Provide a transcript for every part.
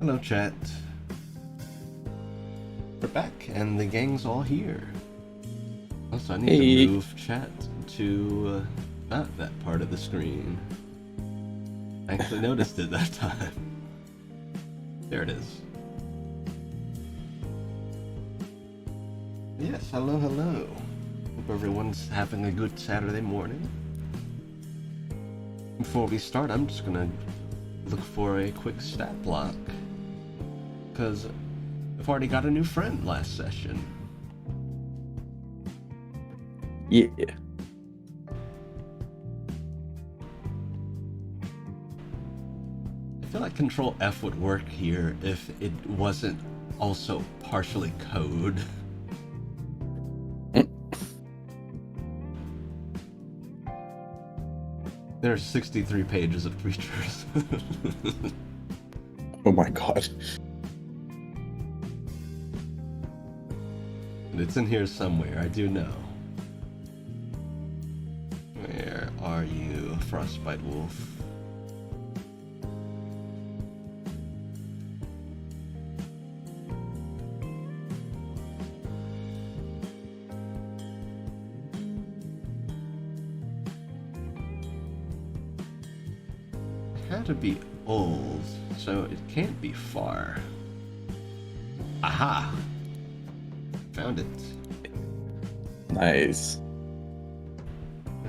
Hello, chat. We're back, and the gang's all here. Also, I need to move chat to not that part of the screen. I actually noticed it that time. There it is. Yes, hello, hello. Hope everyone's having a good Saturday morning. Before we start, I'm just gonna look for a quick stat block. Because I've already got a new friend last session. Yeah. I feel like Control F would work here if it wasn't also partially code. There are 63 pages of creatures. Oh my god. And it's in here somewhere, I do know. Where are you, Frostbite Wolf? It had to be old, so it can't be far. Aha! Found it. Nice.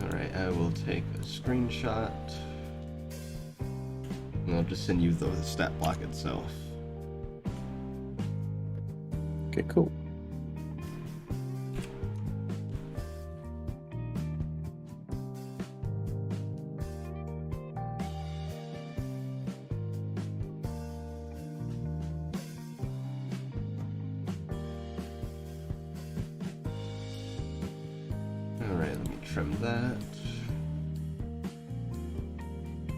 Alright, I will take a screenshot. And I'll just send you the stat block itself. Okay, cool. Alright, let me trim that.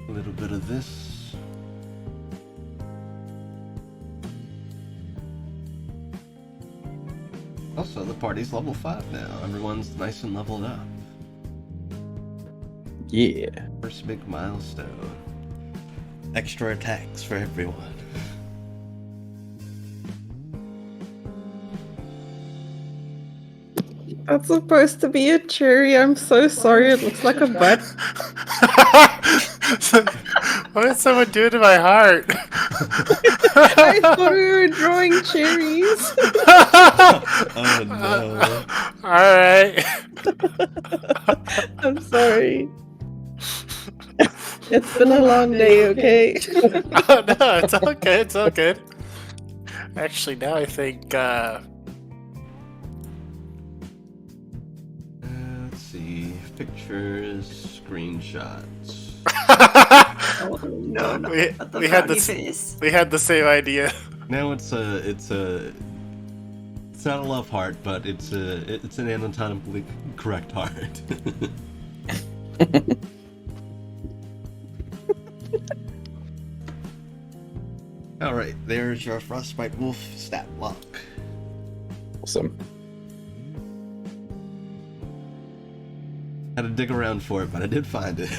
A little bit of this. Also, the party's level 5 now. Everyone's nice and leveled up. Yeah. First big milestone. Extra attacks for everyone. That's supposed to be a cherry. I'm so sorry. It looks like a butt. What did someone do to my heart? I thought we were drawing cherries. Oh no. Alright. I'm sorry. It's been a long day, okay? Oh no, it's all good, it's all good. Actually, now I think, Let's see. Pictures, screenshots. Oh no, no. we had the same idea. Now it's not a love heart, but it's an anatomically correct heart. Alright, there's your Frostbite Wolf stat block. Awesome. Had to dig around for it, but I did find it.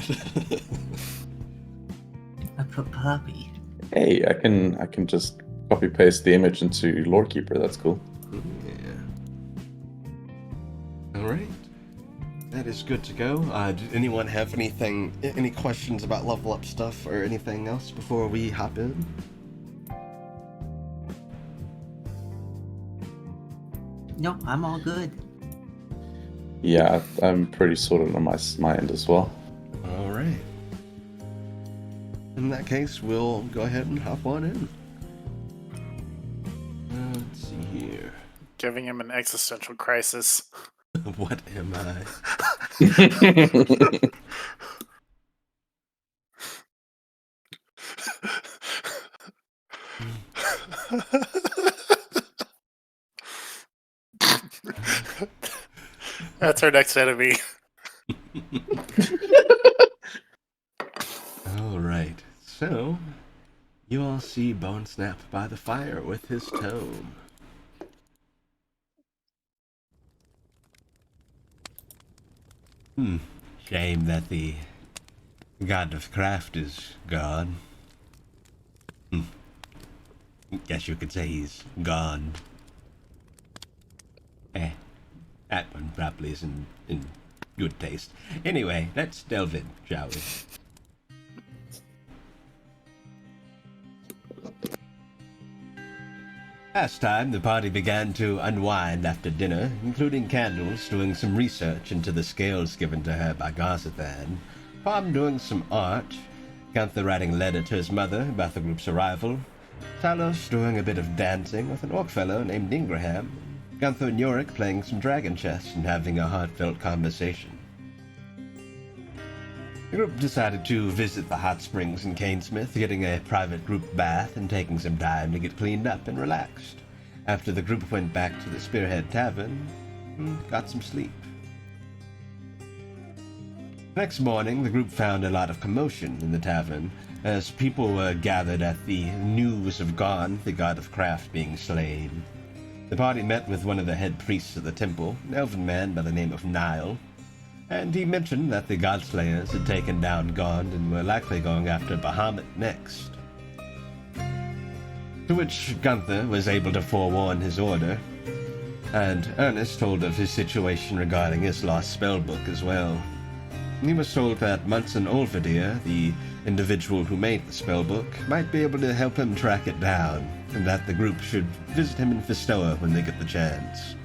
I put puppy. Hey, I can just copy paste the image into Lorekeeper. That's cool. Yeah. Alright. That is good to go. Did anyone have any questions about level up stuff or anything else before we hop in? No, I'm all good. Yeah, I'm pretty sorted on my end as well. Alright. In that case, we'll go ahead and hop on in. Let's see here. Giving him an existential crisis. What am I? That's our next enemy. Alright, so you all see Bone Snap by the fire with his tome. Shame that the god of craft is gone. guess you could say he's gone. That one probably isn't in good taste. Anyway, let's delve in, shall we? Last time, the party began to unwind after dinner, including Candles doing some research into the scales given to her by Garzathan, Palm doing some art, Gunther writing a letter to his mother about the group's arrival, Talos doing a bit of dancing with an orc fellow named Ingraham, Gunther and Yorick playing some dragon chess and having a heartfelt conversation. The group decided to visit the hot springs in Canesmith, getting a private group bath and taking some time to get cleaned up and relaxed. After the group went back to the Spearhead Tavern and got some sleep. The next morning, the group found a lot of commotion in the tavern as people were gathered at the news of Gon, the god of craft, being slain. The party met with one of the head priests of the temple, an elven man by the name of Nile, and he mentioned that the Godslayers had taken down Gond and were likely going after Bahamut next. To which Gunther was able to forewarn his order, and Ernest told of his situation regarding his lost spellbook as well. He was told that Munson Olvadir, the individual who made the spellbook, might be able to help him track it down, and that the group should visit him in Fistoa when they get the chance.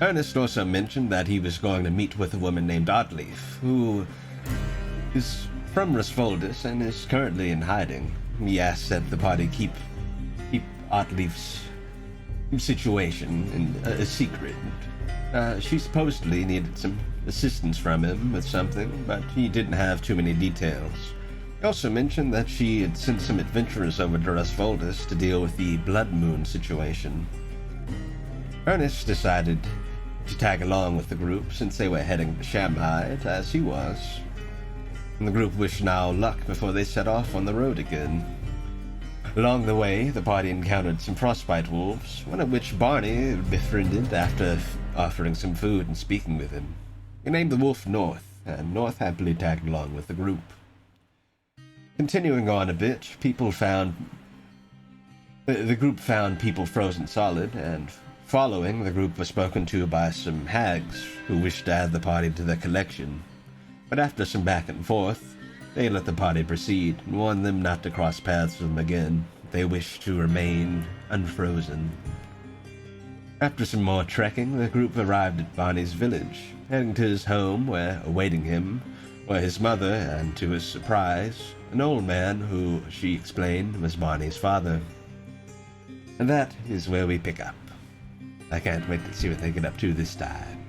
Ernest also mentioned that he was going to meet with a woman named Oddleaf, who is from Rasvoldus and is currently in hiding. He asked that the party keep Oddleaf's situation a secret. She supposedly needed some assistance from him with something, but he didn't have too many details. He also mentioned that she had sent some adventurers over to Rasvoldus to deal with the Blood Moon situation. Ernest decided to tag along with the group since they were heading to Shamhide, as he was. And the group wished Niall luck before they set off on the road again. Along the way, the party encountered some frostbite wolves, one of which Barney befriended after offering some food and speaking with him. He named the wolf North, and North happily tagged along with the group. Continuing on a bit, the group found people frozen solid, and following, the group was spoken to by some hags who wished to add the party to their collection. But after some back and forth, they let the party proceed and warned them not to cross paths with them again. They wished to remain unfrozen. After some more trekking, the group arrived at Barney's village, heading to his home where, awaiting him, were his mother and, to his surprise, an old man who, she explained, was Barney's father. And that is where we pick up. I can't wait to see what they get up to this time.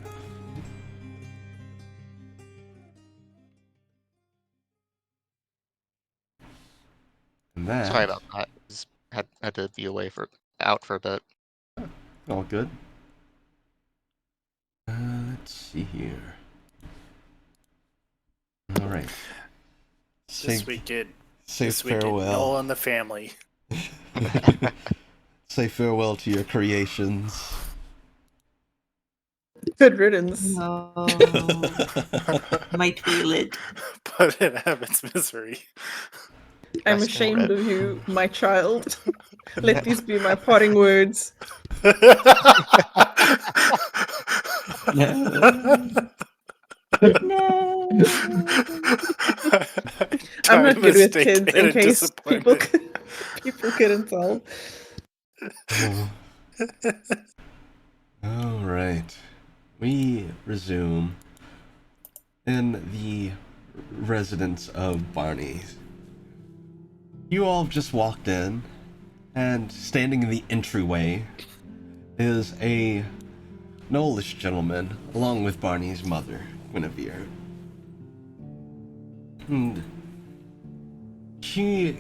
And that... Sorry about that. Just had to be out for a bit. All good. Let's see here. All right. This weekend. Say This weekend. farewell. Noel and the family. Say farewell to your creations. Good riddance. No. Might feel it. But it habits misery. I'm That's ashamed correct. of you, my child. Let these be my parting words. No. I'm not good with Tiny kids mistake in and case people disappointment. people couldn't tell. All right. We resume in the residence of Barney. You all just walked in, and standing in the entryway is an oldish gentleman, along with Barney's mother, Guinevere. And she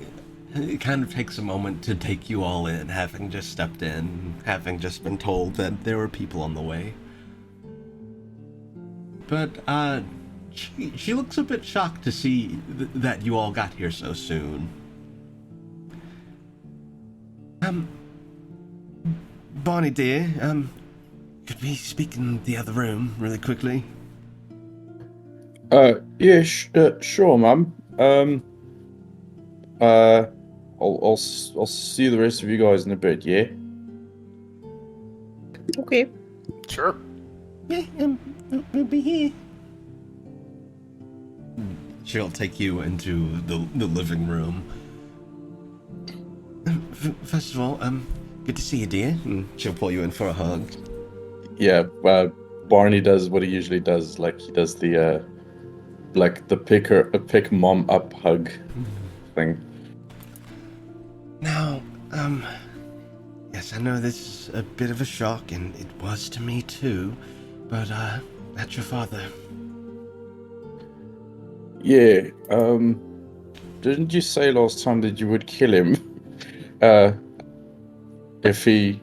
kind of takes a moment to take you all in, having just stepped in, having just been told that there were people on the way. But, she looks a bit shocked to see that you all got here so soon. Barney dear, could we speak in the other room really quickly? Yeah, sure, Mum. I'll see the rest of you guys in a bit. Yeah. Okay. Sure. Yeah, we'll be here. She'll take you into the living room. First of all, good to see you, dear. And she'll pull you in for a hug. Yeah. Barney does what he usually does. Like he does the pick mom up hug thing. Now, yes, I know this is a bit of a shock, and it was to me too, but, that's your father. Yeah. Didn't you say last time that you would kill him? If he,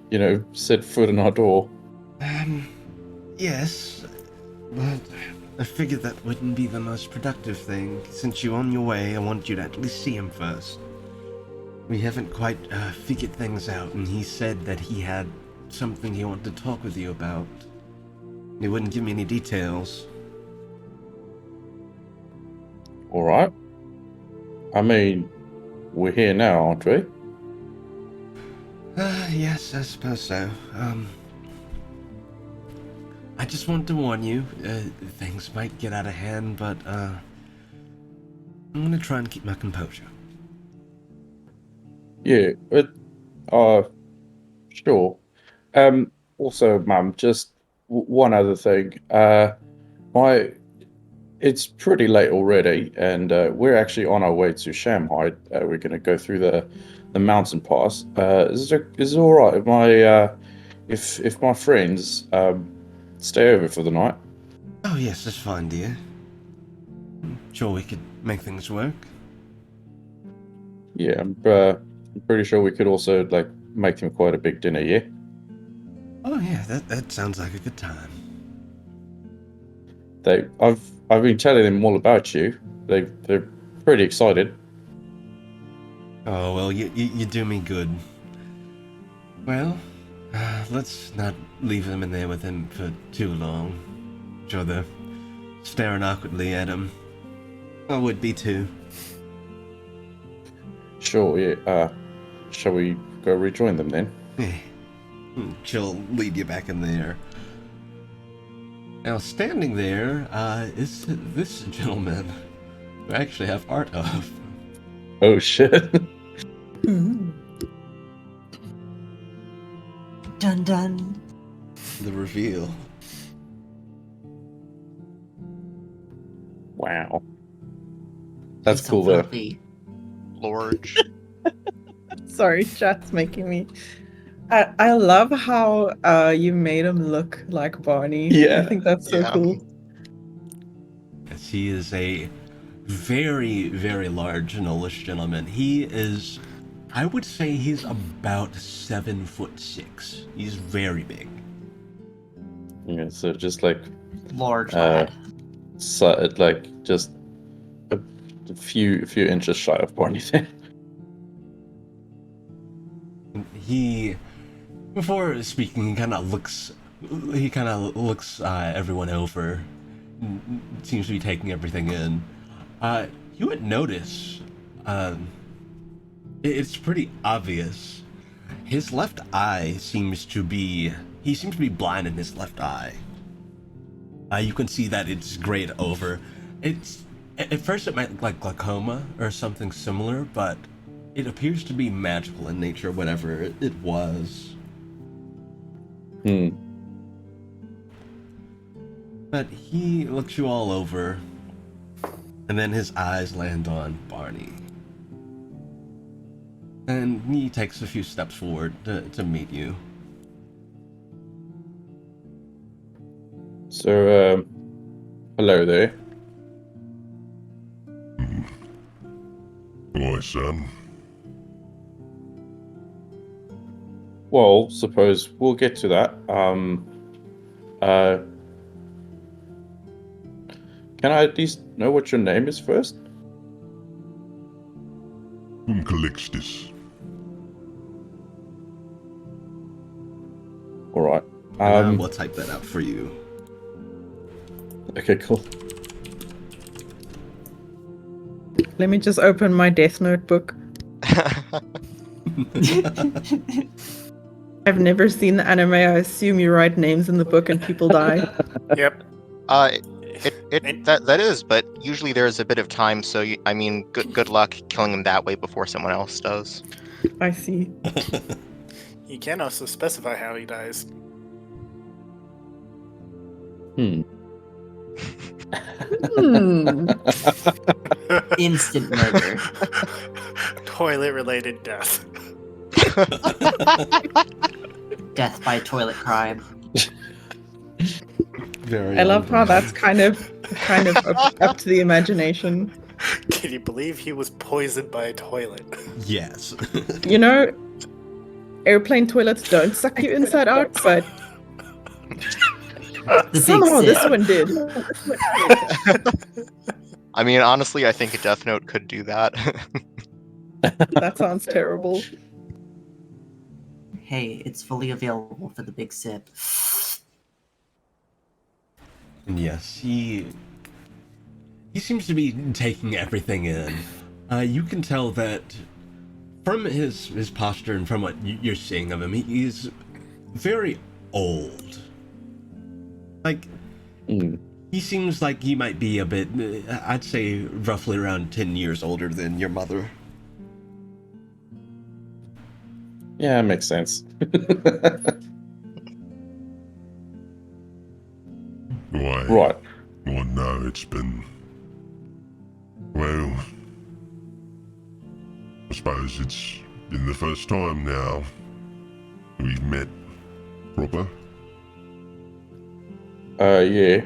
set foot in our door. Yes, but I figured that wouldn't be the most productive thing. Since you're on your way, I want you to at least see him first. We haven't quite, figured things out, and he said that he had something he wanted to talk with you about. He wouldn't give me any details. All right. I mean, we're here now, aren't we? Yes, I suppose so. I just want to warn you, things might get out of hand, but, I'm gonna try and keep my composure. Yeah, but, sure. Also, Mum, just one other thing. It's pretty late already, and we're actually on our way to Shanghai. We're going to go through the mountain pass. Is it all right if my friends stay over for the night? Oh yes, that's fine, dear. Sure, we could make things work. Yeah, I'm pretty sure we could also make them quite a big dinner. Yeah. Oh yeah, that sounds like a good time. I've been telling them all about you. They're pretty excited. Oh well, you do me good. Well, let's not leave them in there with him for too long. Sure, they're staring awkwardly at him. I would be too. Sure. Yeah. Shall we go rejoin them then? She'll lead you back in there. Now, standing there is this gentleman who I actually have art of. Oh shit. Dun dun. The reveal. Wow. That's He's cool so though. fluffy. Lorge. Sorry, chat's making me. I love how you made him look like Barney. Yeah. I think that's so Yeah. cool. Yes, he is a very, very large Nolish gentleman. He is, I would say he's about 7'6". He's very big. Yeah, so just Large lad. just a few inches shy of Barney there. He, before speaking, he kind of looks everyone over. Seems to be taking everything in. You would notice, it's pretty obvious. His left eye seems to be blind in his left eye. You can see that it's grayed over. At first it might look like glaucoma or something similar, but it appears to be magical in nature, whatever it was. But he looks you all over, and then his eyes land on Barney. And he takes a few steps forward to meet you. So, hello there. Hello, son. Well, suppose we'll get to that. Can I at least know what your name is first? Calixtus. All right. And we'll type that out for you. Okay, cool. Let me just open my Death Note book. I've never seen the anime. I assume you write names in the book and people die. Yep. That is, but usually there's a bit of time, so I mean, good luck killing him that way before someone else does. I see. You can also specify how he dies. Hmm. Instant murder. Toilet-related death. Death by toilet crime. Very. I love how on that's kind of up to the imagination. Can you believe he was poisoned by a toilet? brand. Yes. You know, airplane toilets don't suck you inside out, but The big somehow this sip. one did. I mean, honestly, I think a Death Note could do that. That sounds terrible. Hey, it's fully available for the big sip. Yes, he seems to be taking everything in. You can tell that from his posture and from what you're seeing of him, he's very old. Like, he seems like he might be a bit, I'd say roughly around 10 years older than your mother. Yeah, it makes sense. Why? Right. Well, no, it's been... Well... I suppose it's been the first time now we've met proper. Yeah.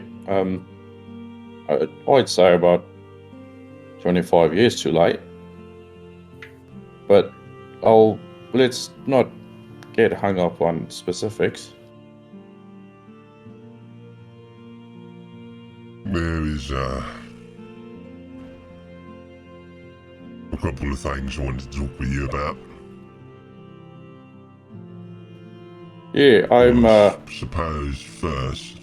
I'd say about 25 years too late. But let's not get hung up on specifics. There is a couple of things I wanted to talk with you about. Yeah, I suppose first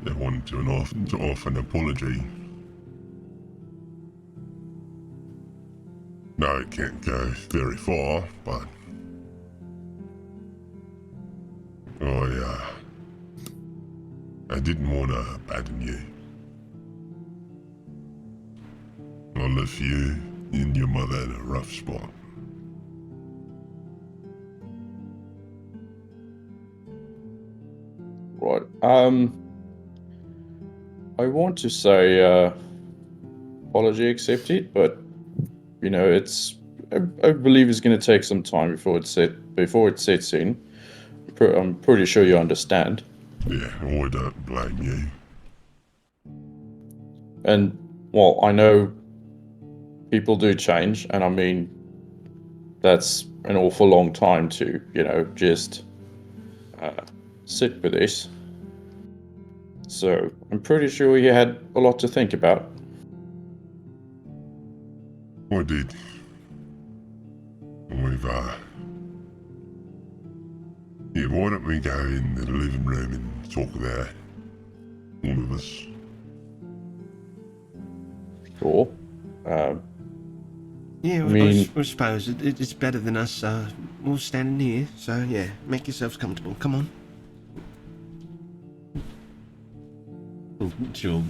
I wanted to offer an apology. No, it can't go very far, but I didn't want to abandon you. I left you and your mother in a rough spot. Right. I want to say apology accepted, but you know, I believe it's going to take some time before it sets in. I'm pretty sure you understand. Yeah, I don't blame you. And well, I know people do change, and I mean, that's an awful long time to, just sit with this. So I'm pretty sure you had a lot to think about. I did. We've yeah, why don't we go in the living room and talk there? All of us. Sure. Yeah, mean- I suppose it's better than us all standing here. So yeah, make yourselves comfortable. Come on. She'll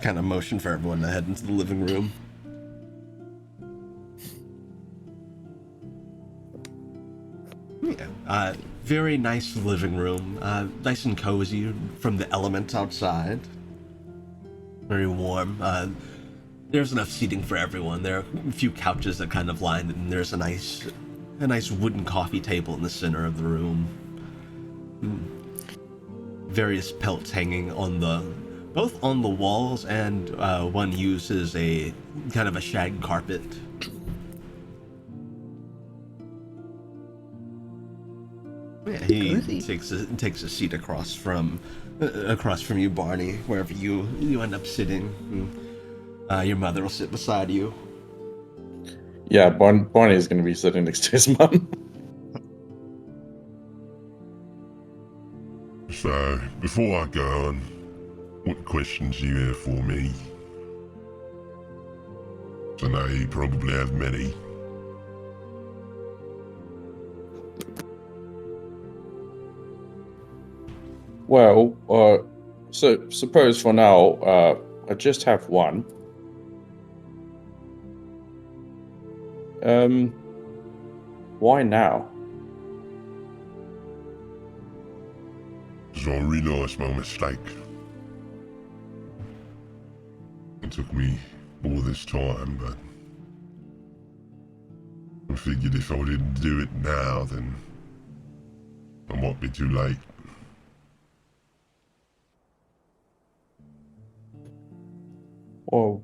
kind of motion for everyone to head into the living room. Yeah, very nice living room. Nice and cozy from the elements outside. Very warm. There's enough seating for everyone. There are a few couches that kind of line it, and there's a nice wooden coffee table in the center of the room. Various pelts hanging on both on the walls, and one uses a kind of a shag carpet. Yeah, he takes a seat across from you, Barney, wherever you end up sitting. Your mother will sit beside you. Yeah, Barney's going to be sitting next to his mum. So, before I go on, what questions do you have for me? I know you probably have many. Well, so suppose for now, I just have one. Why now? So I realised my mistake. It took me all this time, but I figured if I didn't do it now, then I might be too late. Well,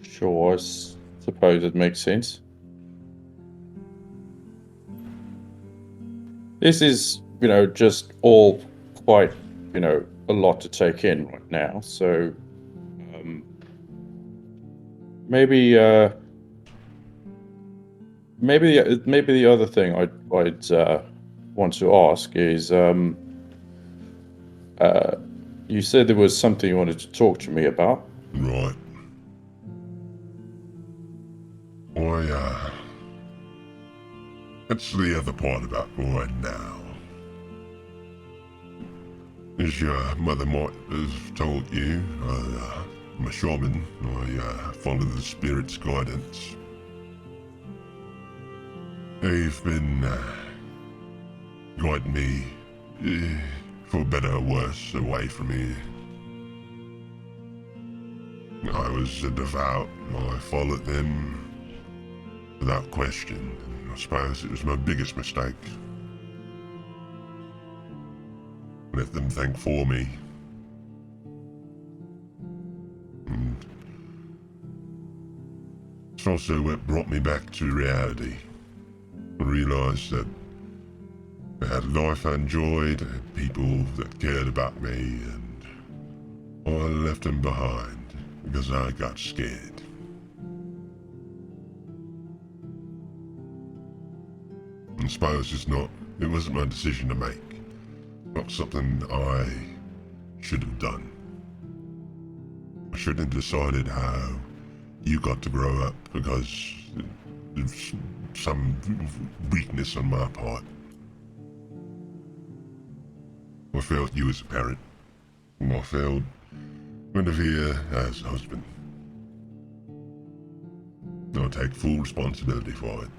sure, I suppose it makes sense. This is, just all quite, a lot to take in right now. So, maybe the other thing I'd want to ask is, you said there was something you wanted to talk to me about. Right. That's the other part about right now. As your mother might have told you, I'm a shaman. I follow the spirit's guidance. They've been guiding me, for better or worse, away from here. I was a devout. I followed them without question. I suppose it was my biggest mistake. Let them think for me. And it's also what brought me back to reality. I realised that I had a life I enjoyed, I had people that cared about me, and I left them behind because I got scared. I suppose it wasn't my decision to make. Not something I should have done. I should have decided how you got to grow up because of some weakness on my part. I failed you as a parent. And I failed Guinevere as a husband. I'll take full responsibility for it,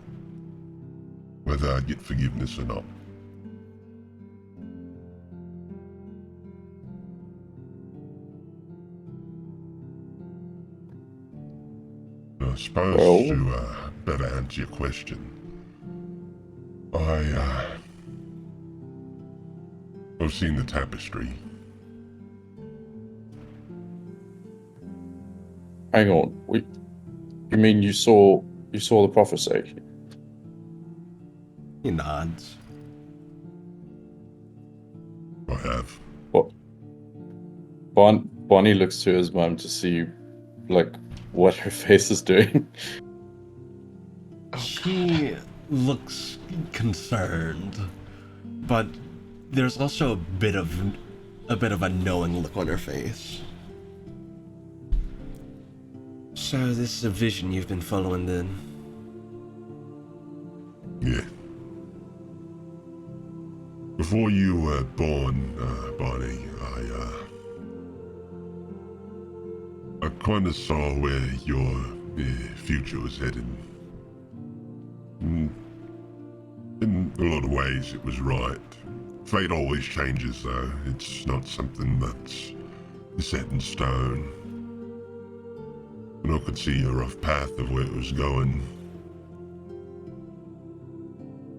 whether I get forgiveness or not. I suppose to better answer your question, I've seen the tapestry. Hang on. You mean you saw the prophecy? He nods. I have. What? Bonnie looks to his mum to see, what her face is doing. She looks concerned, but there's also a bit of a knowing look on her face. So this is a vision you've been following then? Yeah. Before you were born, Bonnie, I kind of saw where your future was headed. In a lot of ways, it was right. Fate always changes, though. It's not something that's set in stone. And I could see a rough path of where it was going.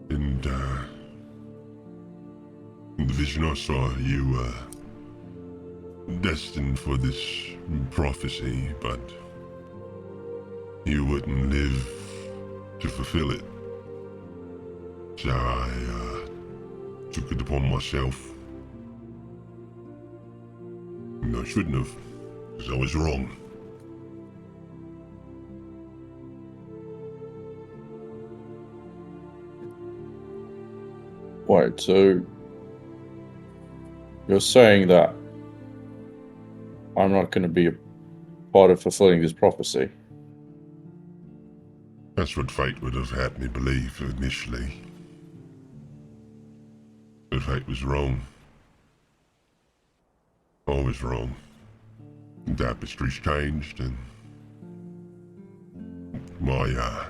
And, in the vision I saw, you were destined for this prophecy, but you wouldn't live to fulfill it. So I took it upon myself. And I shouldn't have, because I was wrong. Right, so you're saying that I'm not going to be a part of fulfilling this prophecy? That's what fate would have had me believe initially. But fate was wrong. I was wrong. The tapestry's changed, and my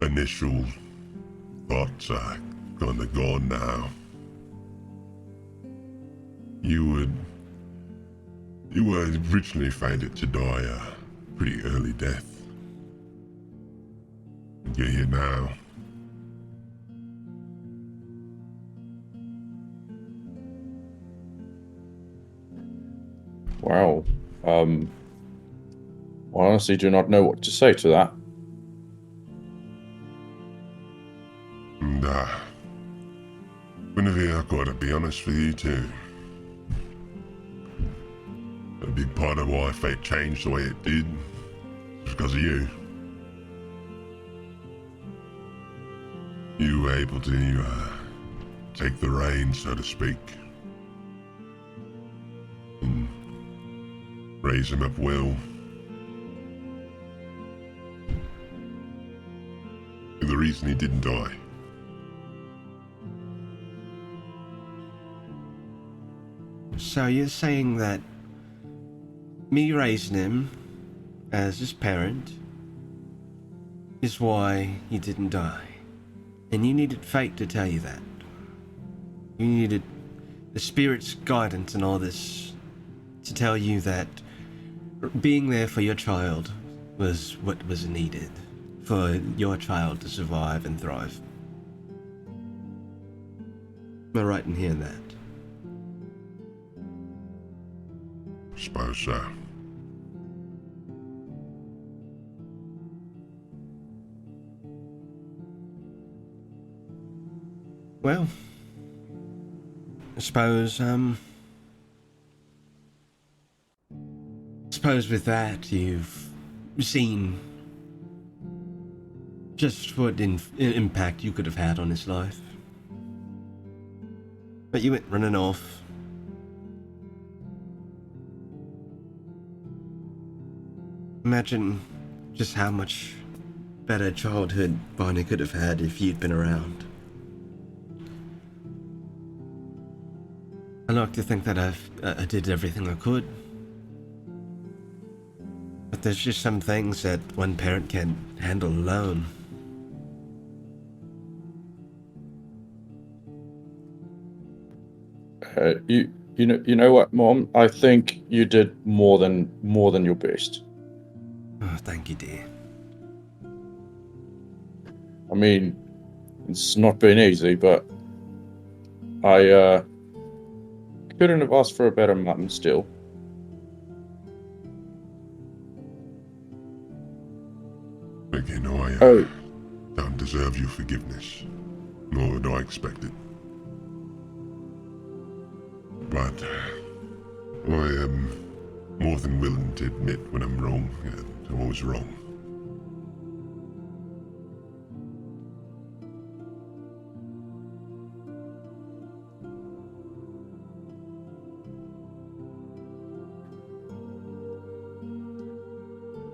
initial thoughts are kinda gone now. You were originally fated to die a pretty early death. And you're here now. Wow. I honestly do not know what to say to that. And Guinevere, I've got to be honest with you too. A big part of why fate changed the way it did was because of you. You were able to take the reins, so to speak, and raise him up well. You're the reason he didn't die. So you're saying that me raising him as his parent is why he didn't die. And you needed fate to tell you that. You needed the spirit's guidance and all this to tell you that being there for your child was what was needed for your child to survive and thrive. Am I right in hearing that? Suppose so. Well, I suppose with that you've seen just what impact you could have had on his life. But you went running off. Imagine just how much better childhood Barney could have had if you'd been around. I like to think that I did everything I could. But there's just some things that one parent can't handle alone. You know what, Mom? I think you did more than your best. Oh, thank you, dear. I mean, it's not been easy, but I couldn't have asked for a better mum still. Again, I don't deserve your forgiveness, nor would I expect it. But I am more than willing to admit when I'm wrong, and I'm always wrong.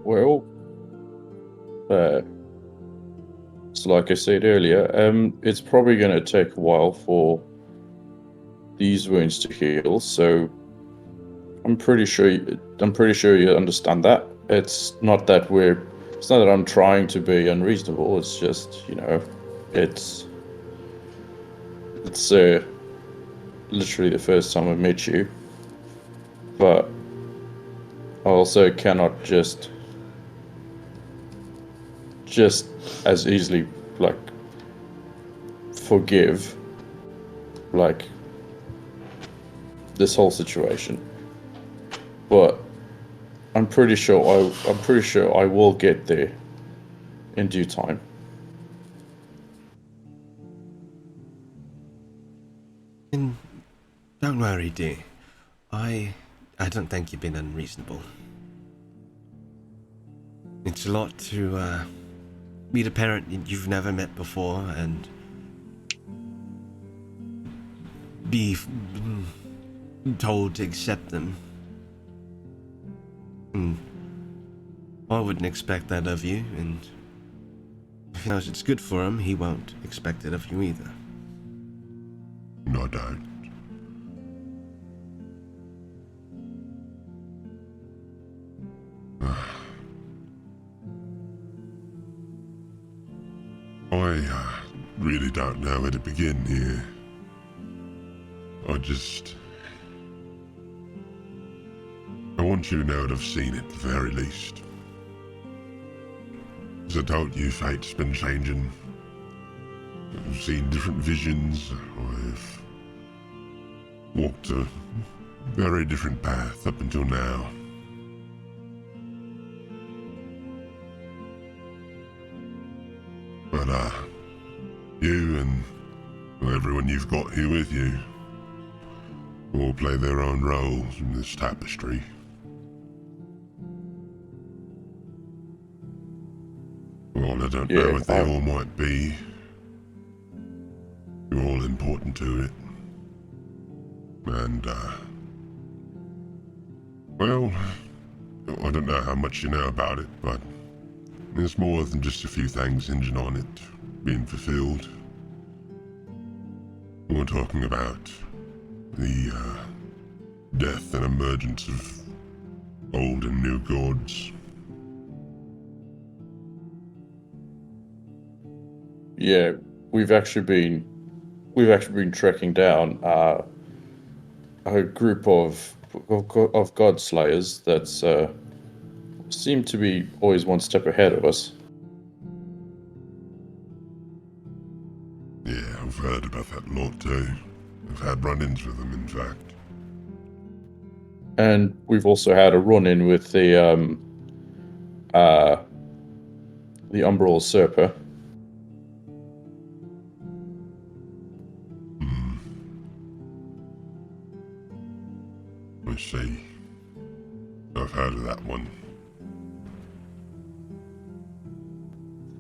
Well, it's like I said earlier, it's probably going to take a while for these wounds to heal. So I'm pretty sure you understand that. It's not that I'm trying to be unreasonable. It's just, it's literally the first time I've met you. But I also cannot just as easily forgive this whole situation. But I'm pretty sure I will get there in due time. And don't worry, dear. I don't think you've been unreasonable. It's a lot to meet a parent you've never met before and be told to accept them. And I wouldn't expect that of you, and if he knows it's good for him, he won't expect it of you either. No, I don't. really don't know where to begin here. I want you to know that I've seen it at the very least. As I told you, fate's been changing. I've seen different visions. I've walked a very different path up until now. But, you and everyone you've got here with you all play their own roles in this tapestry. Well, I don't know what they all might be. You're all important to it. And, well, I don't know how much you know about it, but there's more than just a few things hinging on it being fulfilled. We're talking about the, death and emergence of old and new gods. Yeah, we've actually been tracking down a group of god slayers that seem to be always one step ahead of us. Yeah, I've heard about that a lot too. I've had run-ins with them, in fact. And we've also had a run-in with the Umbral Usurper. I see. I've heard of that one.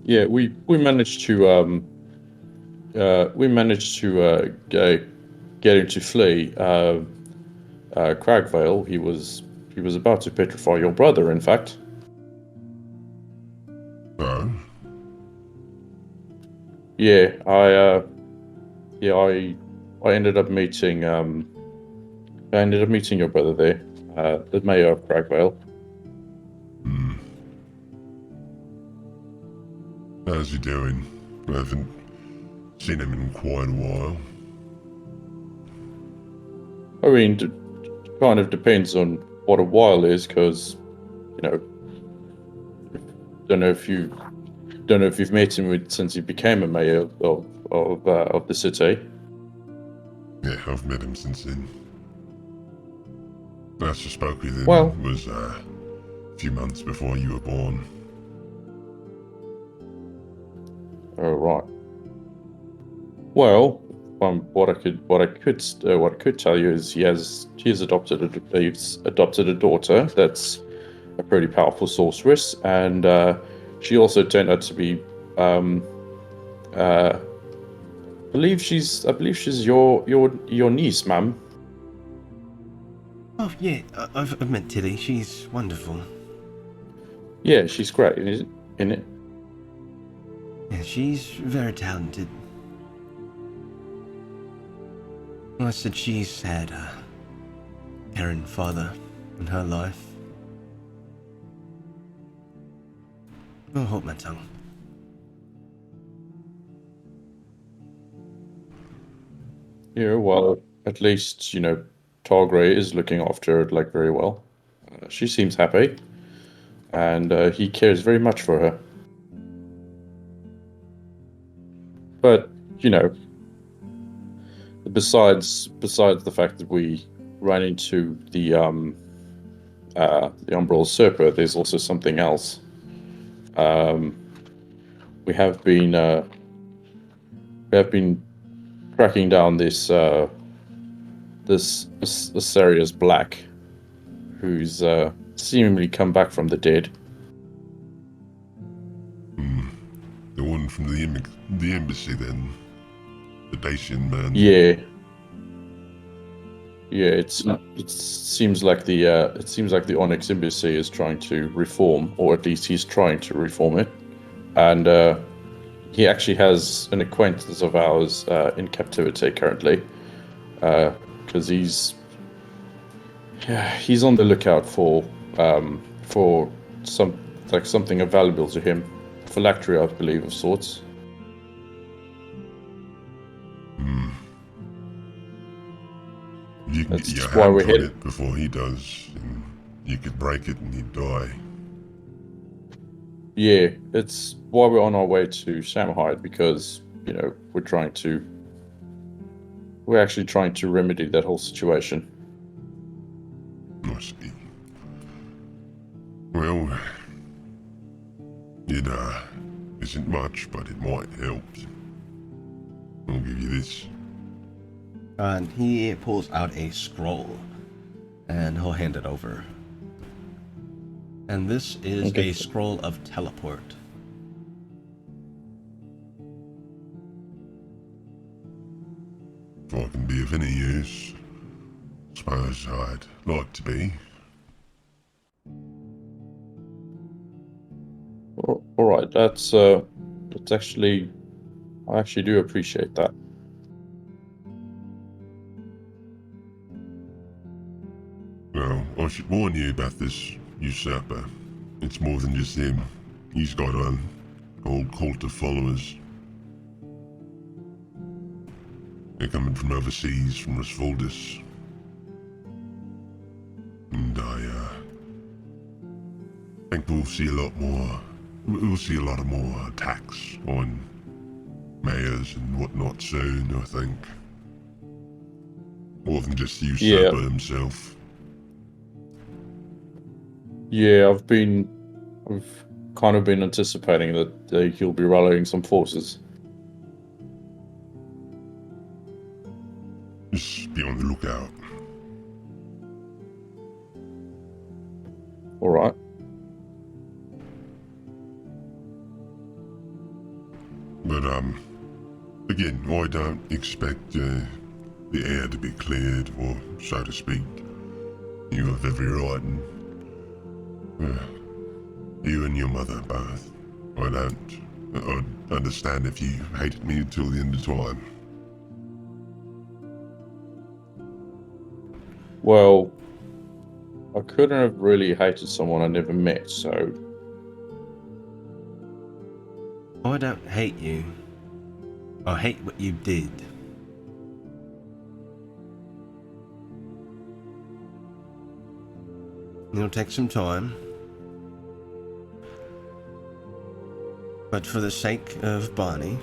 Yeah, we managed to get him to flee. Cragvale, he was about to petrify your brother, in fact. Oh? Yeah, I ended up meeting your brother there, the mayor of Cragvale. How's he doing? I haven't seen him in quite a while. I mean, kind of depends on what a while is, because, don't know if you've met him since he became a mayor of the city. Yeah, I've met him since then. Last I spoke with him was a few months before you were born. Oh, right. Well, what I could tell you is he has adopted a daughter that's a pretty powerful sorceress, and she also turned out to be, I believe she's your niece, ma'am. Oh, yeah, I've met Tilly. She's wonderful. Yeah, she's great, isn't it? Yeah, she's very talented. I said she's had a caring father in her life. I'll hold my tongue. Yeah, well, at least, Targray is looking after her, very well. She seems happy, and he cares very much for her. But, besides the fact that we ran into the Umbral Usurper, there's also something else. We have been tracking down this Asarius Black, who's seemingly come back from the dead. The one from the embassy, then? The Dacian man? Yeah. Yeah, it seems like the Onyx Embassy is trying to reform, or at least he's trying to reform it. And he actually has an acquaintance of ours in captivity currently, because he's on the lookout for something valuable to him, phylactery, I believe, of sorts. You can That's get your why hands we're on here. it before he does, and you could break it and he'd die. Yeah, it's why we're on our way to Shamhide, because, you know, we're actually trying to remedy that whole situation. I see. Well, it isn't much, but it might help. I'll give you this. And he pulls out a scroll, and he'll hand it over. And this is Okay. a scroll of teleport. If I can be of any use, suppose I'd like to be. All right, that's actually, I actually do appreciate that. Well, I should warn you about this usurper. It's more than just him. He's got a whole cult of followers. They're coming from overseas, from Rasvoldis. And I think we'll see a lot more. We'll see a lot of more attacks on mayors and whatnot soon, I think. More than just the usurper himself. Yeah, I've kind of been anticipating that he'll be rallying some forces. Just be on the lookout. All right. But, again, I don't expect the air to be cleared, or so to speak. You have every right, and you and your mother both. I'd understand if you hated me until the end of time. Well, I couldn't have really hated someone I never met, so I don't hate you. I hate what you did. It'll take some time. But for the sake of Barney,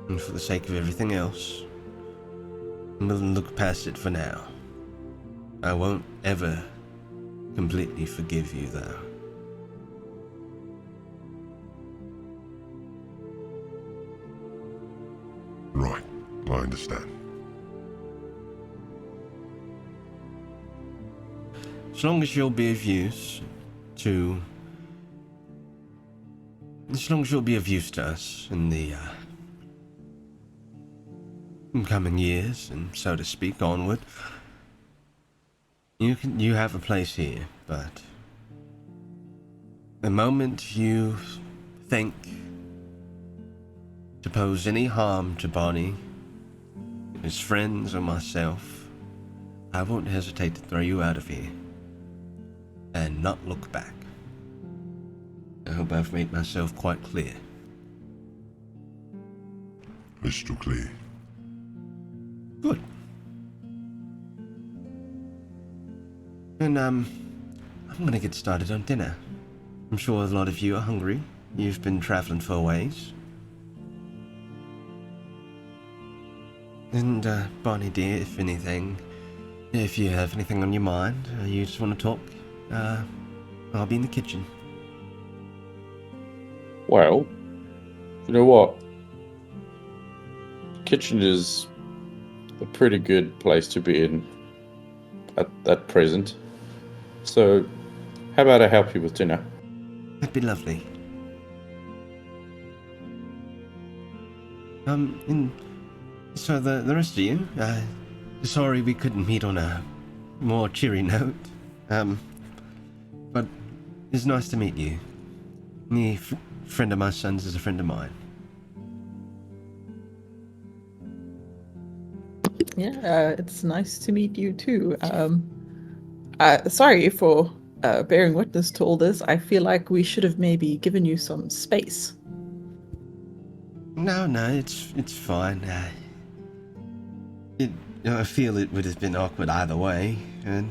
and for the sake of everything else, we'll look past it for now. I won't ever completely forgive you, though. Right, I understand. As long as you'll be of use to... As long as you'll be of use to us in the coming years, and so to speak, onward, you have a place here, but the moment you think to pose any harm to Barney, his friends, or myself, I won't hesitate to throw you out of here and not look back. I hope I've made myself quite clear. Crystal clear. Good. And, I'm gonna get started on dinner. I'm sure a lot of you are hungry. You've been traveling for a ways. And, Barney dear, if you have anything on your mind, you just want to talk, I'll be in the kitchen. well, you know what? The kitchen is a pretty good place to be in at present. So, how about I help you with dinner? That'd be lovely. And so the rest of you, sorry we couldn't meet on a more cheery note, but it's nice to meet you. The friend of my son's is a friend of mine. Yeah, it's nice to meet you too. Sorry for bearing witness to all this. I feel like we should have maybe given you some space. No, it's fine. I feel it would have been awkward either way, and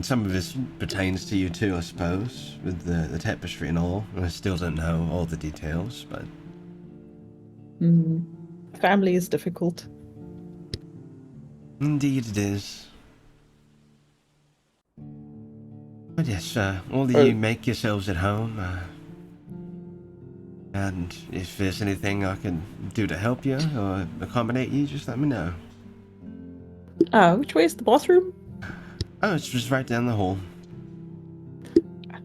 some of this pertains to you too, I suppose, with the tapestry and all. I still don't know all the details, but Family is difficult. indeed it is. But yes, all of Oh. you make yourselves at home, and if there's anything I can do to help you or accommodate you, just let me know. Which way is the bathroom? Oh, it's just right down the hall.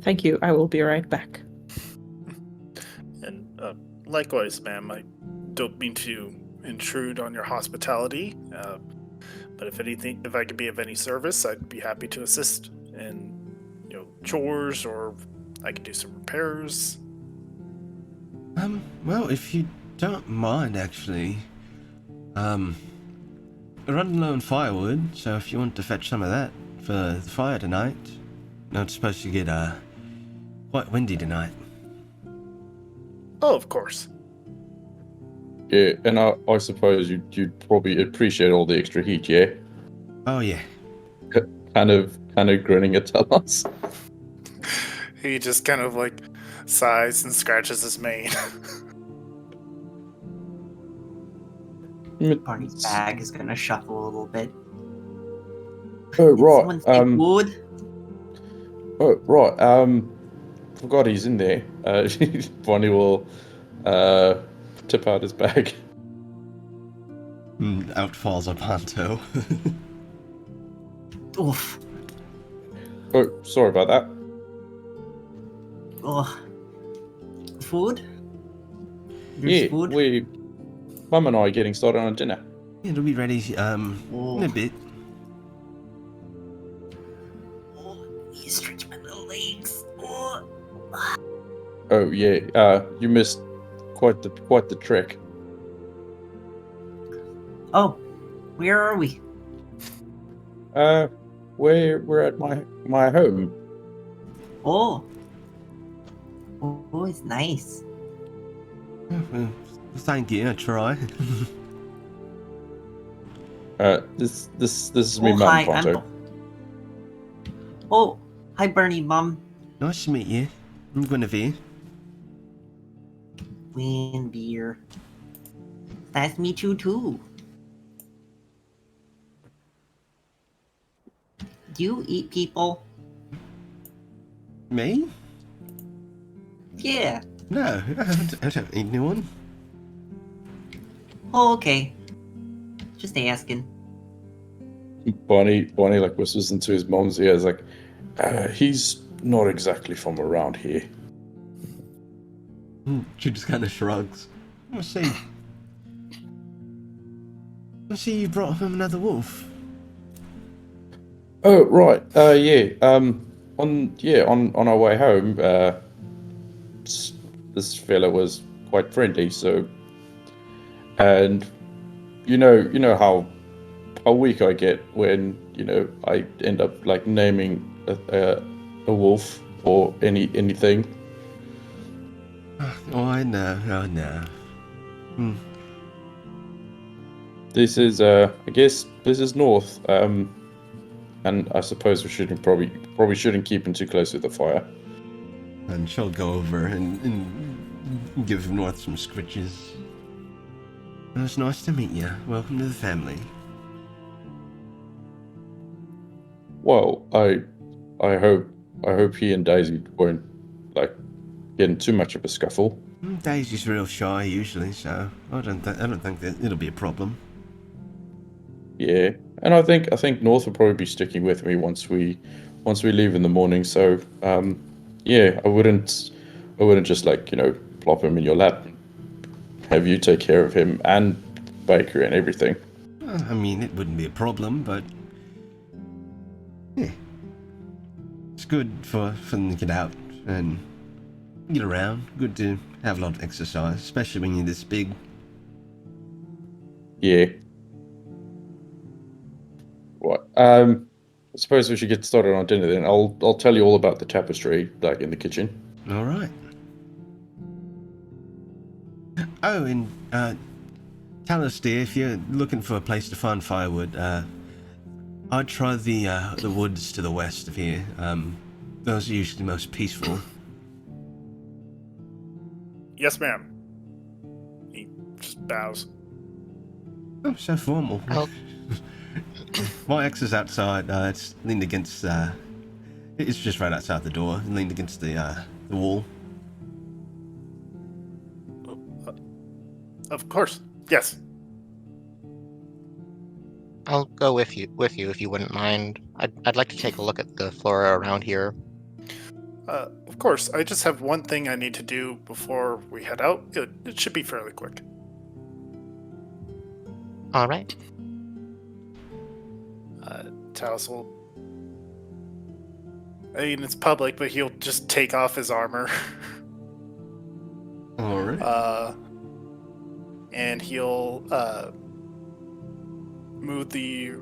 Thank you. I will be right back. And likewise, ma'am, I don't mean to intrude on your hospitality, but if I could be of any service, I'd be happy to assist in, chores, or I could do some repairs. Well, if you don't mind, actually, we're running low on firewood, so if you want to fetch some of that for the fire tonight. No, it's supposed to get, quite windy tonight. Oh, of course. Yeah, and I suppose you'd probably appreciate all the extra heat, yeah? Oh, yeah. Kind of grinning at us. He just kind of like sighs and scratches his mane. Barney's bag is gonna shuffle a little bit. Oh, Did someone say wood? Oh, right. Forgot he's in there. Bonnie will tip out his bag. Out falls a Ponto. Oof. Oh, sorry about that. Ugh. Food? There's food? Mum and I are getting started on dinner. It'll be ready, in a bit. Oh, you stretch my little legs. Oh. Oh yeah, you missed quite the trick. Oh, where are we? We're at my home. Oh. Oh, it's nice. Well, thank you, I try. This is me, Mum hi, Ponto. Oh, hi, Bernie, Mum. Nice to meet you. I'm Guinevere. Wind beer. Nice to meet you too. Do you eat people? Me? Yeah. No, I don't eat anyone. Oh, okay. Just asking. Bonnie like whispers into his mom's ears, like, he's not exactly from around here. She just kind of shrugs. I see you brought home another wolf. Oh right, yeah. On our way home, this fella was quite friendly. So, and you know how weak I get when I end up like naming a wolf or anything. Oh, I know. This is I guess this is north. And I suppose we probably shouldn't keep him too close to the fire. And she'll go over and give North some scritches. Well, it's nice to meet you. Welcome to the family. Well, I hope he and Daisy won't like get in too much of a scuffle. Daisy's real shy usually, so I don't think that it'll be a problem. Yeah, and I think North will probably be sticking with me once we leave in the morning. So yeah, I wouldn't just like plop him in your lap, have you take care of him and Baker and everything. I mean, it wouldn't be a problem, but yeah, it's good for them to get out and get around. Good to have a lot of exercise, especially when you're this big. Yeah. Right. I suppose we should get started on dinner then. I'll tell you all about the tapestry, like in the kitchen. All right. Oh, and Talisty, if you're looking for a place to find firewood, I'd try the woods to the west of here. Those are usually most peaceful. Yes, ma'am. He just bows. Oh, so formal. Oh. My ex is outside. It's leaned against. It's just right outside the door, leaned against the wall. Of course. Yes. I'll go with you if you wouldn't mind. I'd like to take a look at the flora around here. Of course. I just have one thing I need to do before we head out. It should be fairly quick. All right. Talos will. I mean, it's public, but he'll just take off his armor. All right. And he'll move the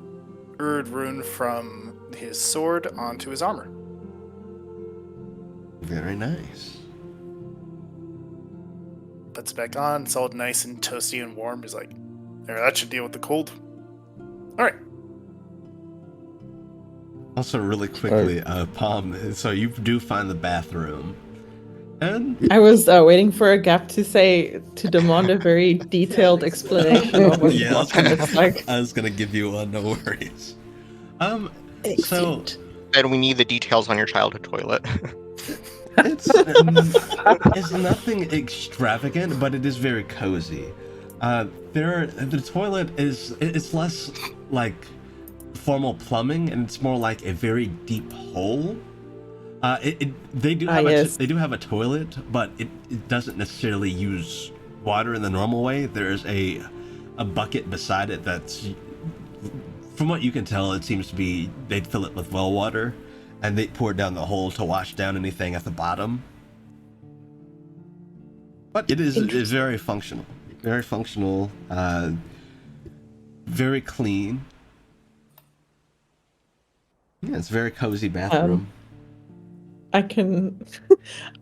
Urd rune from his sword onto his armor. Very nice. Puts it back on. It's all nice and toasty and warm. He's like, there, that should deal with the cold. All right. Also, really quickly, Palm. So you do find the bathroom, and I was waiting for a gap to demand a very detailed explanation of what yeah, it's like. I was gonna give you one. No worries. So Excellent. And we need the details on your childhood toilet. it's nothing extravagant, but it is very cozy. The toilet it's less like formal plumbing, and it's more like a very deep hole. They do have a toilet, but it doesn't necessarily use water in the normal way. There's a bucket beside it that's, from what you can tell, it seems to be they'd fill it with well water, and they pour it down the hole to wash down anything at the bottom. But it is very functional. Very functional. Very clean. Yeah, it's a very cozy bathroom. I don't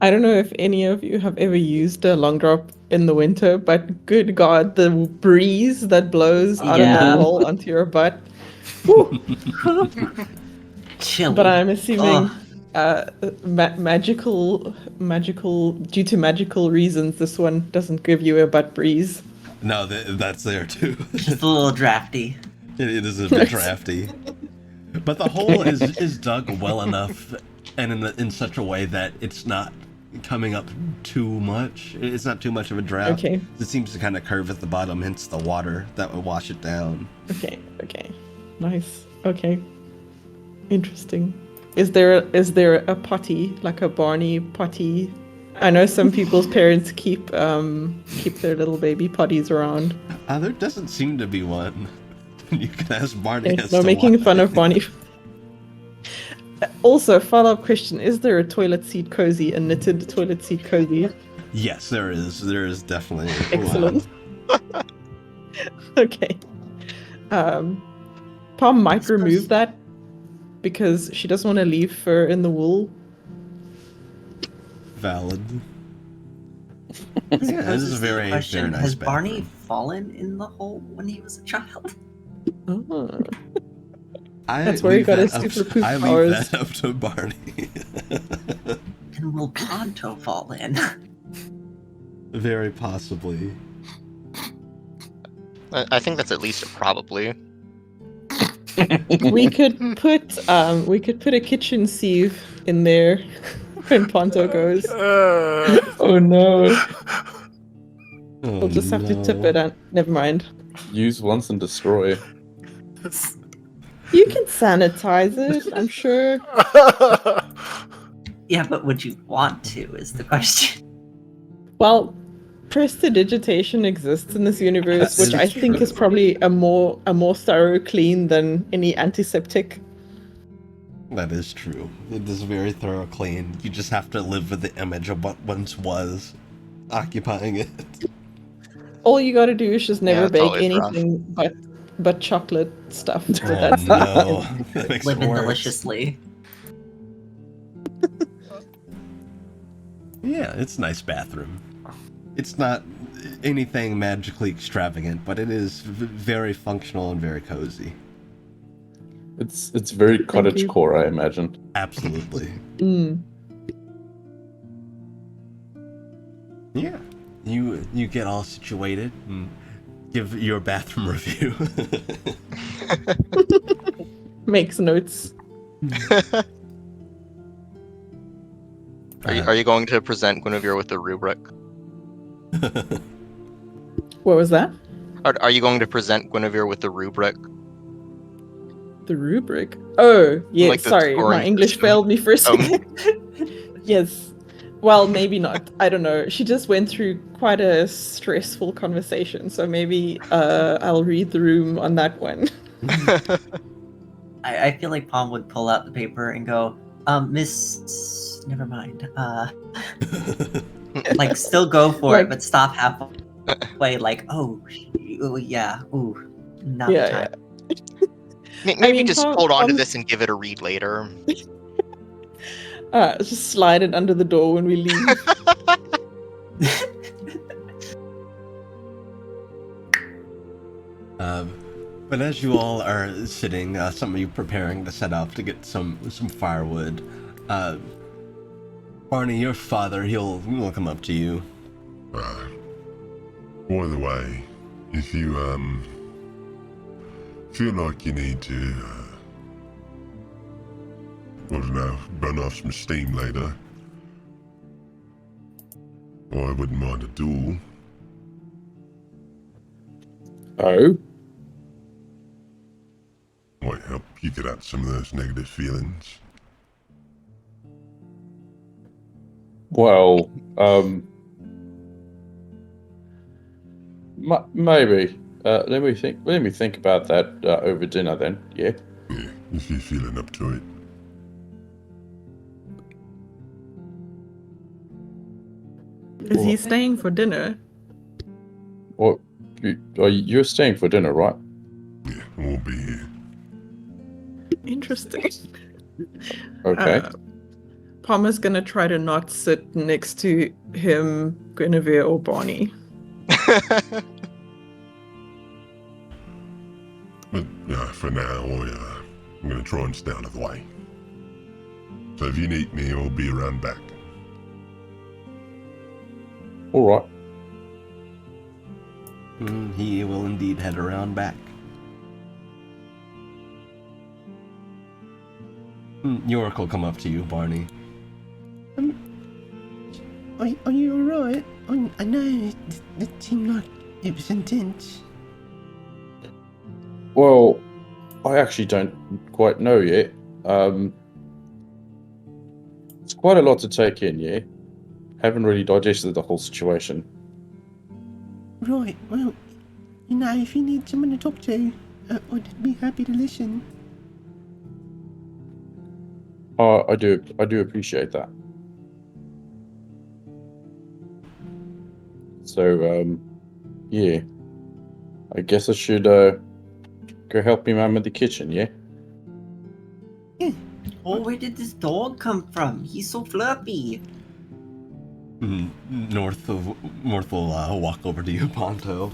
know if any of you have ever used a long drop in the winter, but good God, the breeze that blows out of the hole onto your butt. Chilly. But I'm assuming magical, due to magical reasons, this one doesn't give you a butt breeze. No, that's there too. Just a little drafty. It is a bit drafty. But the hole is dug well enough and in such a way that it's not coming up too much. It's not too much of a draft. Okay. It seems to kind of curve at the bottom, hence the water that would wash it down. Okay. Nice. Okay. Interesting. Is there a potty, like a Barney potty? I know some people's parents keep their little baby potties around. There doesn't seem to be one. You can ask Barney. No, making fun of Barney. Also, follow-up question: is there a toilet seat cozy, a knitted toilet seat cozy? Yes, there is. There is definitely. Excellent. Okay. Palm might remove that because she doesn't want to leave fur in the wool. Valid. Yeah, this is a very nice Has Barney bathroom. fallen in the hole when he was a child? Oh. That's where he got his super poop I powers. leave that up to Barney. And will Pronto fall in? Very possibly. I think that's at least a probably. We could put a kitchen sieve in there when Ponto goes. Oh no. We'll just have to tip it out. Never mind. Use once and destroy. You can sanitize it, I'm sure. Yeah, but would you want to, is the question. Well, prestidigitation exists in this universe, which I think is probably a more thorough clean than any antiseptic. That is true. It is very thorough clean. You just have to live with the image of what once was occupying it. All you gotta do is just never it's bake always anything but chocolate stuff. Oh, That's no. That makes it Living worse. deliciously. Yeah, it's a nice bathroom. It's not anything magically extravagant, but it is very functional and very cozy. It's very Thank cottage you. core, I imagine. Absolutely. Mm. Yeah. You get all situated and give your bathroom review. Makes notes. Are you going to present Guinevere with the rubric? What was that? Are you going to present Guinevere with the rubric? The rubric. Oh, yeah. Like the Sorry, my scoring English system. failed me for a Um. second. Yes. Well, maybe not. I don't know. She just went through quite a stressful conversation, so maybe I'll read the room on that one. I feel like Palm would pull out the paper and go, Miss, never mind. Like still go for Like- it, but stop halfway. Like, oh, yeah, ooh, not the Yeah, time. Maybe mean, just Palm- hold on to Palm- this and give it a read later. just slide it under the door when we leave. But as you all are sitting, some of you preparing to set up to get some firewood, Barney, your father, he'll come up to you. By the way, if you feel like you need to, I don't know, burn off some steam later, I wouldn't mind a duel. Oh, Might help you get out some of those negative feelings. well, maybe. Let me think. Let me think about that over dinner then. Yeah. Yeah, if you're feeling up to it. Is he staying for dinner? What? You're staying for dinner, right? Yeah, I won't be here. Interesting. Okay. Palmer's gonna try to not sit next to him, Guinevere, or Barney. But for now, I'm gonna try and stay out of the way. So if you need me, I'll be around back. All right. He will indeed head around back. York will come up to you, Barney. Are you alright? I know it seemed like it was intense. Well, I actually don't quite know yet. It's quite a lot to take in, yeah? Haven't really digested the whole situation. Right, well, if you need someone to talk to, I'd be happy to listen. I do appreciate that. So, yeah. I guess I should go help your mum in the kitchen, yeah? Oh, where did this dog come from? He's so fluffy. North will walk over to you, Ponto.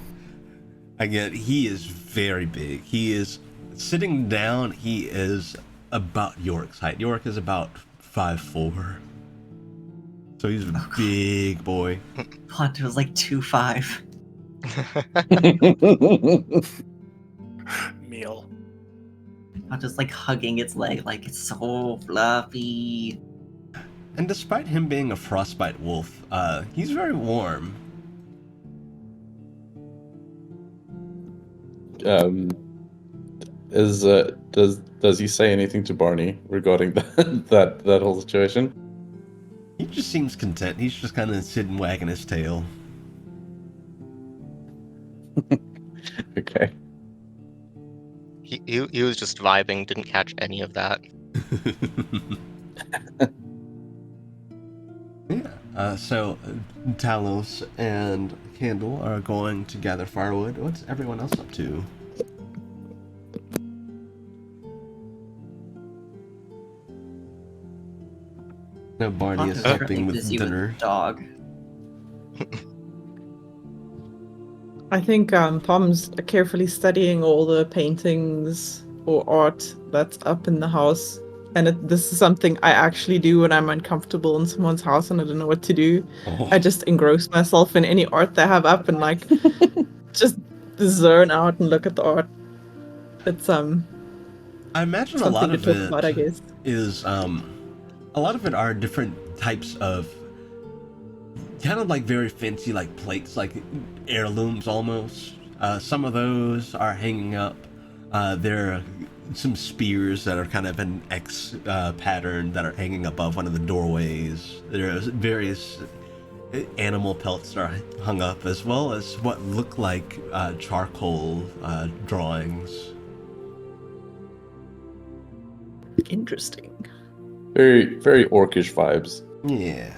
Again, he is very big. He is sitting down. He is about York's height. York is about 5'4", so he's a big boy. Ponto's like 2'5". Meal. Ponto's like hugging its leg, like it's so fluffy. And despite him being a frostbite wolf, he's very warm. Does he say anything to Barney regarding that whole situation? He just seems content. He's just kind of sitting wagging his tail. Okay. He was just vibing, didn't catch any of that. Yeah. So Talos and Candle are going to gather firewood. What's everyone else up to? No, Barney is Ponto's helping really with busy dinner. with the dog. I think Tom's carefully studying all the paintings or art that's up in the house. And this is something I actually do when I'm uncomfortable in someone's house and I don't know what to do. I just engross myself in any art they have up and like just zone out and look at the art. It's I imagine a something lot to of talk about, I it guess. is a lot of it are different types of kind of like very fancy like plates, like heirlooms almost. Some of those are hanging up. There are some spears that are kind of an X pattern that are hanging above one of the doorways. There are various animal pelts that are hung up, as well as what look like charcoal drawings. Interesting. Very, very orcish vibes. Yeah.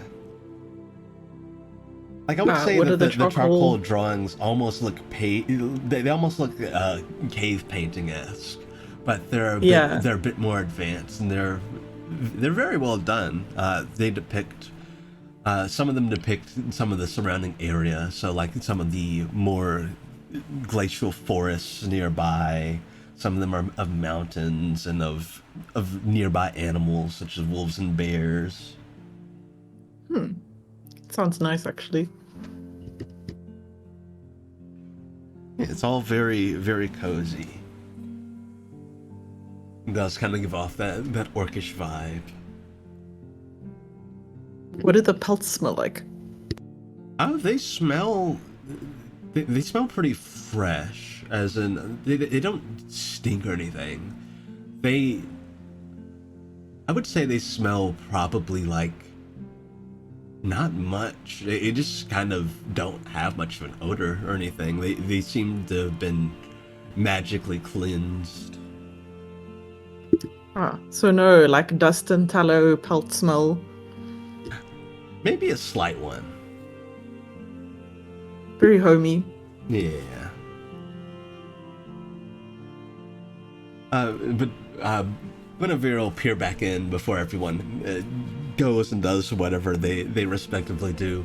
Like I would say What that are the the charcoal charcoal drawings almost look they almost look cave painting-esque, but Yeah. they're a bit more advanced and they're very well done. They depict some of them depict some of the surrounding area, so like some of the more glacial forests nearby. Some of them are of mountains and of nearby animals such as wolves and bears. Sounds nice actually. It's all very, very cozy. It does kind of give off that orcish vibe. What do the pelts smell like? Oh, they smell. They smell pretty fresh, as in they don't stink or anything. I would say they smell probably like not much. They just kind of don't have much of an odor or anything. They seem to have been magically cleansed. So no, like dust and tallow pelt smell. Maybe a slight one. Very homey. Yeah. But Guinevere will peer back in before everyone goes and does whatever they respectively do.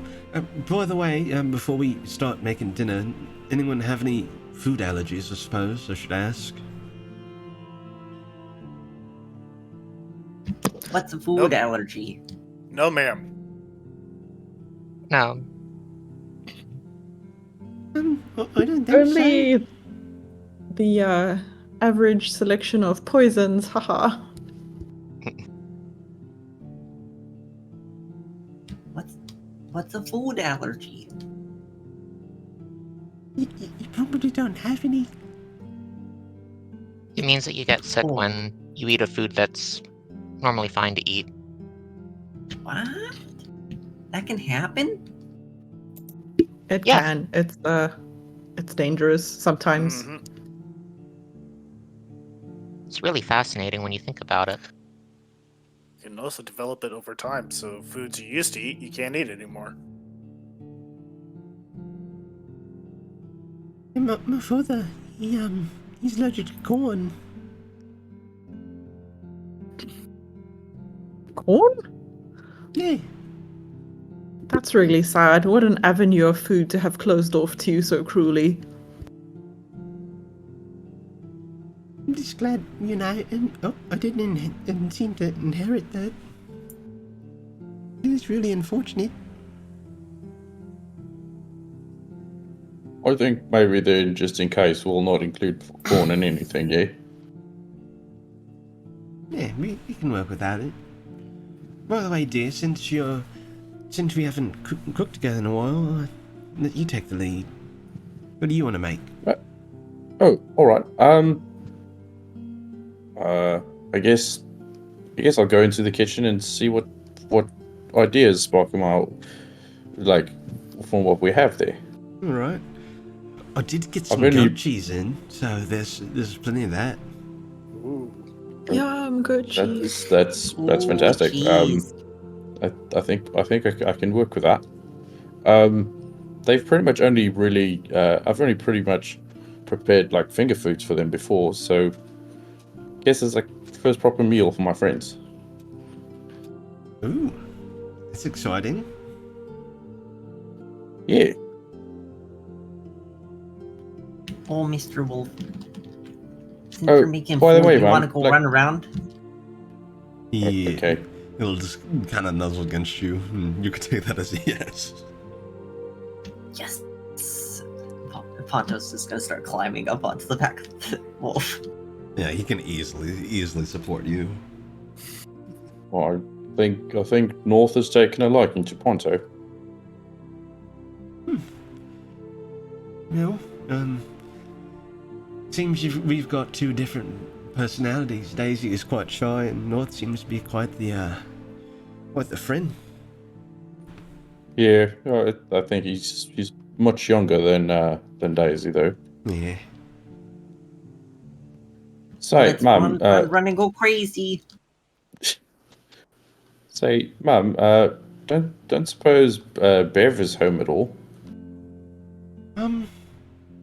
By the way, before we start making dinner, anyone have any food allergies, I suppose I should ask? What's a food Nope. allergy? No, ma'am. No. I don't think Only so. the average selection of poisons, haha. What's a food allergy? You probably don't have any. It means that you get sick Oh. when you eat a food that's normally fine to eat. What? That can happen? It Yeah. can. It's dangerous sometimes. Mhm. It's really fascinating when you think about it. You can also develop it over time, so foods you used to eat, you can't eat anymore. My father, he's allergic to corn. Corn? Yeah. That's really sad. What an avenue of food to have closed off to you so cruelly. I'm just glad, I didn't seem to inherit that. It is really unfortunate. I think maybe then, just in case, we'll not include corn in anything, yeah? Yeah, we can work without it. By the way, dear, since we haven't cooked together in a while, let you take the lead. What do you want to make? Oh, all right. I guess I'll go into the kitchen and see what ideas spark them out, like from what we have there. All right. I did get I've some only- goat cheese in, so there's plenty of that. Ooh. Yum, good cheese. That's Ooh, fantastic. cheese. I think I can work with that. They've pretty much only really I've only pretty much prepared like finger foods for them before, so I guess it's like the first proper meal for my friends. Ooh, that's exciting. Yeah. Oh, Mr. Wolf. Since Oh, you're making by the food, way, you man, want to go like- run around? Okay. He'll just kind of nuzzle against you, and you can take that as a yes. Yes. Ponto's just gonna start climbing up onto the back of the wolf. Yeah, he can easily support you. Well, I think North has taken a liking to Ponto. No, seems we've got two different personalities. Daisy is quite shy, and North seems to be quite the friend. Yeah, I think he's much younger than Daisy though. Yeah. Say, Let's Mum, run and go crazy. say, Mum, don't suppose Bev is home at all?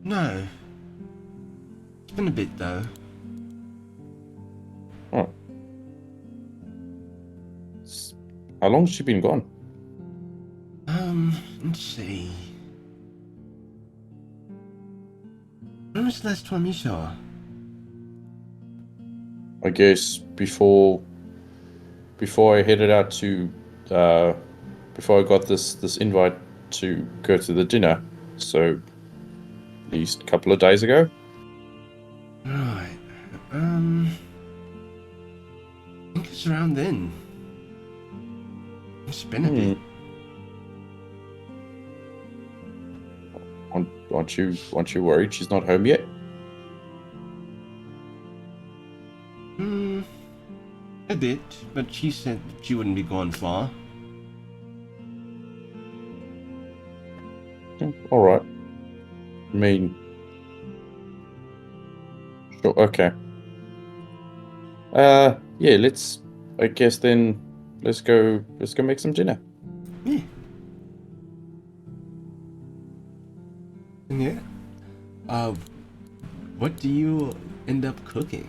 No. It's been a bit though. Oh. How long's she been gone? Let's see. When was the last time you saw her? I guess before I headed out to before I got this invite to go to the dinner, so at least a couple of days ago. Right. I think it's around then. It's been a bit. Aren't you worried she's not home yet? A bit, but she said she wouldn't be gone far. All right. I mean, sure. Okay. Yeah. I guess then. Let's go make some dinner. Yeah. Yeah. What do you end up cooking?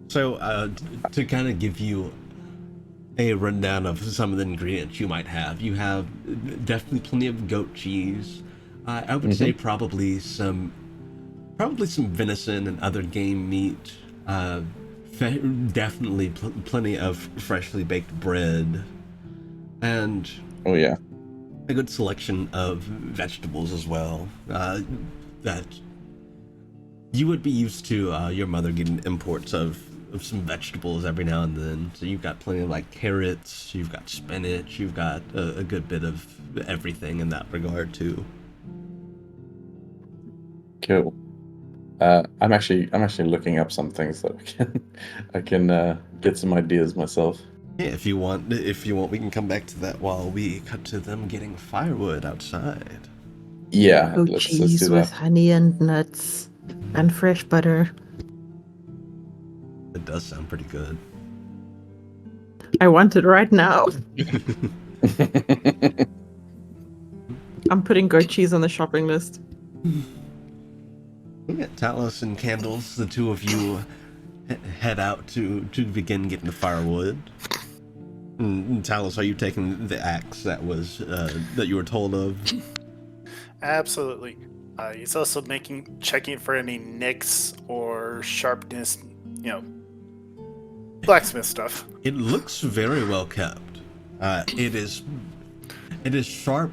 So, to kind of give you a rundown of some of the ingredients you might have, you have definitely plenty of goat cheese. I would say probably some venison and other game meat. Definitely plenty of freshly baked bread, and Oh yeah. a good selection of vegetables as well. That you would be used to your mother getting imports of some vegetables every now and then. So you've got plenty of like carrots, you've got spinach, you've got a good bit of everything in that regard too. Cool. I'm actually looking up some things that I can get some ideas myself. Yeah, if you want, we can come back to that while we cut to them getting firewood outside. Yeah, Goat let's cheese do with that. honey and nuts and fresh butter. It does sound pretty good. I want it right now. I'm putting goat cheese on the shopping list. Yeah, Talos and Candles, the two of you head out to begin getting the firewood. And Talos, are you taking the axe that was that you were told of? Absolutely. He's also checking for any nicks or sharpness, blacksmith stuff. It looks very well kept. It is sharp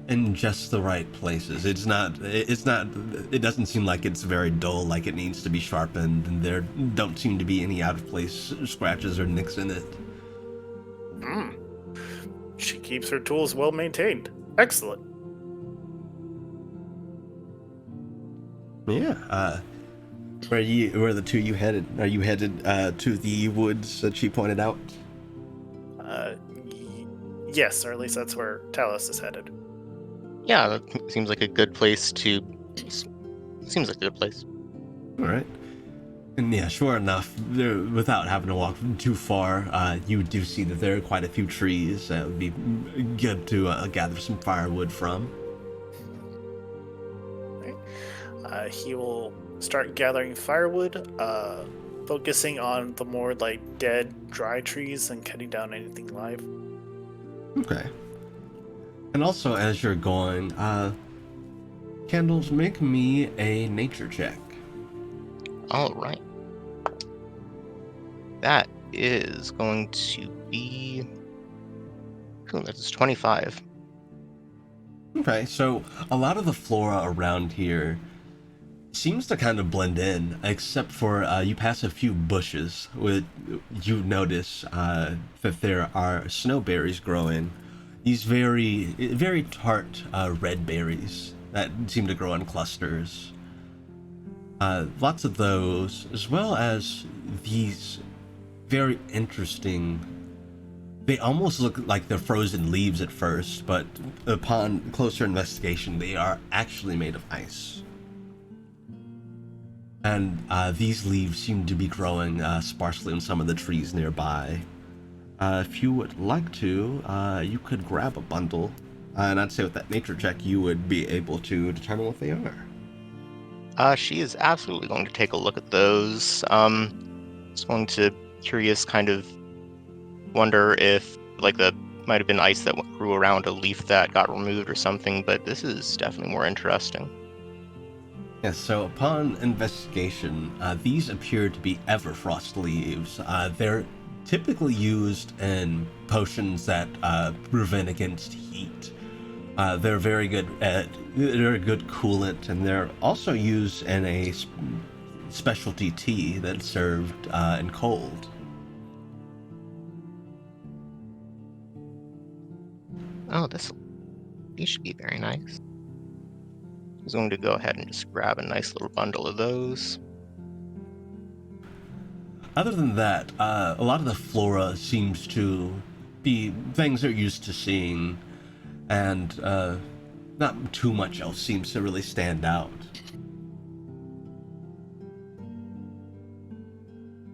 in just the right places. It doesn't seem like it's very dull, like it needs to be sharpened, and there don't seem to be any out of place scratches or nicks in it. She keeps her tools well maintained. Excellent. Yeah. Where the two of you headed? Are you headed to the woods that she pointed out? Yes, or at least that's where Talos is headed. Yeah, that seems like a good place to. Seems like a good place. All right. And yeah, sure enough, without having to walk too far, you do see that there are quite a few trees that would be good to gather some firewood from. He will start gathering firewood, focusing on the more like dead, dry trees and cutting down anything live. Okay. And also, as you're going, Candles, make me a nature check. All right. That is going to be. Ooh, that's 25. Okay, so a lot of the flora around here seems to kind of blend in, except for you pass a few bushes. You notice that there are snowberries growing. These very tart red berries that seem to grow in clusters. Lots of those, as well as these very interesting. They almost look like they're frozen leaves at first, but upon closer investigation, they are actually made of ice. And these leaves seem to be growing sparsely on some of the trees nearby. If you would like to, you could grab a bundle, and I'd say with that nature check, you would be able to determine what they are. She is absolutely going to take a look at those. It's going to curious kind of wonder if like the might have been ice that grew around a leaf that got removed or something, but this is definitely more interesting. Yes, so upon investigation, these appear to be Everfrost leaves. They're typically used in potions that prevent against heat. They're very good coolant, and they're also used in a specialty tea that's served in cold. Oh, these should be very nice. I'm going to go ahead and just grab a nice little bundle of those. Other than that, a lot of the flora seems to be things they're used to seeing, and not too much else seems to really stand out.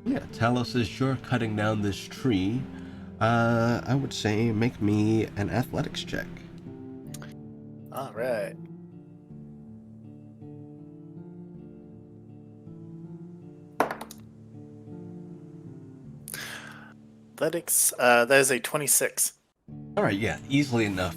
Yeah, Talos, as you're cutting down this tree, I would say make me an athletics check. All right. Athletics, that is a 26. All right, yeah, easily enough.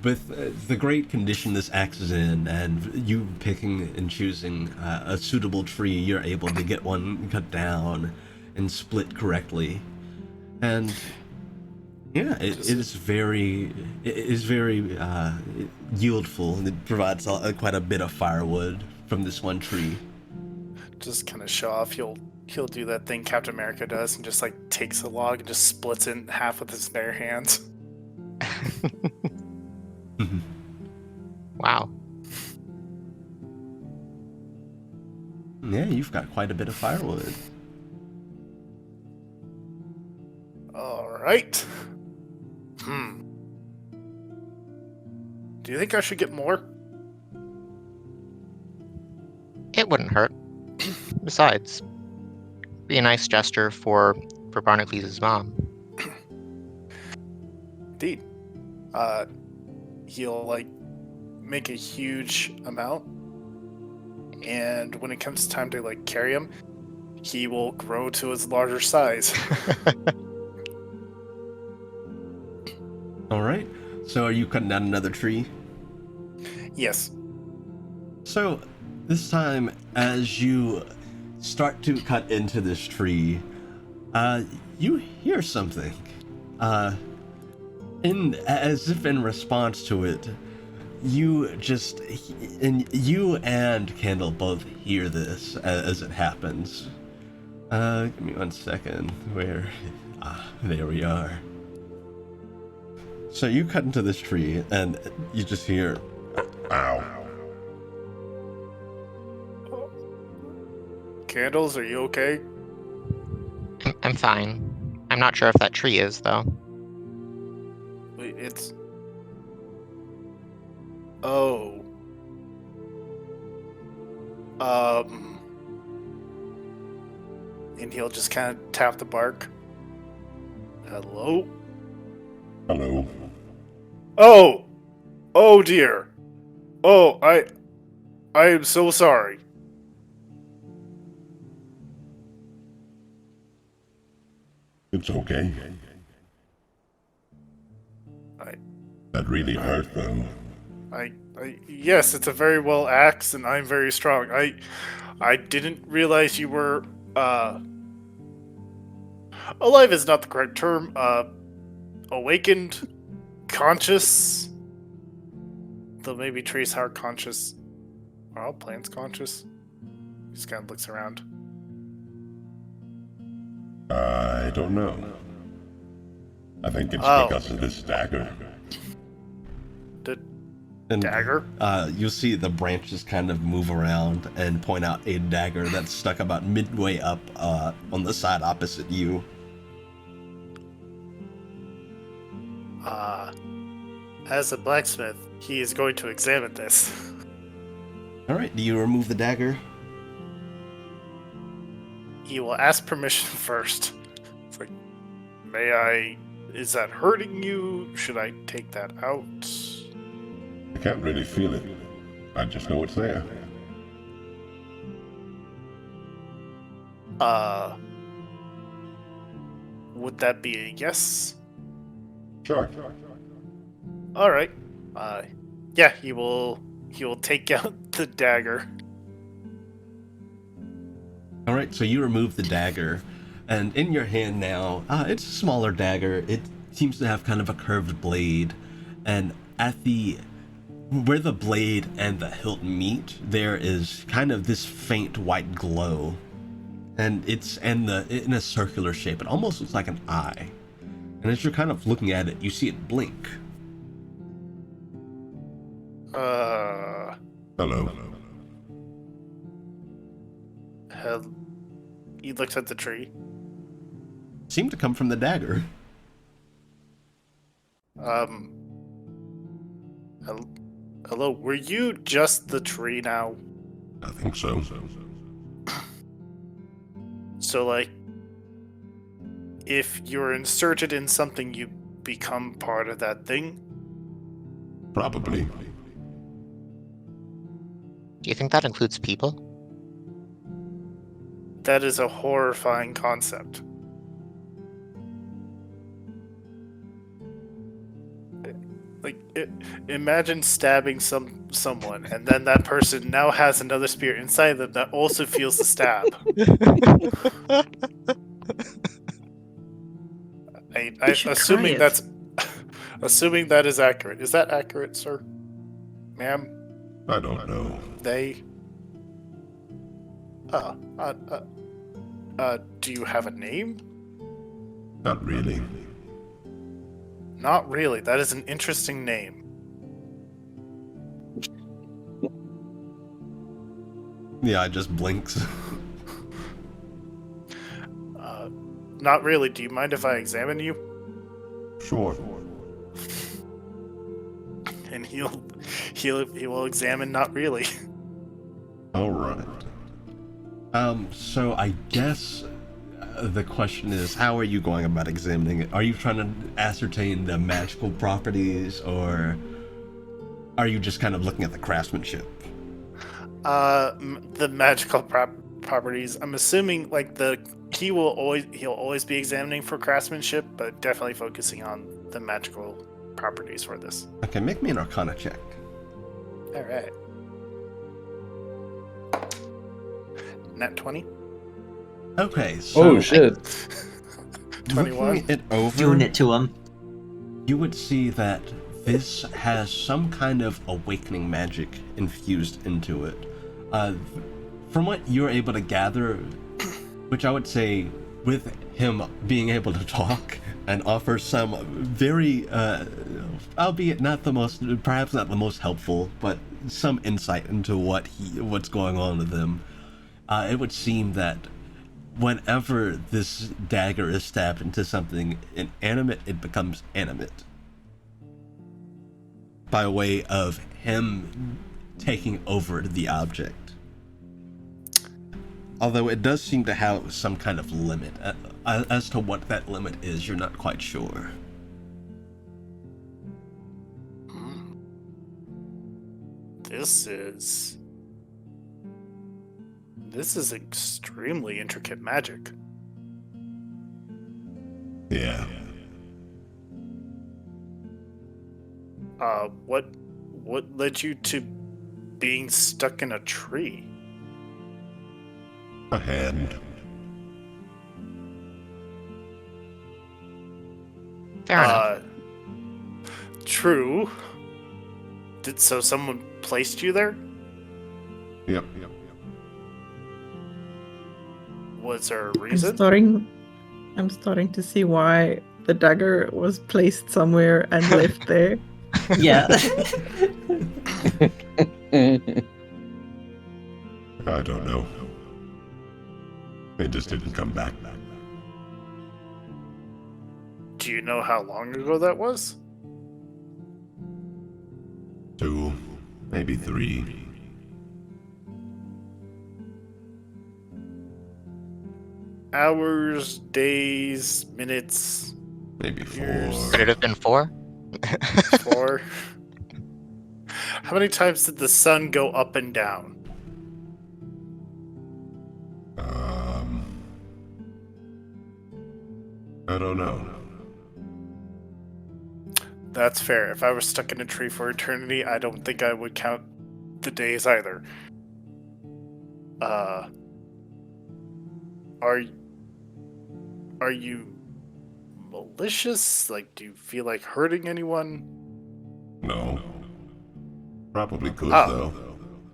With the great condition this axe is in, and you picking and choosing a suitable tree, you're able to get one cut down and split correctly. And yeah, it is very yieldful, and it provides quite a bit of firewood from this one tree. Just kind of show off. He'll do that thing Captain America does and just like takes a log and just splits it in half with his bare hands. Wow. Yeah, you've got quite a bit of firewood. All right. Do you think I should get more? It wouldn't hurt. Besides, be a nice gesture for Barnacles' mom. Indeed. He'll like make a huge amount, and when it comes time to like carry him, he will grow to his larger size. All right. So are you cutting down another tree? Yes. So this time, as you start to cut into this tree, you hear something. As if in response to it, you and Candle both hear this as it happens. Give me 1 second. There we are. So you cut into this tree, and you just hear, Ow. Candles, are you okay? I'm fine. I'm not sure if that tree is, though. Wait, it's... Oh. And he'll just kind of tap the bark. Hello? Hello. Oh! Oh dear. Oh, I am so sorry. It's okay. I That really hurt, though. Yes, it's a very well axe, and I'm very strong. I didn't realize you were alive is not the correct term. Awakened, conscious. Though maybe trees are conscious. Are all plants conscious? He just kind of looks around. I don't know. I think it's Oh. because of this dagger. The And dagger? you see the branches kind of move around and point out a dagger that's stuck about midway up on the side opposite you. As a blacksmith, he is going to examine this. All right, do you remove the dagger? He will ask permission first. It's like, may I... Is that hurting you? Should I take that out? I can't really feel it. I just know it's there. Would that be a yes? Sure. All right. Yeah, he will take out the dagger. All right, so you remove the dagger, and in your hand now, it's a smaller dagger. It seems to have kind of a curved blade, and at where the blade and the hilt meet, there is kind of this faint white glow, and it's in a circular shape. It almost looks like an eye, and as you're kind of looking at it, you see it blink. Hello. He looks at the tree. Seemed to come from the dagger. Hello, were you just the tree now? I think so. So, like, if you're inserted in something, you become part of that thing? Probably. Do you think that includes people? That is a horrifying concept. Like, imagine stabbing someone, and then that person now has another spirit inside them that also feels the stab. Assuming try it. assuming that is accurate. Is that accurate, sir? Ma'am? I don't know. They? Do you have a name? Not really. Not really. That is an interesting name. Yeah, it just blinks. Not really. Do you mind if I examine you? Sure. And he will examine. Not really. All right. So I guess the question is, how are you going about examining it? Are you trying to ascertain the magical properties, or are you just kind of looking at the craftsmanship? The magical properties. I'm assuming like he'll always be examining for craftsmanship, but definitely focusing on the magical properties for this. Okay, make me an Arcana check. All right. Nat 20. Okay, so Oh shit! 21. looking it over, Doing it to him. you would see that this has some kind of awakening magic infused into it. From what you're able to gather, which I would say with him being able to talk and offer some very, albeit perhaps not the most helpful, but some insight into what's going on with him, it would seem that whenever this dagger is stabbed into something inanimate, it becomes animate. By way of him taking over the object. Although it does seem to have some kind of limit. As to what that limit is, you're not quite sure. This is extremely intricate magic. Yeah. What led you to being stuck in a tree? A hand. Fair enough. True. So someone placed you there? Yep. Was there a I'm reason? I'm starting to see why the dagger was placed somewhere and left there. Yeah. I don't know. It just didn't come back. Do you know how long ago that was? 2, maybe 3. Hours, days, minutes, Maybe 4. Years. Could it have been 4? 4? How many times did the sun go up and down? I don't know. That's fair. If I was stuck in a tree for eternity, I don't think I would count the days either. Are you malicious? Like, do you feel like hurting anyone? No. Probably could, Oh. though.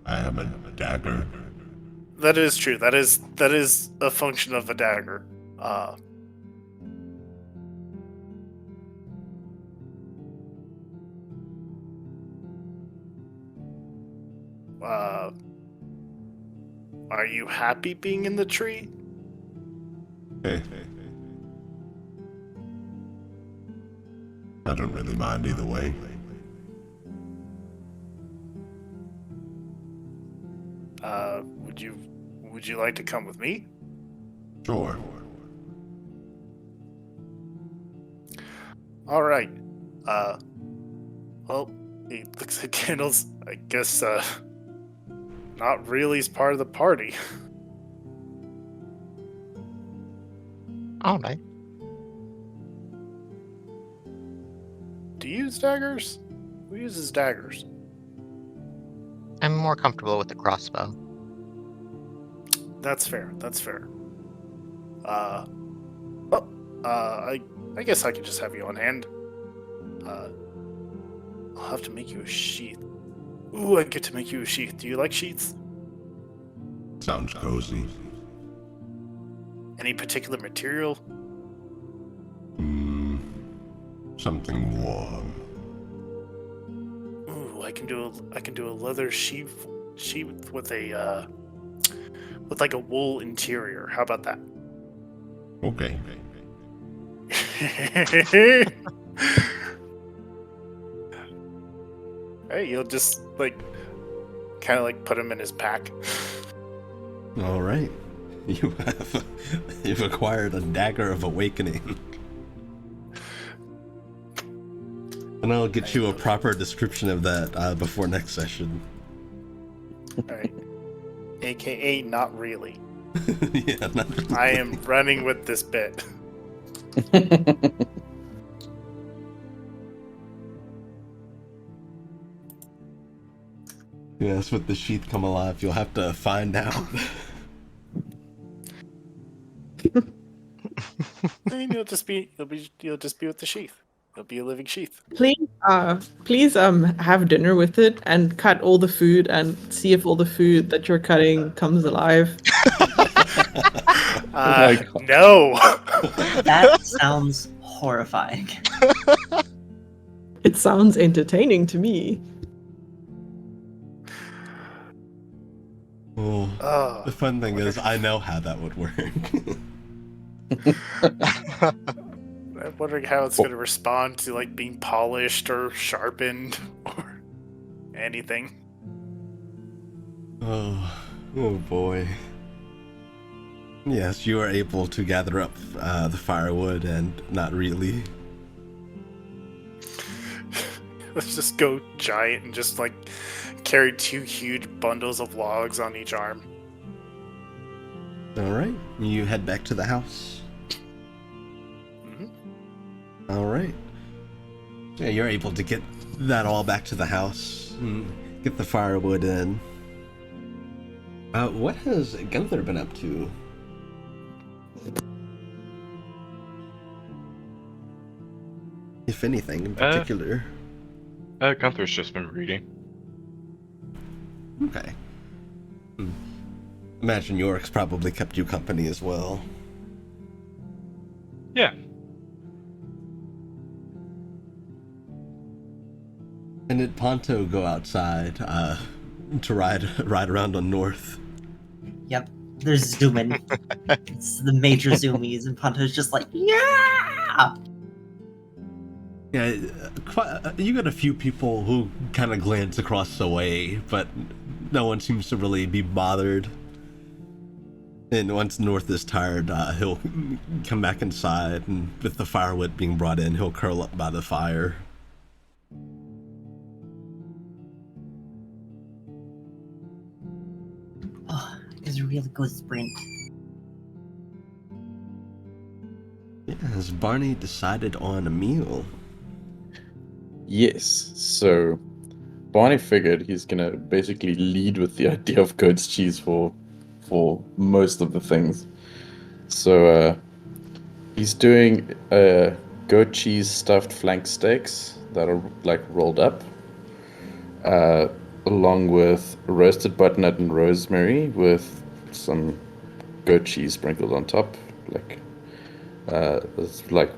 I am a dagger. That is true. That is a function of a dagger. Are you happy being in the tree? Hey. I don't really mind either way. Would you like to come with me? Sure. All right. Well, he looks at candles. I guess, not really is part of the party. All right. Do you use daggers? Who uses daggers? I'm more comfortable with the crossbow. That's fair. That's fair. I guess I could just have you on hand. I'll have to make you a sheath. Ooh, I get to make you a sheath. Do you like sheaths? Sounds cozy. Any particular material? Something warm. Ooh, I can do a leather sheath with a with like a wool interior. How about that? Okay. Hey, you'll just like kind of like put him in his pack. All right. You've acquired a dagger of awakening. And I'll get you a proper description of that before next session. Alright. AKA not really. Yeah, not really. I am running with this bit. Yes, with the sheath come alive, you'll have to find out. And you'll just be with the sheath. You'll be a living sheath. Please have dinner with it and cut all the food and see if all the food that you're cutting comes alive. my God. No. That sounds horrifying. It sounds entertaining to me. Oh, the fun thing is, I know how that would work. I'm wondering how it's going to respond to like being polished or sharpened or anything. Oh boy. Yes, you are able to gather up the firewood and not really. Let's just go giant and just like carry 2 huge bundles of logs on each arm. All right, you head back to the house. Mhm. All right. Yeah, you're able to get that all back to the house and get the firewood in. What has Gunther been up to? If anything in particular. Gunther's just been reading. Okay. Imagine Yorick's probably kept you company as well. Yeah. And did Ponto go outside to ride around on North? Yep, they're zooming. It's the major zoomies, and Ponto's just like, yeah! Yeah, you got a few people who kind of glance across the way, but no one seems to really be bothered. And once North is tired, he'll come back inside, and with the firewood being brought in, he'll curl up by the fire. Oh, it was a really good sprint. Yeah, has Barney decided on a meal? Yes. So Barney figured he's gonna basically lead with the idea of goat's cheese for most of the things. So he's doing goat cheese stuffed flank steaks that are like rolled up, along with roasted butternut and rosemary with some goat cheese sprinkled on top, like it's like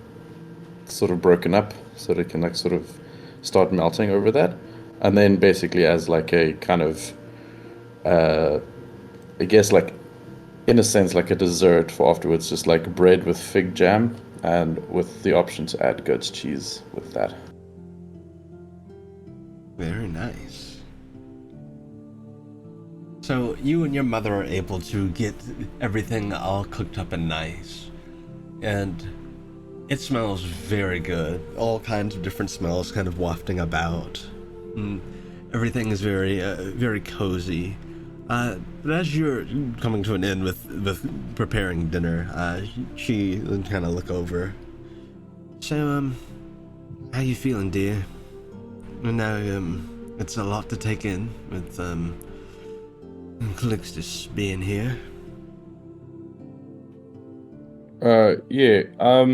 sort of broken up so that it can like sort of start melting over that, and then basically as like a kind of I guess like in a sense like a dessert for afterwards, just like bread with fig jam and with the option to add goat's cheese with that. Very nice. So you and your mother are able to get everything all cooked up and nice, and it smells very good. All kinds of different smells kind of wafting about. Everything is very, very cozy. But as you're coming to an end with preparing dinner, she kind of look over. So, how you feeling, dear? I know, it's a lot to take in with, Calixtus being here. Yeah,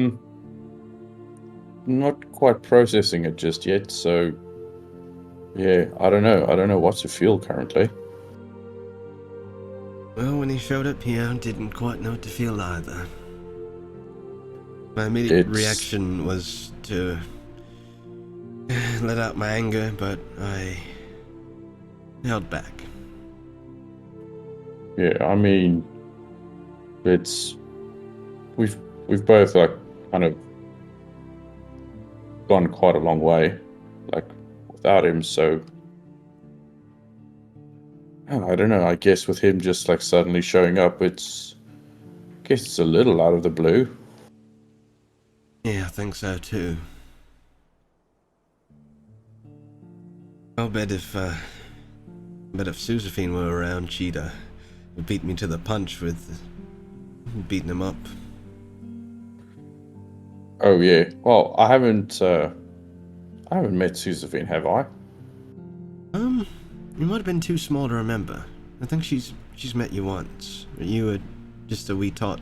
not quite processing it just yet, so yeah, I don't know what to feel currently. Well, when he showed up here, I didn't quite know what to feel either. My immediate reaction was to let out my anger, but I held back. Yeah, I mean, we've both like kind of gone quite a long way, like without him, so I don't know, I guess with him just like suddenly showing up, I guess it's a little out of the blue. Yeah, I think so too. I'll bet if Suzephine were around, she'd beat me to the punch with beating him up. Oh yeah, well I haven't met Suzephine, have I? You might have been too small to remember. I think she's met you once. You were just a wee tot.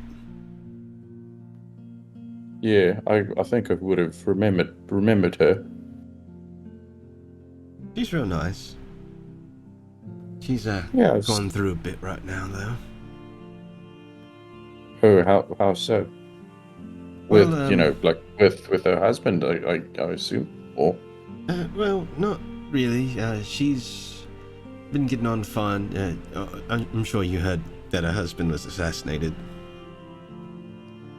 Yeah, I think I would have remembered her. She's real nice. She's going through a bit right now though. Oh, how so? With Well, like with her husband, I assume, or well, not really. She's been getting on fine. I'm sure you heard that her husband was assassinated.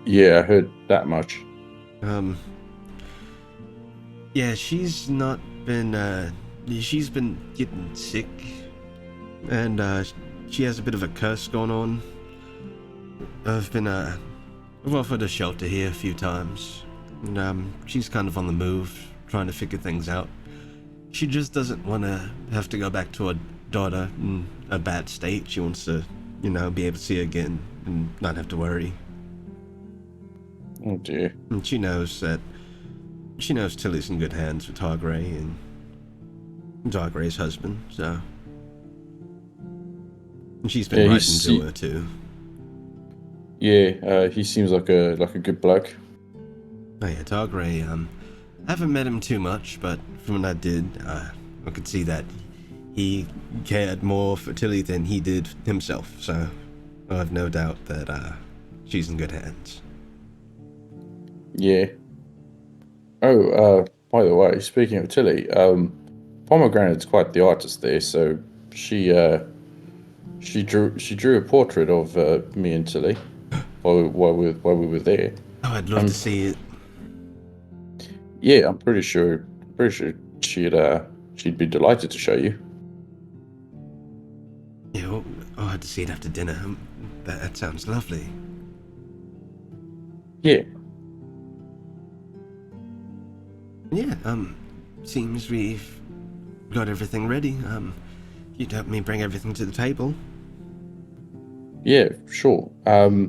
yeah, I heard that much. Yeah, she's not been. She's been getting sick, and she has a bit of a curse going on. I've offered her shelter here a few times, and she's kind of on the move, trying to figure things out. She just doesn't want to have to go back to her daughter in a bad state. She wants to, be able to see her again and not have to worry. Oh dear. And she knows Tilly's in good hands with Targray, and Dargray's husband, so. And she's been Yeah, writing he's- to her too. Yeah, he seems like a good bloke. Oh yeah, Dargray, I haven't met him too much, but from what I did, I could see that he cared more for Tilly than he did himself, so I have no doubt that she's in good hands. Yeah. Oh, by the way, speaking of Tilly, Pomegranate's quite the artist there, so she drew a portrait of me and Tilly while we were there. Oh, I'd love to see it. Yeah, I'm pretty sure she'd be delighted to show you. Yeah, well, I'll have to see it after dinner. That sounds lovely. Yeah. Yeah, seems we've got everything ready. You'd help me bring everything to the table. Yeah, sure. I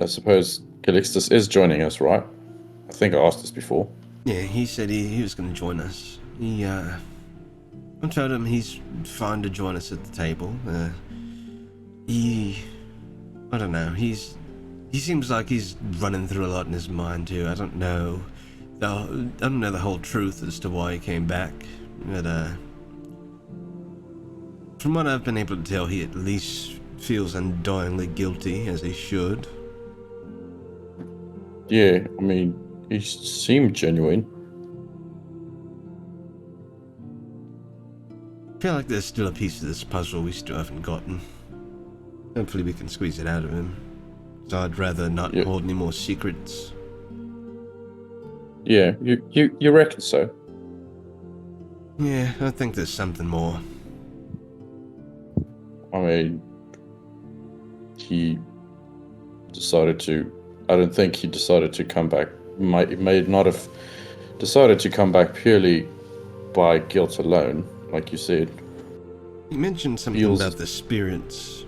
suppose Calixtus is joining us, right? I think I asked this before. Yeah, he said he was going to join us. I told him he's fine to join us at the table. I don't know, he seems like he's running through a lot in his mind too. I don't know the whole truth as to why he came back, but from what I've been able to tell, he at least feels undyingly guilty, as he should. Yeah, I mean, he seemed genuine. I feel like there's still a piece of this puzzle we still haven't gotten. Hopefully we can squeeze it out of him. So I'd rather not hold any more secrets. Yeah, you reckon so? Yeah, I think there's something more. I mean, he decided to... I don't think he decided to come back. He may not have decided to come back purely by guilt alone, like you said. You mentioned something about the spirits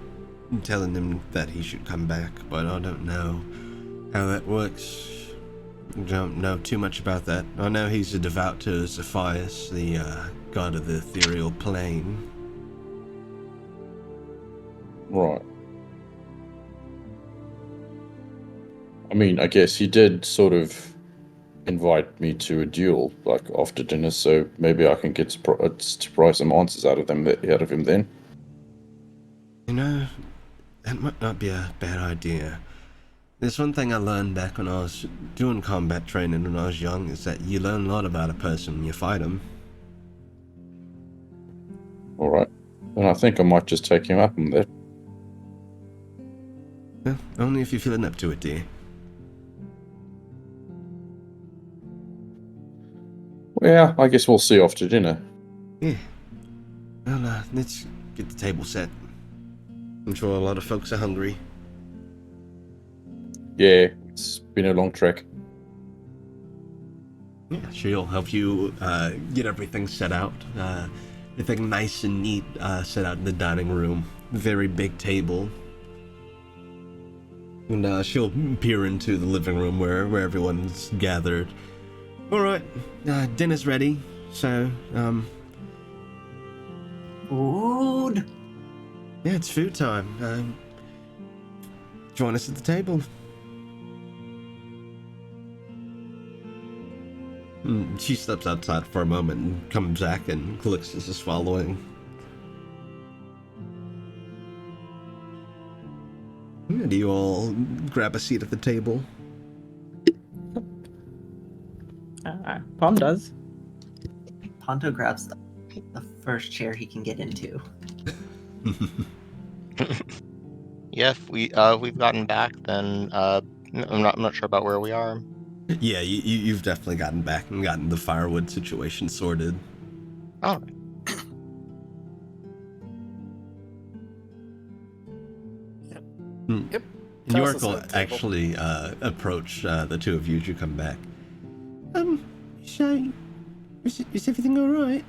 telling him that he should come back, but I don't know how that works. Don't know too much about that. I know he's a devout to Zephyrs, the god of the ethereal plane. Right. I mean, I guess he did sort of invite me to a duel, like, after dinner, so maybe I can get to pry some answers out of him then. You know, that might not be a bad idea. There's one thing I learned back when I was doing combat training when I was young, is that you learn a lot about a person when you fight them. Alright. Then I think I might just take him up on that. Well, only if you're feeling up to it, dear. Well, I guess we'll see after dinner. Yeah. Well, let's get the table set. I'm sure a lot of folks are hungry. Yeah, it's been a long trek. Yeah, she'll help you get everything set out. Everything nice and neat set out in the dining room. Very big table. And she'll peer into the living room where everyone's gathered. Alright, dinner's ready, so, Food. yeah, it's food time. Join us at the table. She steps outside for a moment and comes back, and Calixtus is following. Yeah, do you all grab a seat at the table? Palm does. Ponto grabs the first chair he can get into. Yeah, if we've gotten back, then I'm not sure about where we are. Yeah, you've definitely gotten back and gotten the firewood situation sorted. Oh. Yep. York will actually approach the two of you as you come back. So, is everything alright?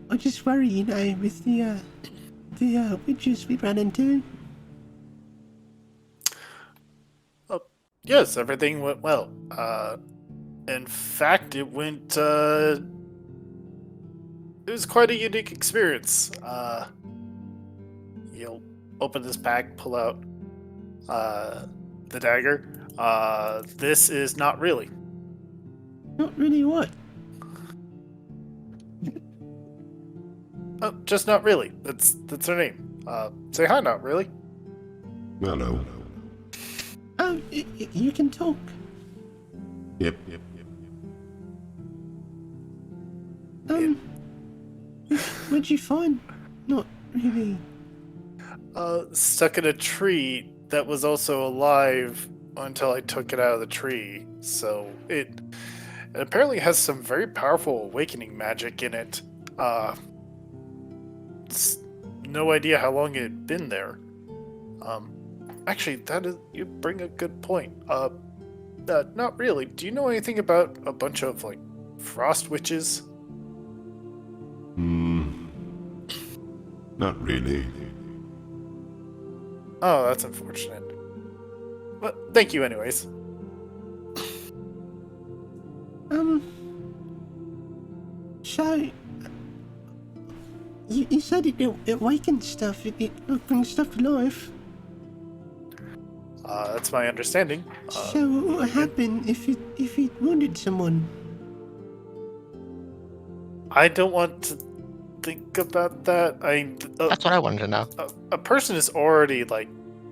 I just worry, you know, with the witches we ran into. Yes, everything went well. In fact, it went. It was quite a unique experience. You'll open this bag, pull out the dagger. This is not really. Not really what? Just not really. That's her name. Say hi, not really. Hello. Oh, you can talk. Yep. What'd you find? Not really. Stuck in a tree that was also alive until I took it out of the tree. So it apparently has some very powerful awakening magic in it. No idea how long it had been there. Actually, you bring a good point. Not really. Do you know anything about a bunch of like frost witches? Not really. Oh, that's unfortunate. But thank you, anyways. So you said it awakens stuff. It brings stuff to life. That's my understanding. So what would happen if it wounded someone? I don't want to think about that. That's what I wanted to know. A person is already like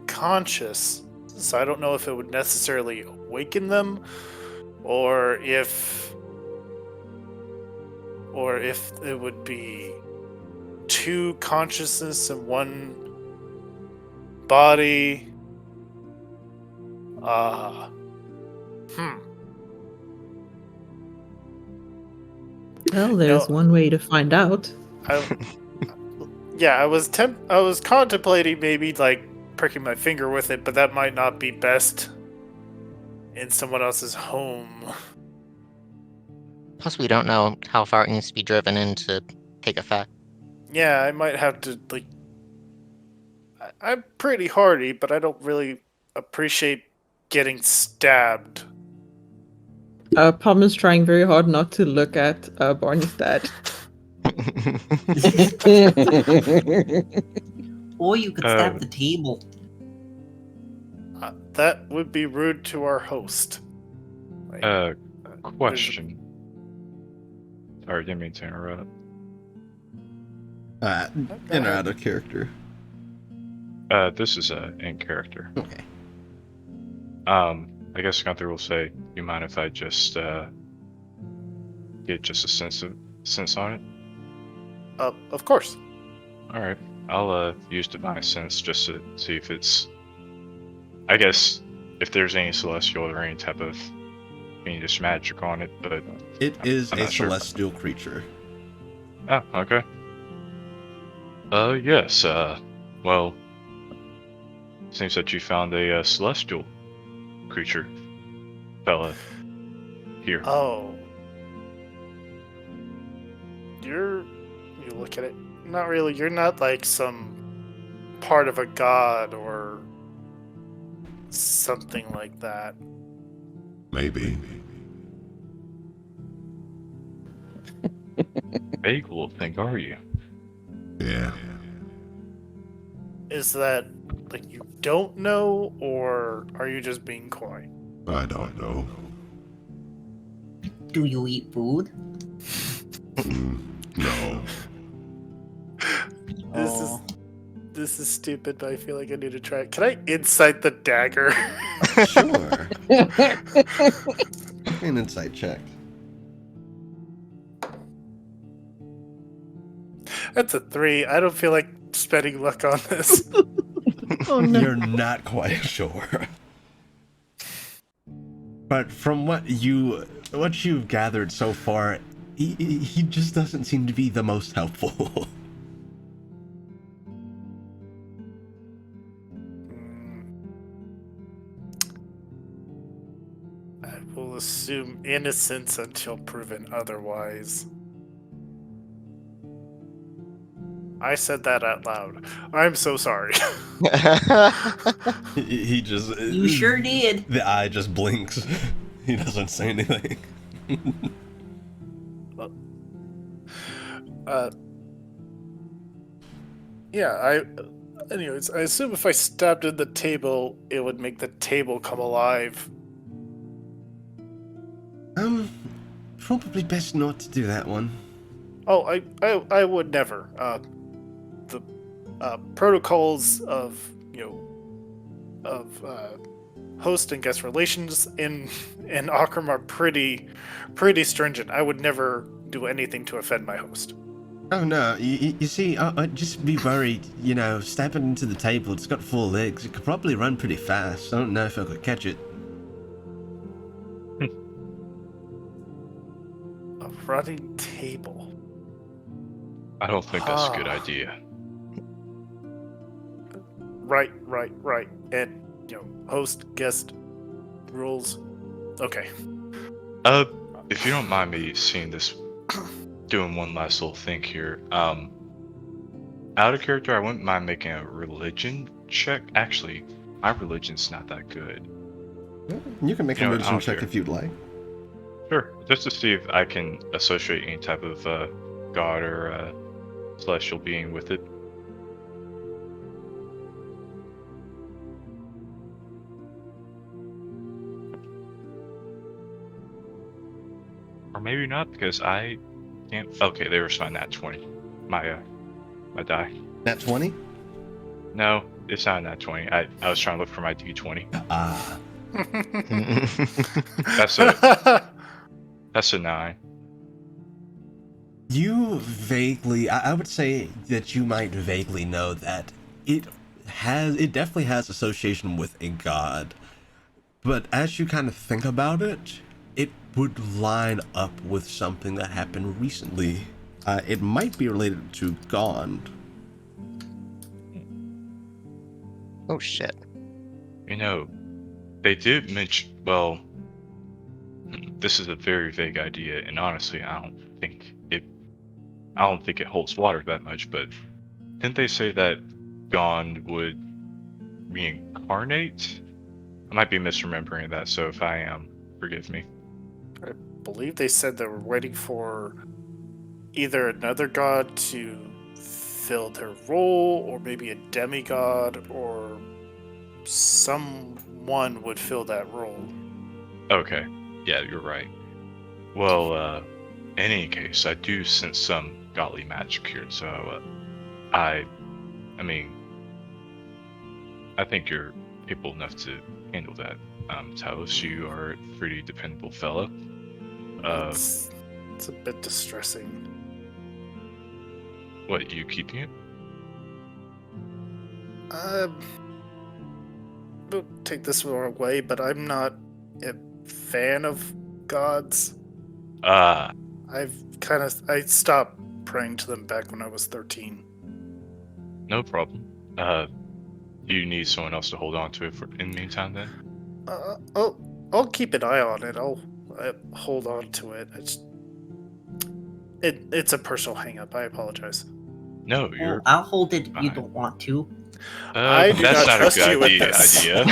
conscious, so I don't know if it would necessarily awaken them, or if it would be two consciousness in one body. Well, there's one way to find out. Yeah, I was contemplating maybe like pricking my finger with it, but that might not be best in someone else's home. Plus, we don't know how far it needs to be driven in to take effect. Yeah, I might have to like. I'm pretty hardy, but I don't really appreciate getting stabbed. Palmer's trying very hard not to look at Barney's dad. Or you could stab the table. That would be rude to our host. Like, Question. Sorry, didn't mean to interrupt. In or out of character. This is in character. Okay. I guess Gunther will say, "You mind if I just get just a sense on it?" Of course. All right, I'll use divine sense just to see if it's. I guess if there's any celestial or any type of fiendish magic on it, but It is I'm a not sure. celestial creature. Oh, okay. Yes. Well, seems that you found a celestial creature, fella. Here. Oh. You look at it. Not really. You're not like some part of a god or something like that. Maybe. Vague little thing, are you? Yeah. Is that like you don't know, or are you just being coy? I don't know. Do you eat food? No. This is stupid, but I feel like I need to try it. Can I insight the dagger? Sure. An insight check. That's a 3. I don't feel like spending luck on this. Oh no. You're not quite sure. But from what you've gathered so far, he just doesn't seem to be the most helpful. I will assume innocence until proven otherwise. I said that out loud. I'm so sorry. He just. You sure did. The eye just blinks. He doesn't say anything. Yeah, anyways, I assume if I stabbed in the table, it would make the table come alive. Probably best not to do that one. Oh, I would never. The protocols of host and guest relations in Akram are pretty stringent. I would never do anything to offend my host. Oh no, you see, I'd just be worried, stepping into the table, it's got 4 legs, it could probably run pretty fast. I don't know if I could catch it. A running table. I don't think that's a good idea. Right. And, host, guest, rules. Okay. If you don't mind me seeing this, doing one last little thing here. Out of character, I wouldn't mind making a religion check. Actually, my religion's not that good. You can make a religion check if you'd like. Sure, just to see if I can associate any type of god or celestial being with it. Or maybe not, because I can't. Okay, they were assigned that 20. My die. Nat 20? No, it's not that 20. I was trying to look for my D20. Ah. That's a 9. You vaguely, I would say that you might vaguely know that it definitely has association with a god. But as you kind of think about it, it would line up with something that happened recently. It might be related to Gond. Oh shit. They did mention, well, this is a very vague idea, and honestly, I don't think it holds water that much, but didn't they say that Gond would reincarnate? I might be misremembering that, so if I am, forgive me. I believe they said they were waiting for either another god to fill their role, or maybe a demigod, or someone would fill that role. Okay, yeah, you're right. Well, in any case, I do sense some godly magic here, so I think you're capable enough to handle that. Talos, you are a pretty dependable fellow. It's a bit distressing. What, you keeping it? Don't take this the wrong way, but I'm not a fan of gods. I stopped praying to them back when I was 13. No problem. Do you need someone else to hold on to it in the meantime then? I'll keep an eye on it. I'll hold on to it. It's a personal hang-up. I apologize. No, Well, I'll hold it if you fine. don't want to. I do that's not not trust a you good with this. idea.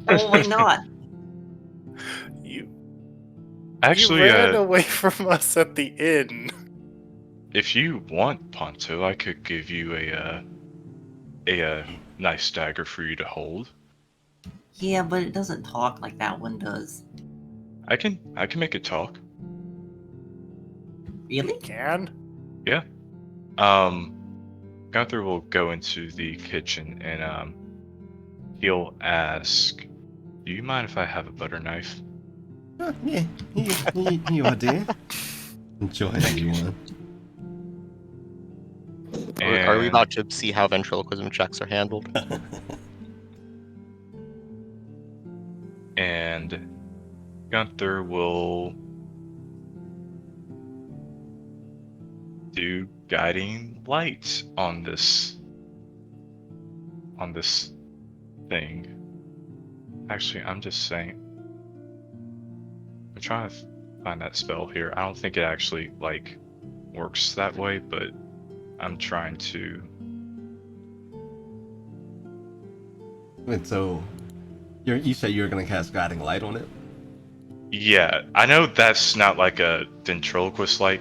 Oh, why not? You Actually, ran away from us at the inn. if you want, Ponto, I could give you a nice dagger for you to hold. Yeah, but it doesn't talk like that one does. I can make it talk. Really? Can? Yeah. Gunther will go into the kitchen and he'll ask, "Do you mind if I have a butter knife?" Yeah, you are, dear. Enjoy if you want. Are we about to see how ventriloquism checks are handled? And Gunther will do guiding light on this thing. Actually, I'm just saying. I'm trying to find that spell here. I don't think it actually works that way, but I'm trying to. Wait, so you said you were gonna cast Guiding Light on it? Yeah, I know that's not like a ventriloquist like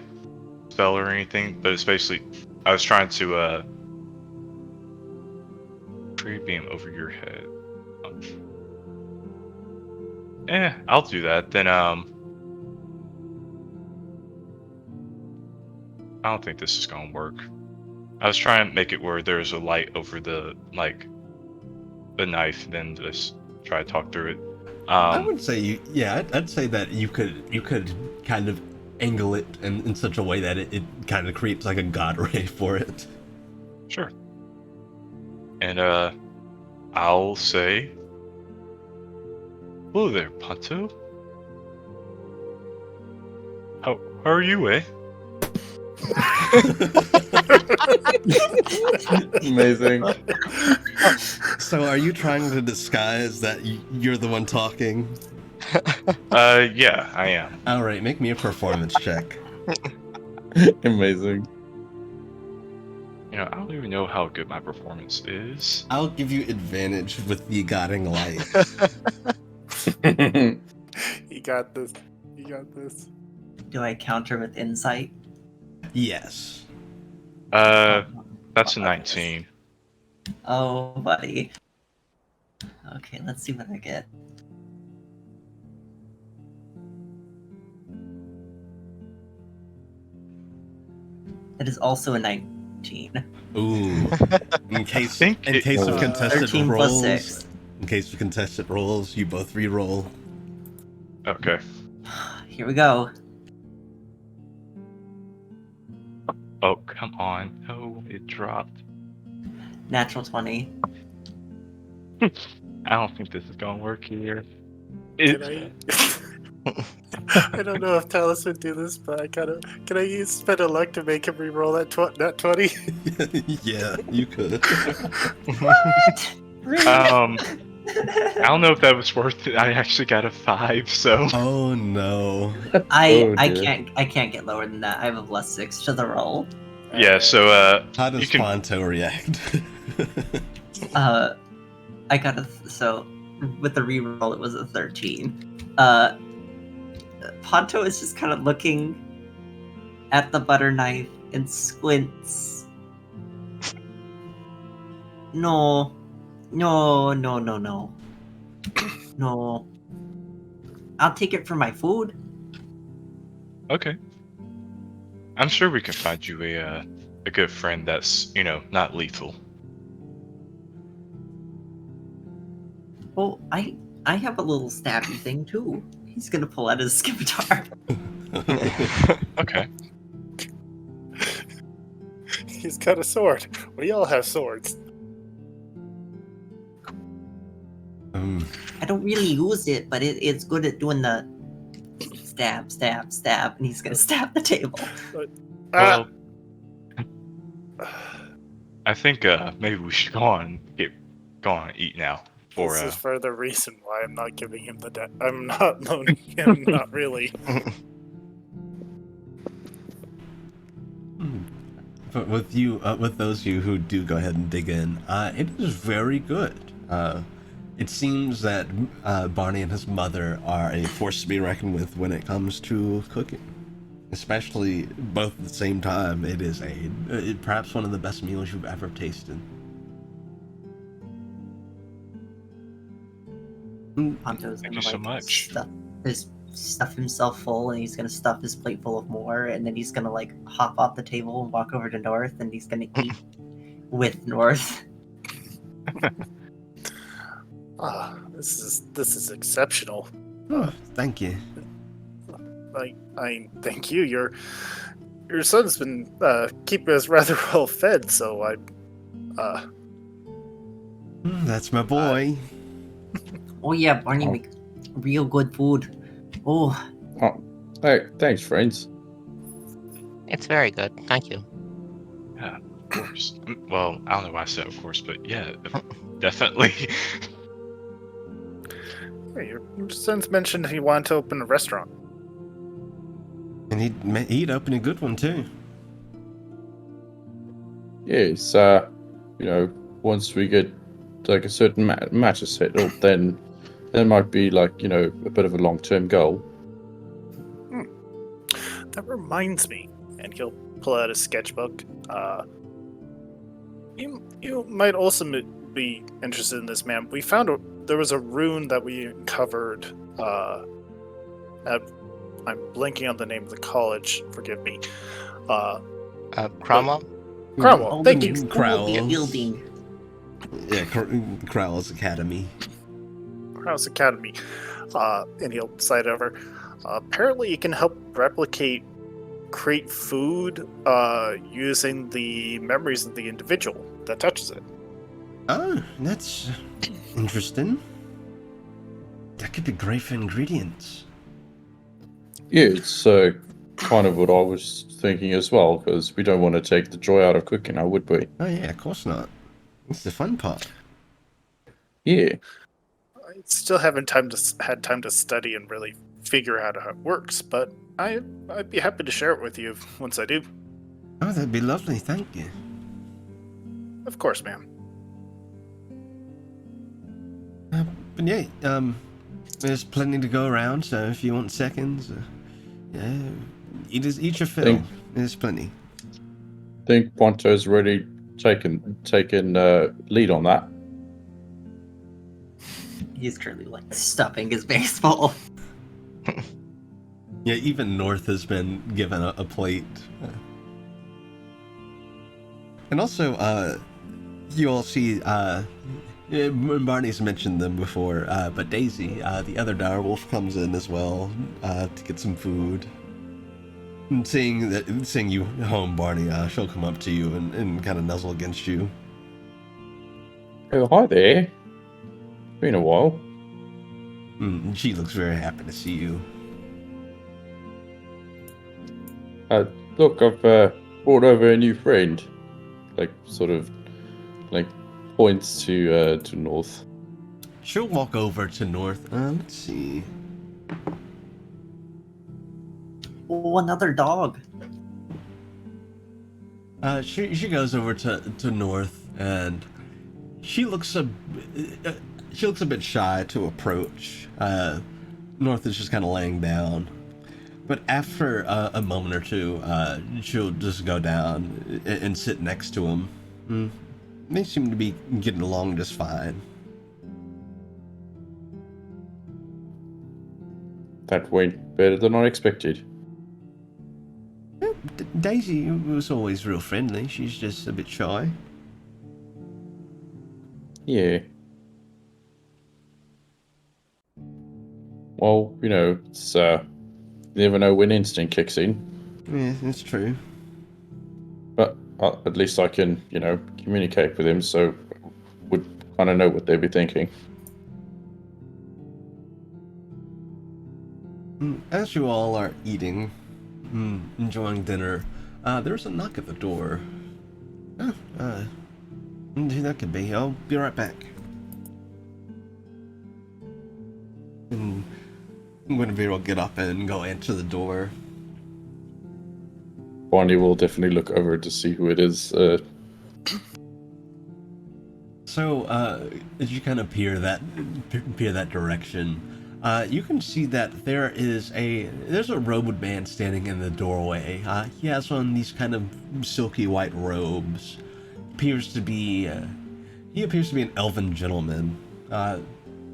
spell or anything, but it's basically I was trying to free beam over your head. I'll do that. Then I don't think this is gonna work. I was trying to make it where there's a light over the knife, then just try to talk through it. I would say I'd say that you could kind of angle it in such a way that it kind of creates like a god ray for it. Sure. And I'll say, hello there, Panto. How are you, eh? Amazing. So are you trying to disguise that you're the one talking? Yeah, I am. All right, make me a performance check. Amazing. You know, I don't even know how good my performance is. I'll give you advantage with the Guiding Light. You got this. You got this. Do I counter with insight? Yes. That's a 19. Oh, buddy. Okay, let's see what I get. It is also a 19. Ooh. In case think in case of contested 13 plus rolls. 6. In case of contested rolls, you both re-roll. Okay. Here we go. Oh, come on. No, it dropped. Natural 20. I don't think this is gonna work here. Can I? I don't know if Talus would do this, but I kind of can I use spend a luck to make him re-roll that 20? Yeah, you could. What? Really? I don't know if that was worth it. I actually got a 5, so Oh no. I dear. can't get lower than that. I have a +6 to the roll. yeah. So How does you can. Ponto react? I got so with the reroll it was a 13. Ponto is just kind of looking at the butter knife and squints. No. No. No. I'll take it for my food. Okay. I'm sure we can find you a good friend that's not lethal. Well, I have a little stabby thing too. He's gonna pull out his scimitar. Okay. He's got a sword. We all have swords. I don't really use it, but it's good at doing the stab, and he's gonna stab the table. Well, I think maybe we should go on and eat now. For This is for the reason why I'm not giving him the debt. I'm not loaning him. Not really. But with those of you who do go ahead and dig in, it is very good. It seems that Barney and his mother are a force to be reckoned with when it comes to cooking, especially both at the same time. It is perhaps one of the best meals you've ever tasted. Ponto's Thank gonna you so much. stuff himself full, and he's gonna stuff his plate full of more, and then he's gonna hop off the table and walk over to North, and he's gonna eat with North. This is exceptional. Oh, thank you. I thank you. Your son's been keeping us rather well fed, so That's my boy. Oh yeah, Barney makes real good food. Oh, Hey, thanks, friends. It's very good. Thank you. Yeah, of course. Well, I don't know why I said of course, but yeah, definitely. Hey, your son's mentioned he wanted to open a restaurant. And he'd open a good one too. Yes, once we get like a certain matter settled, then there might be like, a bit of a long-term goal. That reminds me, and he'll pull out a sketchbook. You might also be interested in this, ma'am. We found there was a rune that we uncovered. I'm blanking on the name of the college. Forgive me. Cromwell? Cromwell. Thank you. Crowell's. Building. Yeah, Crowell's Academy. Cromwell's Academy. And he'll slide over. Apparently, it can help create food using the memories of the individual that touches it. Oh, that's interesting. That could be great for ingredients. Yeah, it's kind of what I was thinking as well, because we don't want to take the joy out of cooking, now would we? Oh yeah, of course not. It's the fun part. Yeah. I still haven't had time to study and really figure out how it works, but I'd be happy to share it with you once I do. Oh, that'd be lovely. Thank you. Of course, ma'am. But yeah, there's plenty to go around. So if you want seconds, yeah, eat your fill. There's plenty. Think Ponto's already taken lead on that. He's currently like stuffing his baseball. Yeah, even North has been given a plate. And also, you all see, Barney's mentioned them before, but Daisy, the other direwolf, comes in as well to get some food. And seeing you home, Barney, she'll come up to you and kind of nuzzle against you. Oh, hi there. Been a while. She looks very happy to see you. Look, I've brought over a new friend. Points to North. She'll walk over to North. Let's see. Oh, another dog. She goes over to North, and she looks a bit shy to approach. North is just kind of laying down, but after a moment or two, she'll just go down and sit next to him. They seem to be getting along just fine. That went better than I expected. Daisy was always real friendly. She's just a bit shy. Yeah. Well, it's you never know when instinct kicks in. Yeah, that's true. But at least I can, communicate with him, so would kind of know what they'd be thinking. As you all are eating, enjoying dinner, there's a knock at the door. Who that could be? I'll be right back. And Guinevere will get up and go answer the door. Barney will definitely look over to see who it is. So, as you kind of peer that direction, you can see that there's a robed man standing in the doorway. He has on these kind of silky white robes. He appears to be an elven gentleman,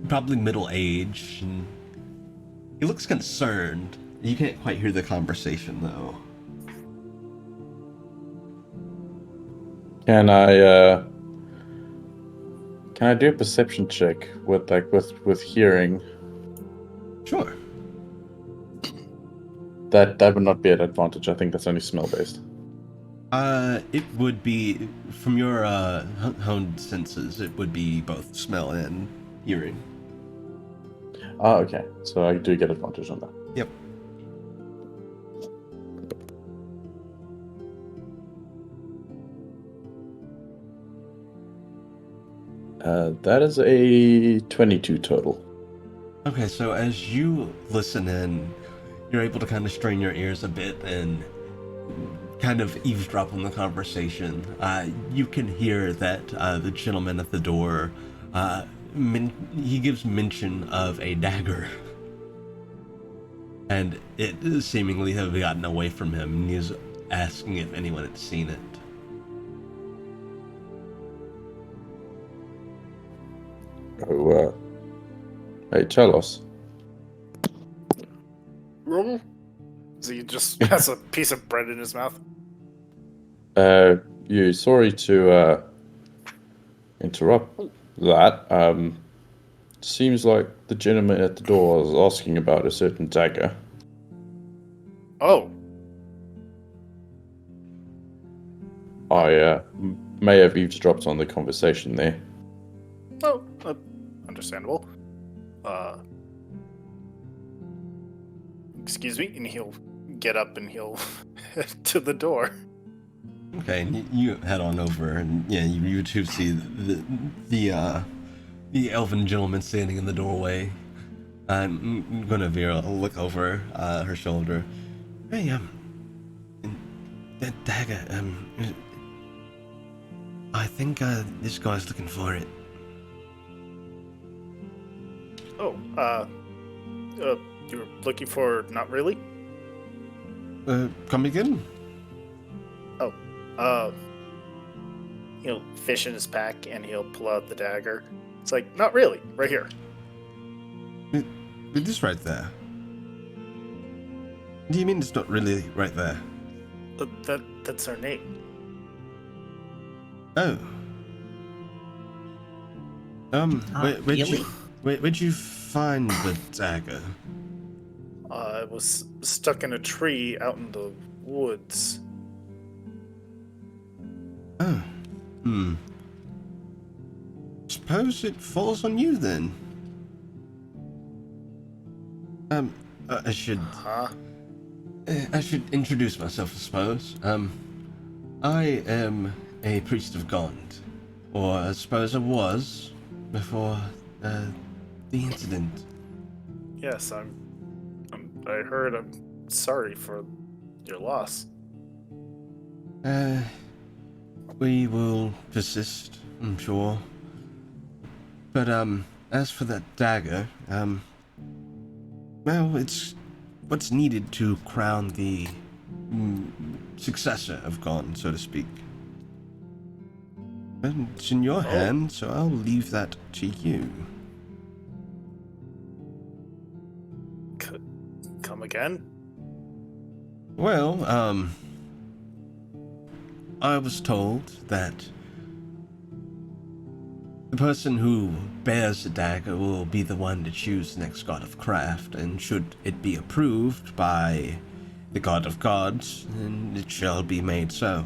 probably middle-aged, and he looks concerned. You can't quite hear the conversation though. Can I do a perception check with hearing? Sure. That would not be an advantage. I think that's only smell based. It would be from your honed senses. It would be both smell and hearing. Ah, okay. So I do get advantage on that. Yep. That is a 22 total. Okay, so as you listen in, you're able to kind of strain your ears a bit and kind of eavesdrop on the conversation. You can hear that the gentleman at the door, he gives mention of a dagger. And it seemingly have gotten away from him, and he's asking if anyone had seen it. Oh, hey, tell us. Roll. So he just has a piece of bread in his mouth. Sorry to interrupt that. Seems like the gentleman at the door was asking about a certain dagger. Oh, I may have eavesdropped on the conversation there. oh, understandable. Excuse me, and he'll get up and he'll head to the door. Okay, and you head on over, and yeah, you two see the elven gentleman standing in the doorway. Guinevere will look over her shoulder. Hey, that dagger, I think this guy's looking for it. Oh, you're looking for not really? Come again? He'll fish in his pack and he'll pull out the dagger. It's like, not really, right here. It is right there. Do you mean it's not really right there? That's our name. Oh. Where'd you find the dagger? It was stuck in a tree out in the woods. Oh. Suppose it falls on you then. I should introduce myself, I suppose. I am a priest of Gond, or I suppose I was before the incident. Yes, I heard. I'm sorry for your loss. We will persist, I'm sure. But as for that dagger, well, it's what's needed to crown the successor of Gond, so to speak. And it's in your hands, so I'll leave that to you. Come again? Well, I was told that the person who bears the dagger will be the one to choose the next god of craft, and should it be approved by the god of gods, then it shall be made so.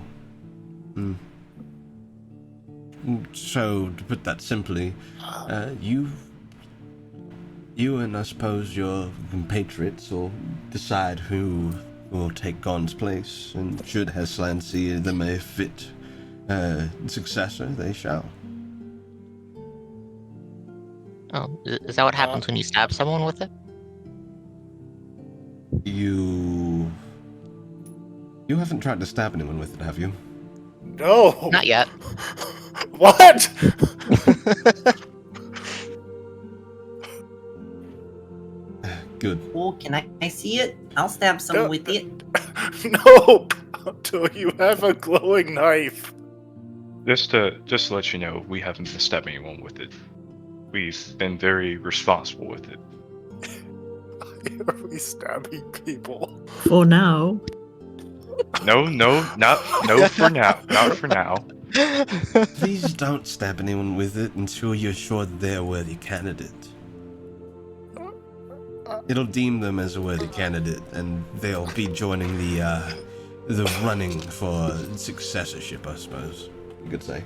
So, to put that simply, you and I suppose your compatriots will decide who will take Gond's place, and should Heslan see them a fit successor, they shall. Oh, is that what happens when you stab someone with it? You haven't tried to stab anyone with it, have you? No! Not yet. What? Good. Oh, can I see it? I'll stab someone with it. No! Do you have a glowing knife? Just to let you know, we haven't been stabbing anyone with it. We've been very responsible with it. Why are we stabbing people? For now. No, for now. Not for now. Please don't stab anyone with it until you're sure that they're a worthy candidate. It'll deem them as a worthy candidate, and they'll be joining the running for successorship, I suppose you could say.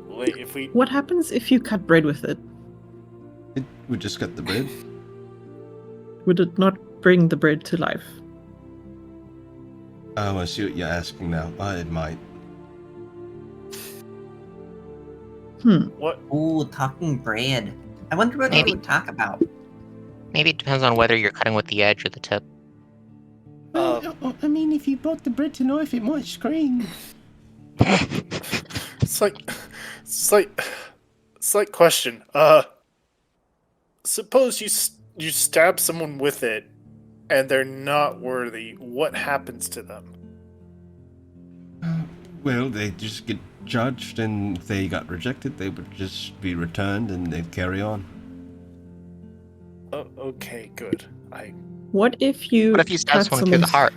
Wait, if we... What happens if you cut bread with it? It would just cut the bread. Would it not bring the bread to life? Oh, I see what you're asking now. It might. What? Ooh, talking bread. I wonder what Maybe. they would talk about. Maybe it depends on whether you're cutting with the edge or the tip. Well, I mean, if you brought the bread to life, it might scream. Slight question. Suppose you stab someone with it, and they're not worthy. What happens to them? Well, they just get judged, and if they got rejected, they would just be returned, and they'd carry on. Oh, okay, good. What if you What if you stab cut someone through the someone's- heart?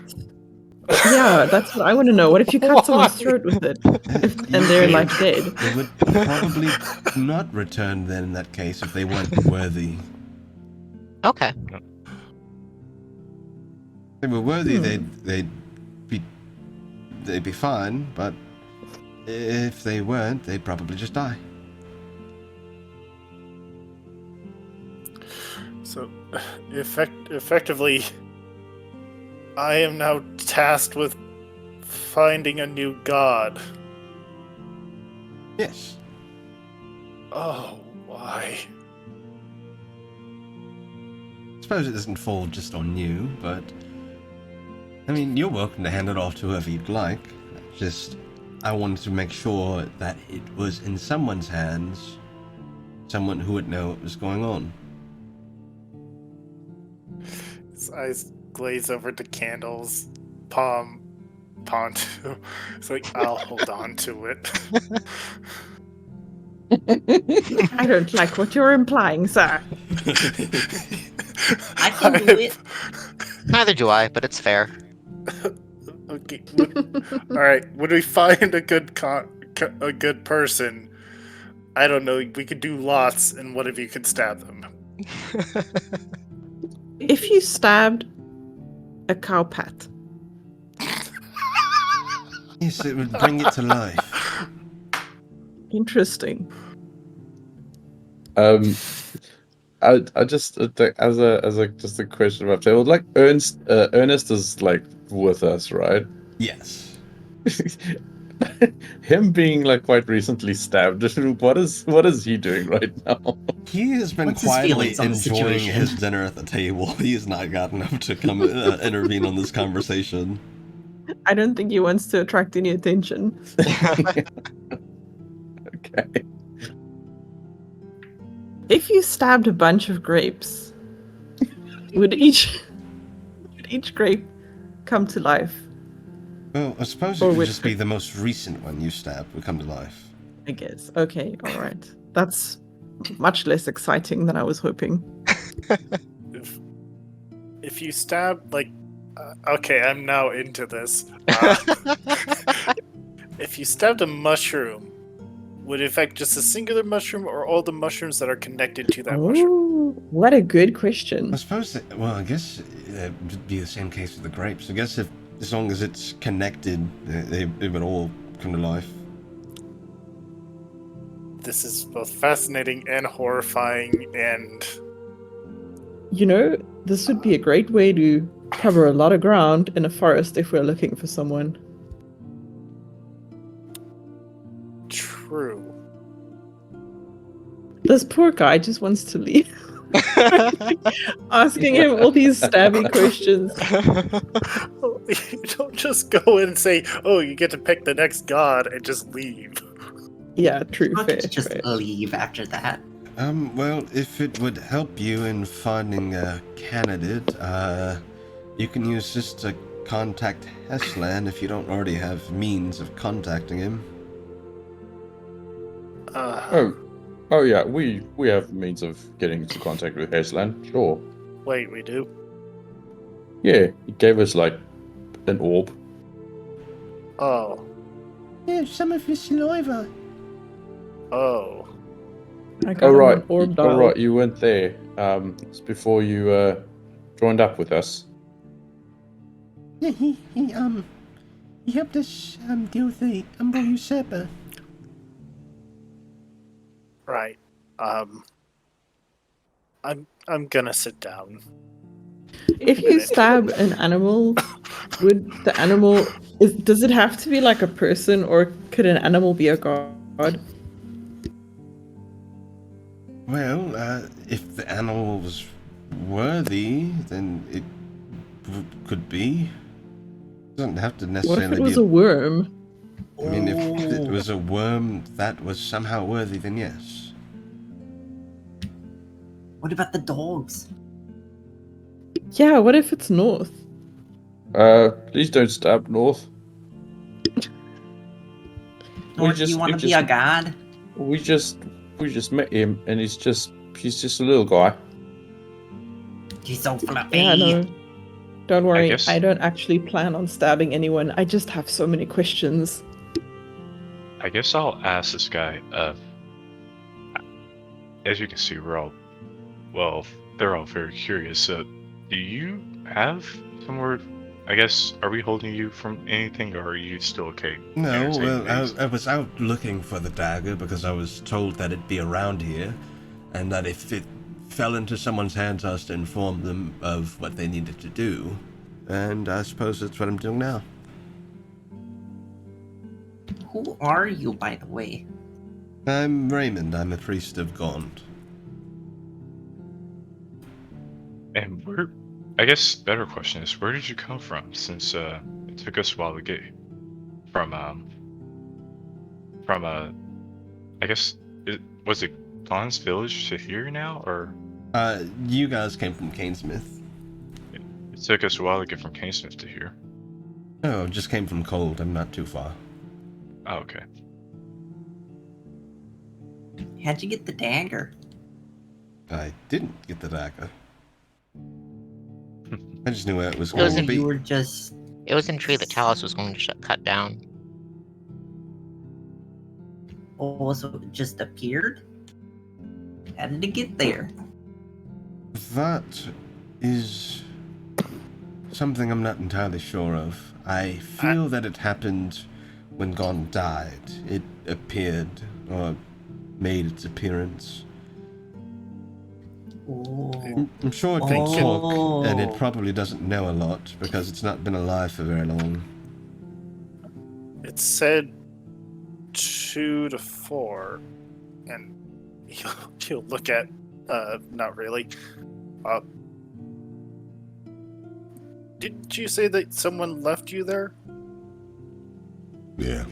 Yeah, that's what I want to know. What if you cut someone's throat with it, and they're like dead? They would probably not return then in that case if they weren't worthy. Okay. If they were worthy, they'd be fine, but if they weren't, they'd probably just die. So, effectively, I am now tasked with finding a new god. Yes. Oh, why? I suppose it doesn't fall just on you, but I mean, you're welcome to hand it off to whoever you'd like. Just, I wanted to make sure that it was in someone's hands, someone who would know what was going on. His eyes glaze over to Candle's palm. Pontu. It's like, I'll hold on to it. I don't like what you're implying, sir. I can do it. Neither do I, but it's fair. Okay. All right. When we find a good a good person, I don't know. We could do lots, and what if you could stab them? If you stabbed a cow pat, Yes, it would bring it to life. interesting. I just think as a just a question about table, like Ernest is like with us, right? Yes. Him being like quite recently stabbed. What is he doing right now? He has been What's his quietly feelings on the enjoying situation? his dinner at the table. He has not gotten up to come intervene on this conversation. I don't think he wants to attract any attention. Okay. If you stabbed a bunch of grapes, would each grape come to life? Well, I suppose it Or would which just be the most recent one you stabbed would come to life. I guess. Okay, all right. That's much less exciting than I was hoping. If you stab okay, I'm now into this. If you stabbed a mushroom, would it affect just a singular mushroom or all the mushrooms that are connected to that mushroom? Oh, what a good I question. suppose that, well, I guess it would be the same case with the grapes. I guess if as long as it's connected, they would all come to life. This is both fascinating and horrifying, and You know, this would be a great way to cover a lot of ground in a forest if we're looking for someone. true. This poor guy just wants to leave. Asking him all these stabby questions. You don't just go in and say, "Oh, you get to pick the next god," and just leave. Yeah, true, Not fair, to just fair. leave after that. Well, if it would help you in finding a candidate, you can use this to contact Heslan if you don't already have means of contacting him. Oh yeah, we have means of getting into contact with Heslan. Sure. Wait, we do? Yeah, he gave us like an orb. Oh. Yeah, some of his saliva. Oh. I got Oh him right, an orb oh dial. right, you went there. It's before you joined up with us. Yeah, he helped us deal with the Umbral Usurper. Right. I'm gonna sit down. If you stab an animal, would the animal does it have to be like a person, or could an animal be a god? Well, if the animal was worthy, then it could be. Doesn't have to What necessarily if it was be. a worm? I mean, if it Oh. was a worm that was somehow worthy, then yes. What about the dogs? Yeah, what if it's north? Please don't stab North. Or do you want to be a god? We just met him, and he's just a little guy. He's so fluffy. Yeah, no. Don't worry, guess- I don't actually plan on stabbing anyone. I just have so many questions. I guess I'll ask this guy. As you can see, they're all very curious. So, do you have somewhere? I guess, are we holding you from anything, or are you still okay? No, entertaining well, these? I was out looking for the dagger because I was told that it'd be around here, and that if it fell into someone's hands, I was to inform them of what they needed to do. And I suppose that's what I'm doing now. Who are you, by the way? I'm Raymond. I'm a priest of Gond. And I guess better question is, where did you come from? Since it took us a while to get from I guess was it Don's village to here now, or You guys came from Canesmith. it took us a while to get from Canesmith to here? Oh, just came from Cold. I'm not too far. Oh, okay. How'd you get the dagger? I didn't get the dagger. I just knew where it was It going was to in- be. You were just... It was in tree that Talos was going to cut down. Oh, so it just appeared? How did it get there? That is something I'm not entirely sure of. I feel that it happened when Gon died. It appeared, or made its appearance. Oh. I'm sure it can talk, and it probably doesn't know a lot because it's not been alive for very long. It said 2 to 4, and you'll look at, not really. Did you say that someone left you there? Yeah.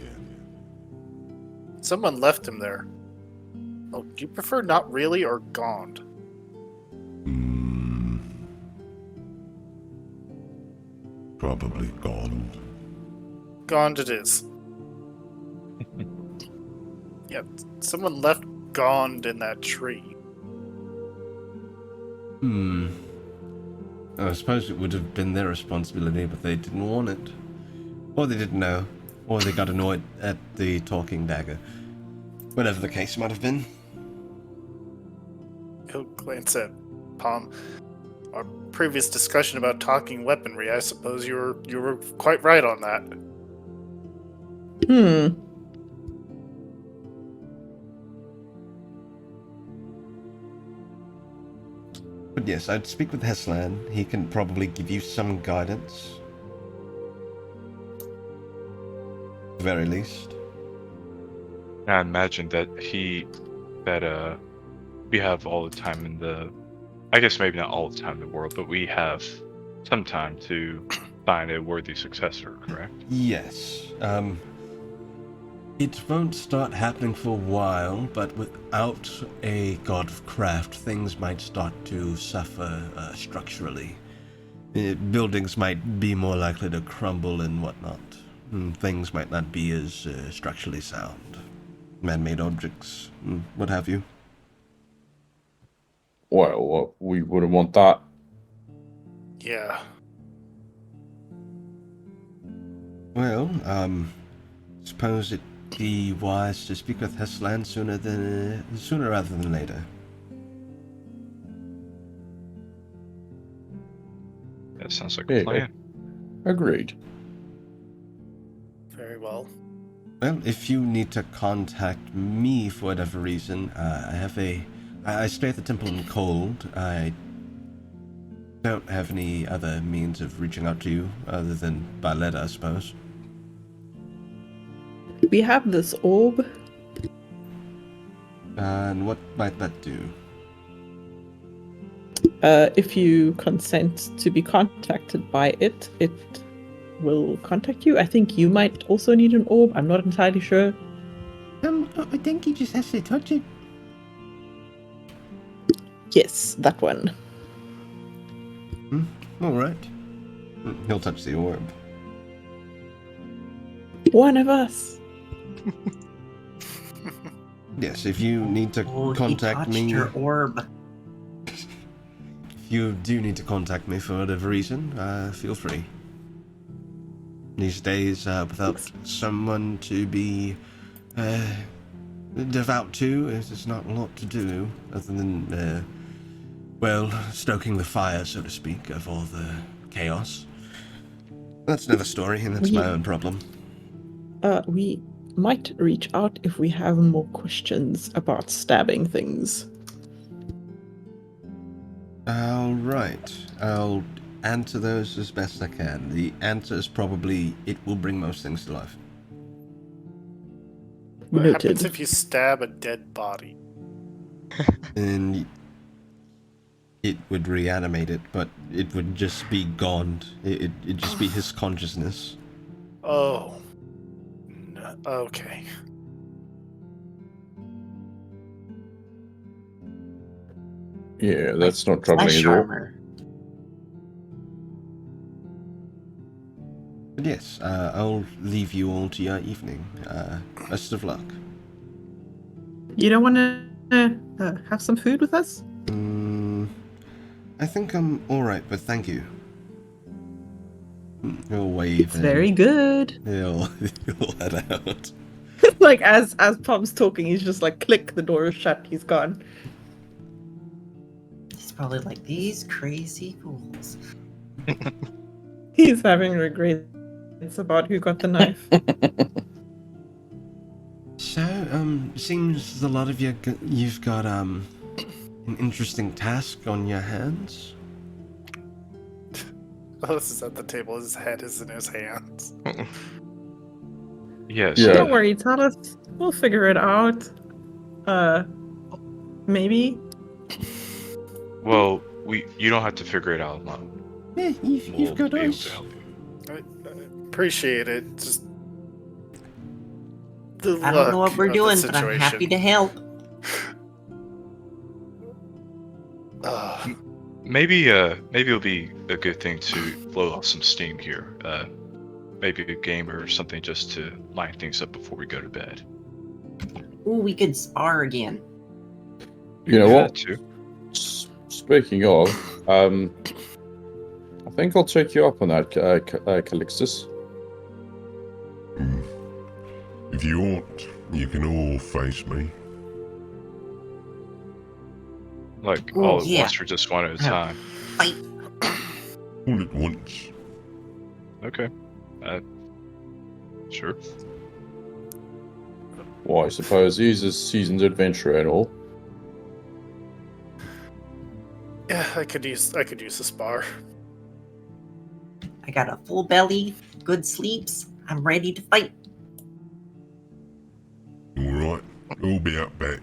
Someone left him there. Oh, do you prefer not really or Gond? Probably gone. Gond it is. Yeah, someone left Gond in that tree. I suppose it would have been their responsibility, but they didn't want it. Or they didn't know. Or they got annoyed at the talking dagger. Whatever the case might have been. He'll glance at Palm. Our previous discussion about talking weaponry, I suppose you were quite right on that. But yes, I'd speak with Heslan. He can probably give you some guidance. At the very least. I imagine that we have all the time in the, I guess maybe not all the time in the world, but we have some time to find a worthy successor, correct? Yes. It won't start happening for a while, but without a god of craft, things might start to suffer structurally. Buildings might be more likely to crumble and whatnot. Things might not be as structurally sound. Man-made objects, what have you. Well, we wouldn't want that. Yeah. Well, suppose it'd be wise to speak with Heslan sooner rather than later. That sounds like Yeah, a plan. Agreed. Very well. Well, if you need to contact me for whatever reason, I stay at the temple in Cold. I don't have any other means of reaching out to you other than by letter, I suppose. We have this orb. And what might that do? If you consent to be contacted by it, it will contact you. I think you might also need an orb. I'm not entirely sure. I think he just has to touch it. Yes, that one. All right. He'll touch the orb. One of us. Yes, if you need to Oh, he contact touched me, your orb. if you do need to contact me for whatever reason, feel free. These days, without someone to be devout to, there's not a lot to do other than, well, stoking the fire, so to speak, of all the chaos. That's another story, and that's my own problem. We might reach out if we have more questions about stabbing things. All right. I'll answer those as best I can. The answer is probably it will bring most things to life. What Noted. happens if you stab a dead body? And it would reanimate it, but it would just be gone. It'd just be his consciousness. Oh. No, okay. Yeah, that's not Flesh troubling at all. armor. But yes, I'll leave you all to your evening. Best of luck. You don't want to have some food with us? I think I'm alright, but thank you. He'll wave. It's very good. He'll head out. Like as Pom's talking, he's just like click, the door is shut, he's gone. He's probably like, these crazy fools. He's having regrets about who got the knife. So, seems a lot of you've got an interesting task on your hands. Ellis is at the table, his head is in his hands. Yes. Yeah. Don't worry, tell us. We'll figure it out. Maybe. Well, you don't have to figure it out alone. Yeah, you've We'll got be able us. to help you. I appreciate it. Just the I don't know luck what we're of the doing, but I'm happy situation. to help. Maybe it'll be a good thing to blow off some steam here. Maybe a game or something just to line things up before we go to bed. Ooh, we could spar again. You know Yeah, what? too. Speaking of, I think I'll take you up on that, Calixtus. If you want, you can all face me. Like Ooh, all at yeah. once or just one at a time. Fight. All at once. Okay. Sure. Well, I suppose he's a seasoned adventurer and all. Yeah, I could use a spar. I got a full belly, good sleeps. I'm ready to fight. Alright, I'll be out back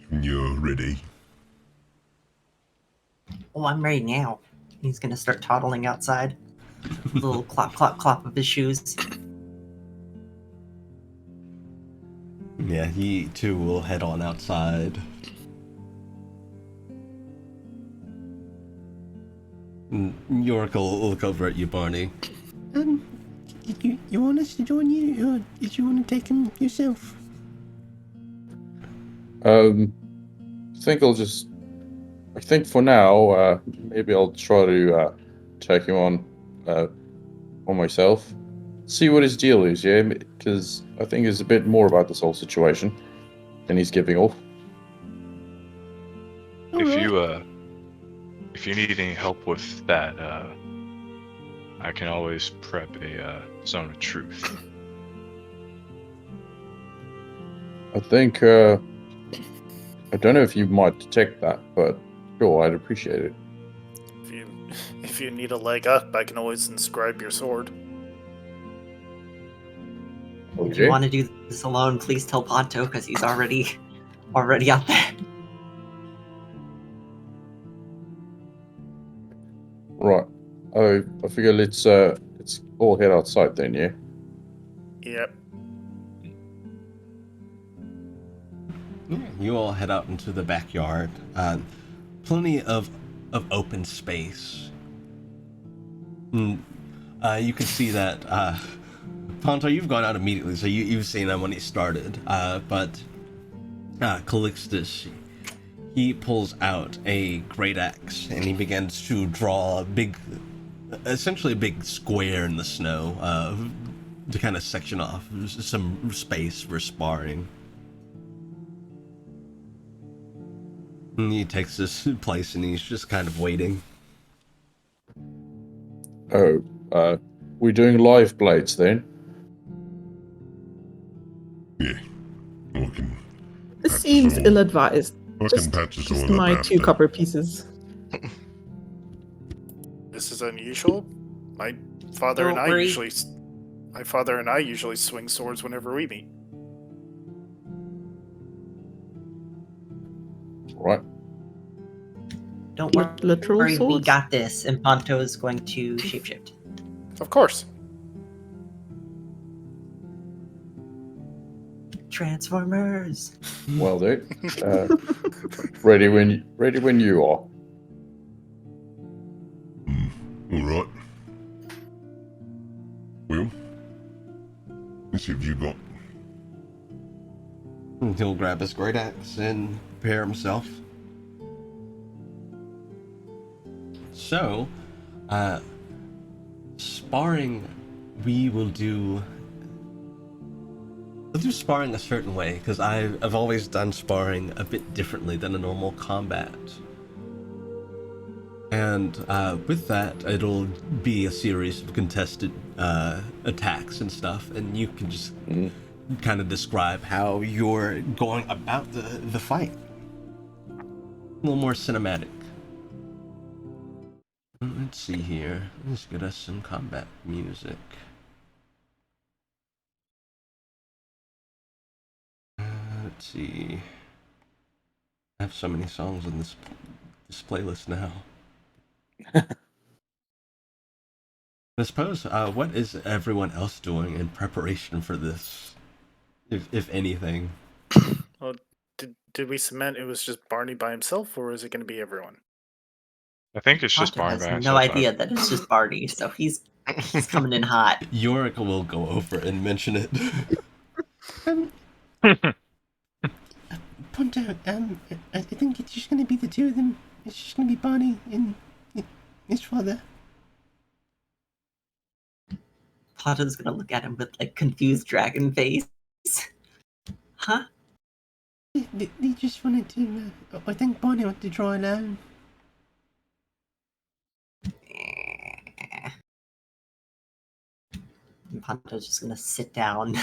when you're ready. Oh, I'm ready now. He's gonna start toddling outside. A little clop, clop, clop of his shoes. Yeah, he too will head on outside. York will look over at you, Barney. You want us to join you, or did you want to take him yourself? I think for now, maybe I'll try to take him on myself. See what his deal is, yeah? Because I think there's a bit more about this whole situation than he's giving off. If you need any help with that, I can always prep a zone of truth. I think, I don't know if you might detect that, but sure, I'd appreciate it. If you need a leg up, I can always inscribe your sword. If you want to do this alone, please tell Ponto, because he's already out there. Right. I figure let's It's all head outside then, yeah? Yep. Yeah, you all head out into the backyard. Plenty of open space. You can see that Ponto, you've gone out immediately, so you've seen him when he started. But Calixtus, he pulls out a great axe and he begins to draw essentially a big square in the snow to kind of section off some space for sparring. And he takes this place and he's just kind of waiting. Oh, we're doing live blades then? Yeah. I can This patch us seems all- ill-advised. I can patch us Just all up my after. 2 copper pieces. This is unusual. My father Don't and I worry. usually swing swords whenever we meet. Right. Don't Literal worry, we swords? got this. And Ponto is going to shapeshift. Of course. Transformers. Well, dude. Ready when you are. All right. Well, let's see what you got. And he'll grab his great axe and prepare himself. So, sparring, we'll do sparring a certain way, because I've always done sparring a bit differently than a normal combat. And with that, it'll be a series of contested attacks and stuff, and you can just kind of describe how you're going about the fight. A little more cinematic. Let's see here. Let's get us some combat music. Let's see. I have so many songs on this playlist now. I suppose, what is everyone else doing in preparation for this, if anything? Well, did we cement it was just Barney by himself, or is it going to be everyone? I think it's just Ponto Barney has by no himself. idea that it's just Barney, so he's coming in hot. Yorick will go over and mention it. Ponto, I think it's just gonna be the two of them. It's just gonna be Barney and his father. Ponto's gonna look at him with like confused dragon face. Huh? They just wanted to, I think Barney wanted to try alone. And Ponto's just gonna sit down.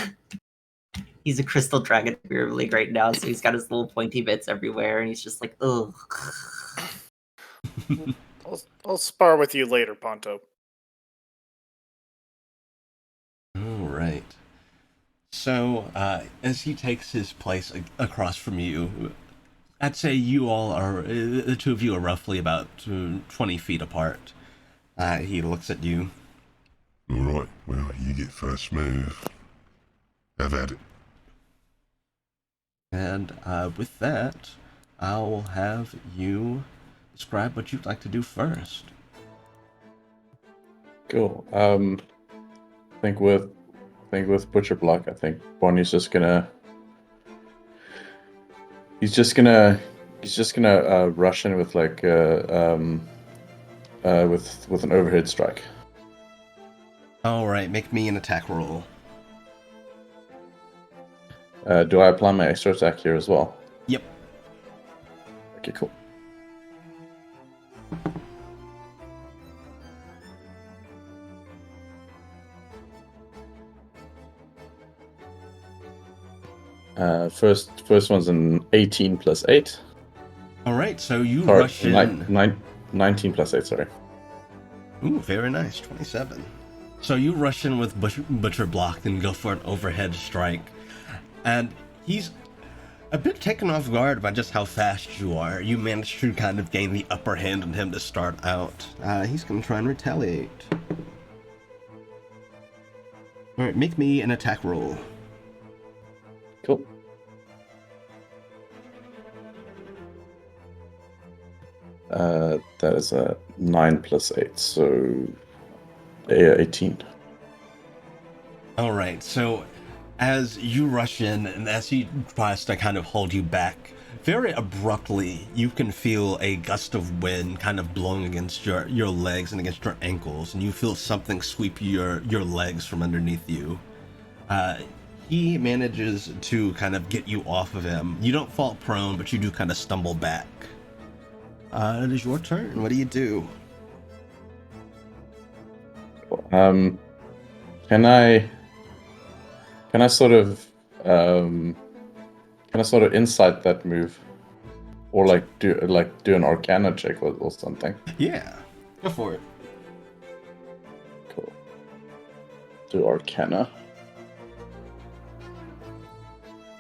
He's a crystal dragon league right now, so he's got his little pointy bits everywhere, and he's just like, ugh. I'll spar with you later, Ponto. Alright. So, as he takes his place across from you, I'd say you all are, the two of you are roughly about 20 feet apart. He looks at you. All right. Well, you get first move. Have at it. And with that, I'll have you describe what you'd like to do first. Cool. I think with Butcher Block, I think Barney's just gonna. He's just gonna rush in with like with an overhead strike. Alright, make me an attack roll. Do I apply my extra attack here as well? Yep. Okay, cool. First one's an 18 plus 8. Alright, so you Sorry, rush in. 19 plus 8, sorry. Ooh, very nice, 27. So you rush in with Butcher Block and go for an overhead strike. And he's a bit taken off guard by just how fast you are. You managed to kind of gain the upper hand on him to start out. He's going to try and retaliate. All right, make me an attack roll. Cool. That is a 9 plus 8, so 18. All right, so as you rush in and as he tries to kind of hold you back, very abruptly, you can feel a gust of wind kind of blowing against your legs and against your ankles, and you feel something sweep your legs from underneath you. He manages to kind of get you off of him. You don't fall prone, but you do kind of stumble back. It is your turn. What do you do? Can I sort of insight that move, or do an Arcana check or something? Yeah, go for it. Cool. Do Arcana.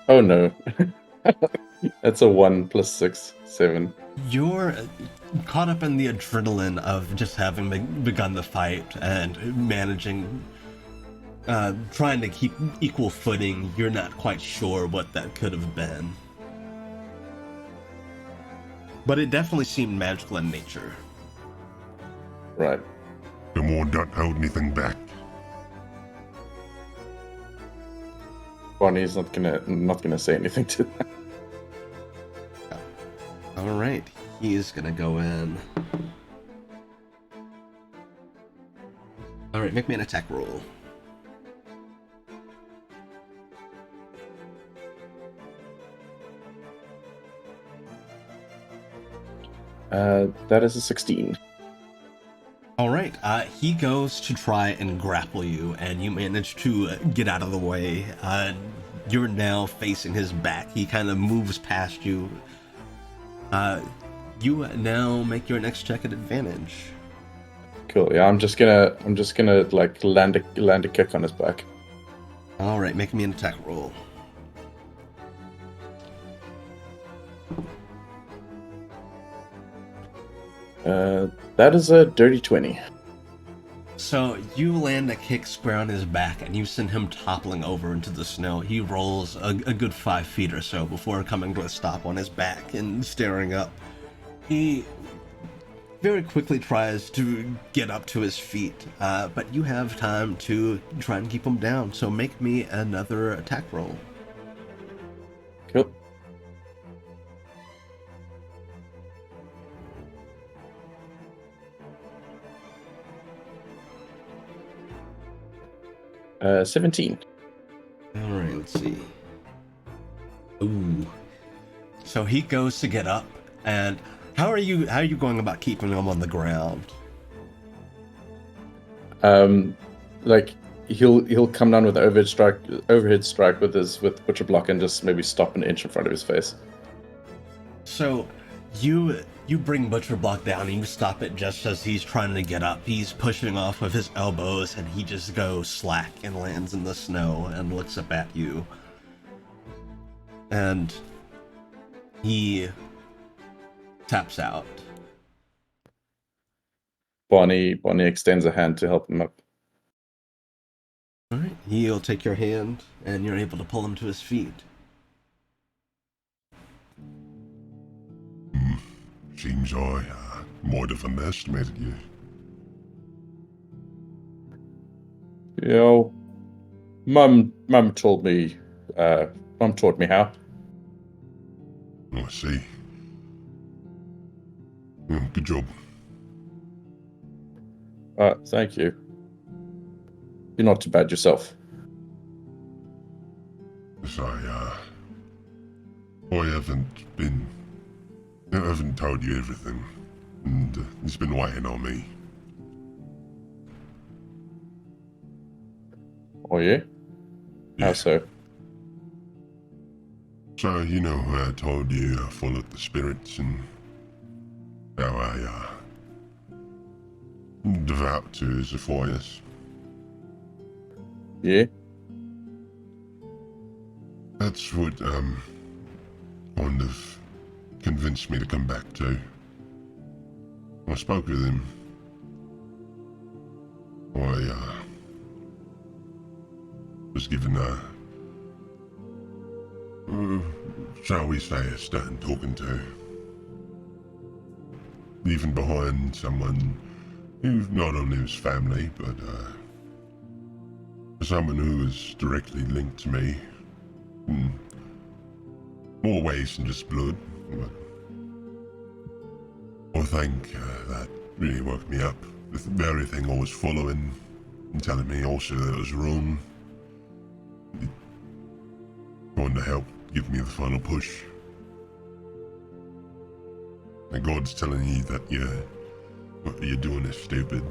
Oh no, that's a 1 plus 6, 7. You're caught up in the adrenaline of just having begun the fight and managing, trying to keep equal footing. You're not quite sure what that could have been. But it definitely seemed magical in nature. Right. Come on, don't hold anything back. Bonnie's not gonna say anything to that. All right, he is gonna go in. All right, make me an attack roll. That is a 16. All right, he goes to try and grapple you, and you manage to get out of the way. You're now facing his back. He kind of moves past you. You now make your next check at advantage. Cool. Yeah, I'm just gonna like land a kick on his back. All right, make me an attack roll. That is a dirty 20. So you land a kick square on his back, and you send him toppling over into the snow. He rolls a good 5 feet or so before coming to a stop on his back and staring up. He very quickly tries to get up to his feet, but you have time to try and keep him down. So make me another attack roll. Cool. Uh, 17. All right, let's see. Ooh. So he goes to get up, and how are you going about keeping him on the ground? Like he'll come down with an overhead strike with butcher block and just maybe stop an inch in front of his face. So you bring Butcher Block down and you stop it just as he's trying to get up. He's pushing off with his elbows and he just goes slack and lands in the snow and looks up at you. And he taps out. Bonnie extends a hand to help him up. Alright, he'll take your hand and you're able to pull him to his feet. Seems I might have underestimated you. You know, Mum taught me how. I see. Yeah, good job. Thank you. You're not too bad yourself. Yes, I haven't told you everything, and it's been weighing on me. Oh yeah? Yeah. How so? So, you know, I told you I followed the spirits and how I devout to Zephyrius. Yeah? That's what kind of convinced me to come back to. I spoke with him. was given shall we say, a stern talking to. Leaving behind someone who not only was family, but someone who was directly linked to me in more ways than just blood. But I think that really woke me up with everything I was following and telling me also that it was wrong. Trying to help give me the final push. And God's telling you that what you're doing is stupid.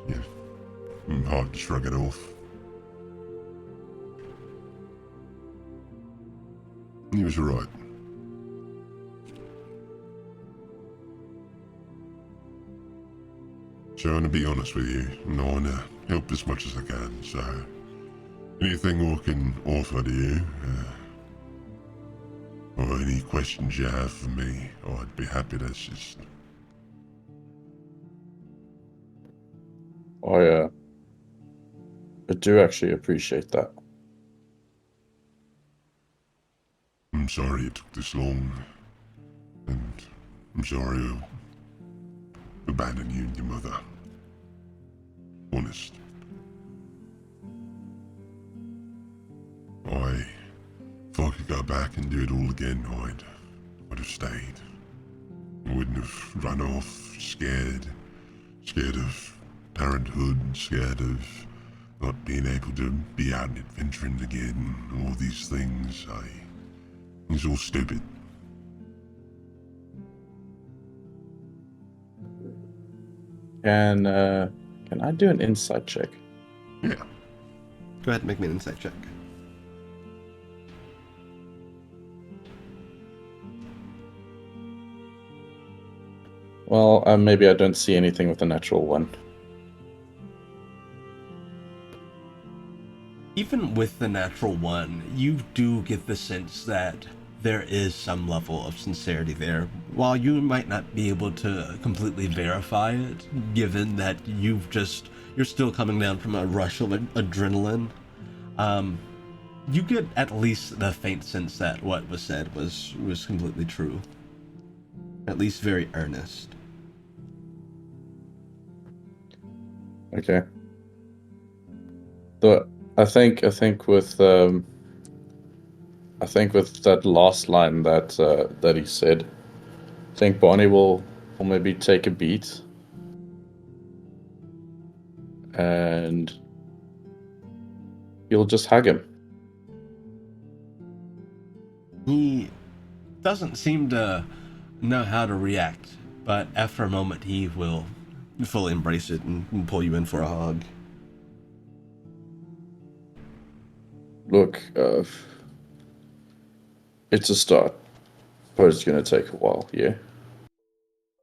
Yeah, hard to shrug it off. He was right. So I want to be honest with you, and I want to help as much as I can, so anything I can offer to you, or any questions you have for me, I'd be happy to assist. I do actually appreciate that. I'm sorry it took this long, and I'm sorry I abandoned you and your mother. Honest. If I could go back and do it all again, I'd have stayed. I wouldn't have run off, scared of parenthood, scared of not being able to be out and adventuring again, all these things. It's all stupid. Can I do an insight check? Yeah. Go ahead and make me an insight check. Well, maybe I don't see anything with a natural one. Even with the natural one, you do get the sense that there is some level of sincerity there. While you might not be able to completely verify it, given that you're still coming down from a rush of adrenaline, you get at least the faint sense that what was said was completely true. At least very earnest. Okay. But I think with that last line that he said, I think Barney will maybe take a beat and he'll just hug him. He doesn't seem to know how to react, but after a moment he will fully embrace it and pull you in for a hug. Look, it's a start, but it's gonna take a while, yeah?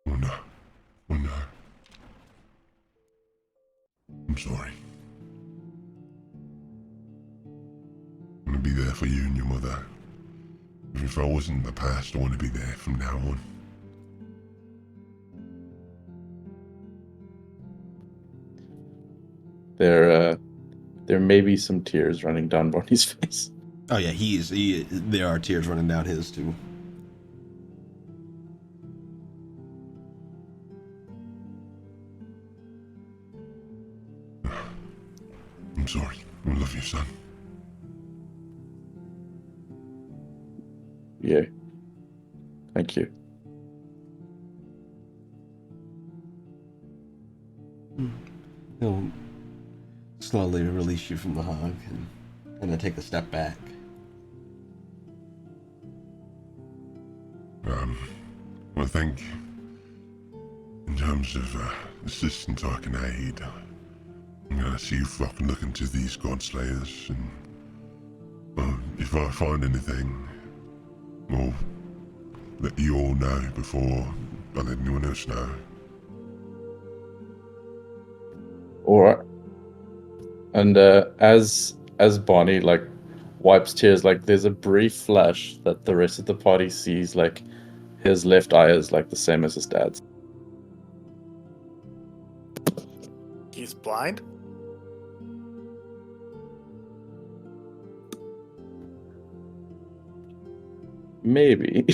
Oh no. Oh no. I'm sorry. I'm gonna be there for you and your mother. Even if I wasn't in the past, I want to be there from now on. There may be some tears running down Barney's face. Oh yeah, there are tears running down his too. I'm sorry. I love you, son. Yeah. Thank you. He'll slowly release you from the hug and then take a step back. I think in terms of assistance I can aid, I'm gonna see if I can look into these Godslayers, and if I find anything, I'll let you all know before I let anyone else know. Alright. And as Barney wipes tears, there's a brief flash that the rest of the party sees, his left eye is the same as his dad's. He's blind? Maybe.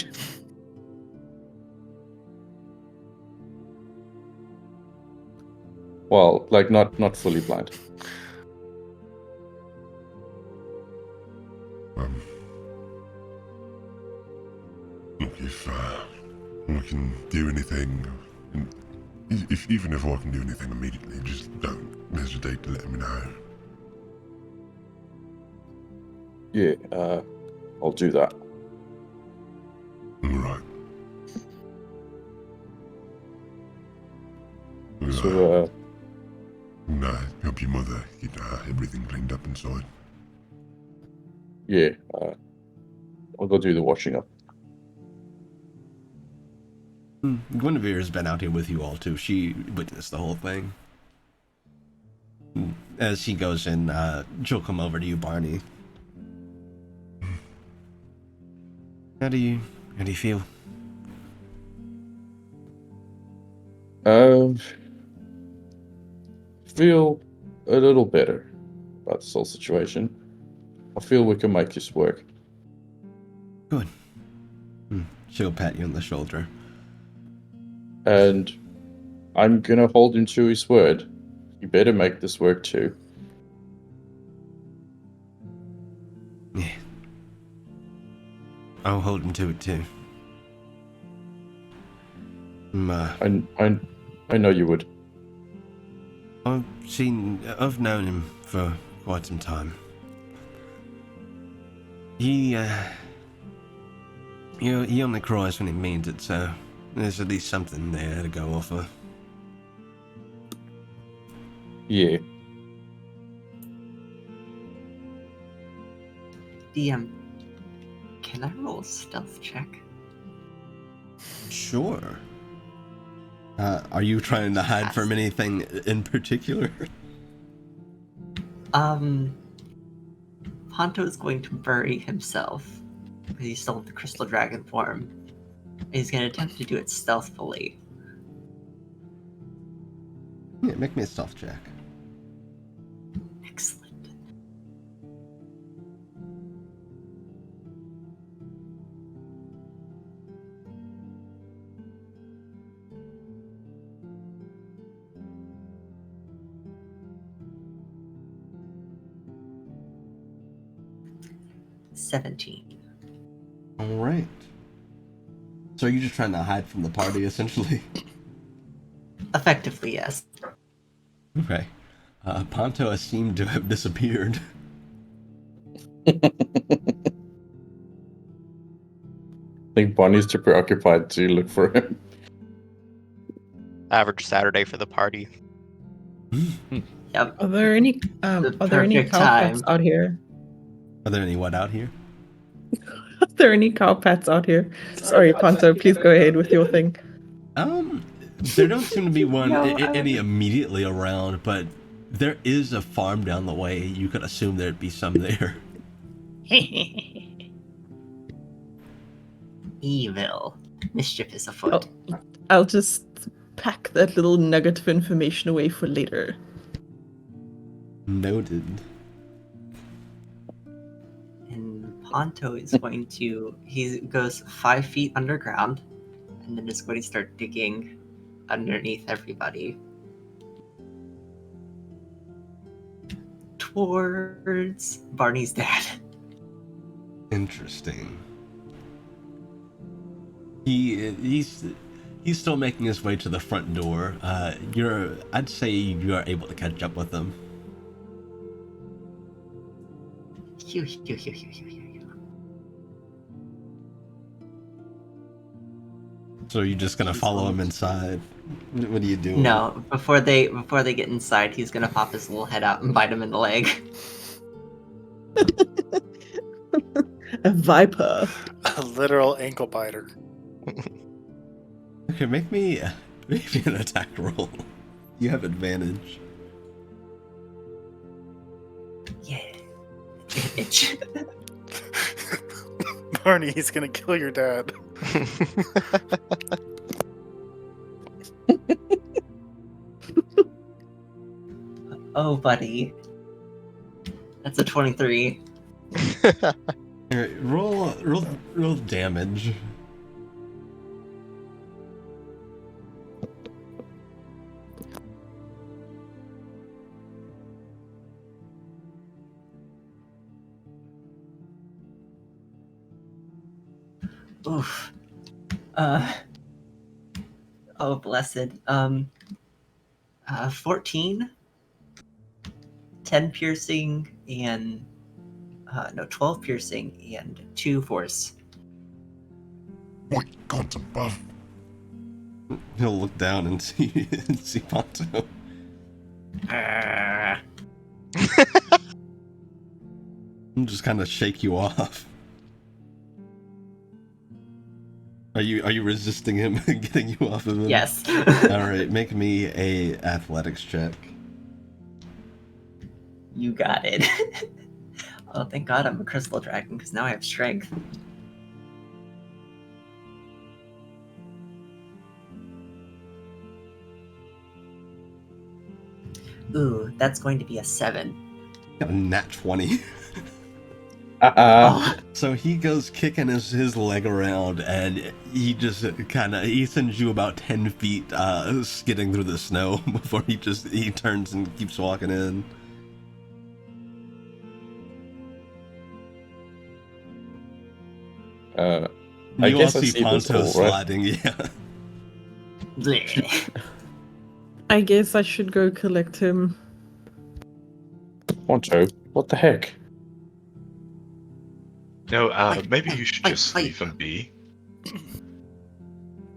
Well, like not fully blind. Look, if I can do anything, and even if I can do anything immediately, just don't hesitate to let me know. Yeah, I'll do that. All right. So, Help your mother get everything cleaned up inside. yeah, I'll go do the washing up. Guinevere's been out here with you all too. She witnessed the whole thing. As she goes in, she'll come over to you, Barney. How do you feel? Feel a little better about this whole situation. I feel we can make this work. Good. She'll pat you on the shoulder. And I'm gonna hold him to his word. You better make this work too. Yeah. I'll hold him to it too. I know you would. I've known him for quite some time. He only cries when he means it, so there's at least something there to go off of. Yeah. DM, can I roll a stealth check? Sure. Are you trying to hide from anything in particular? Ponto is going to bury himself because he's still in the crystal dragon form. He's going to attempt to do it stealthily. Yeah, make me a stealth check. Excellent. $17. All right. So are you just trying to hide from the party, essentially? Effectively, yes. Okay. Ponto has seemed to have disappeared. I think Bonnie's too preoccupied to look for him. Average Saturday for the party. Yep. Are there any The are there any perfect cow pats time. out here? Are there any what out here? Are there any cow pats out here? Sorry, Ponto, please go ahead with your thing. There don't seem to be one No, any immediately around, but there is a farm down the way. You could assume there'd be some there. Evil. Mischief is afoot. I'll just pack that little nugget of information away for later. Noted. And Ponto is going to... He goes 5 feet underground, and then is going to start digging underneath everybody. Towards Barney's dad. Interesting. He's still making his way to the front door. I'd say you are able to catch up with him. Hew, hew, hew, hew, hew, hew, hew. So you're just gonna follow him inside? What are you doing? No, before they get inside, he's gonna pop his little head out and bite him in the leg. A viper. A literal ankle biter. Okay, make me an attack roll. You have advantage. Yeah. Itch. Barney, he's gonna kill your dad. Oh, buddy. That's a 23. Alright, roll damage. Oof. Oh, blessed. 14, 10 piercing, and 12 piercing and 2 force. My gods above. He'll look down and see Ponto. And just kind of shake you off. Are you resisting him and getting you off of him? Yes. Alright, make me a athletics check. You got it. Oh, thank God I'm a crystal dragon, because now I have strength. Ooh, that's going to be a 7. Got a nat 20. Oh, So he goes kicking his leg around, and he just he sends you about 10 feet skidding through the snow before he turns and keeps walking in. I You all guess I see see this Ponto all, right? sliding, yeah. bleh. I guess I should go collect him. Ponto, what the heck? No, Fight, maybe fight, you should fight, just fight. leave him be.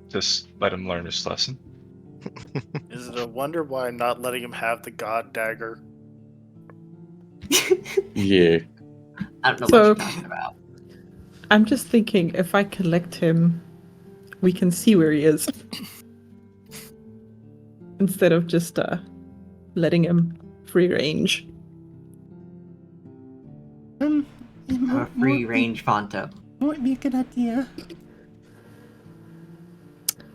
Just let him learn his lesson. Is it a wonder why I'm not letting him have the god dagger? Yeah. I don't know So- what you're talking about. I'm just thinking, if I collect him, we can see where he is. Instead of just letting him free range. A free range Fonto. Might be a good idea.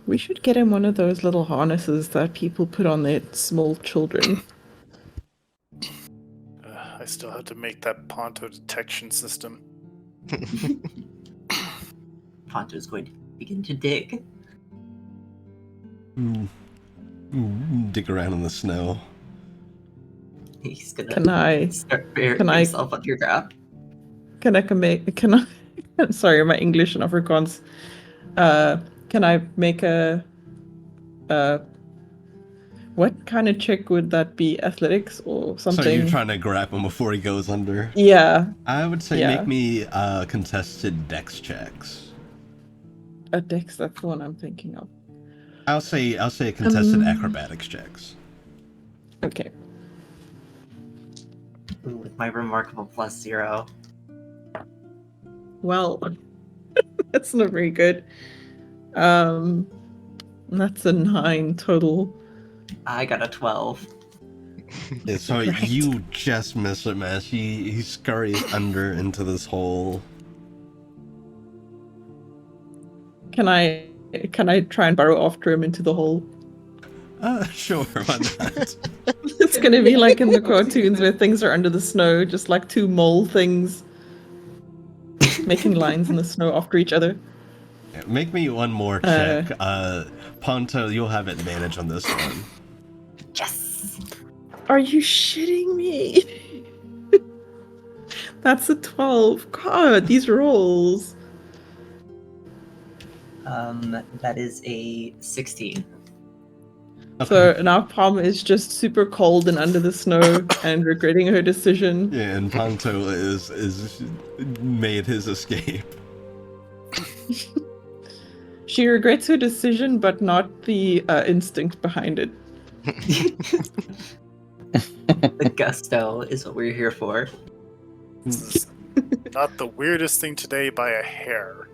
We should get him one of those little harnesses that people put on their small children. I still have to make that Ponto detection system. Ponto's going to begin to dig. Dig around in the snow. He's gonna Can I start burying can I- himself underground. Sorry, my English and Afrikaans. Can I make a what kind of check would that be? Athletics or something? So you're trying to grab him before he goes under? Yeah, I would say Yeah. make me contested dex checks. a dex. That's the one I'm thinking of. I'll say contested Um, acrobatics checks. Okay. Ooh, with my remarkable +0. Well, that's not very good. That's a 9 total. I got a 12. Yeah, so Right. you just miss it, man. He scurries under into this hole. Can I try and burrow after him into the hole? Sure, why not? It's gonna be like in the cartoons where things are under the snow, just like two mole things making lines in the snow after each other. Yeah, make me one more check. Ponto, you'll have advantage on this one. Yes! Are you shitting me? That's a 12. God, these rolls. That is a 16. So now Palm is just super cold and under the snow and regretting her decision. Yeah, and Ponto is made his escape. She regrets her decision, but not the instinct behind it. The gusto is what we're here for. This is not the weirdest thing today by a hair.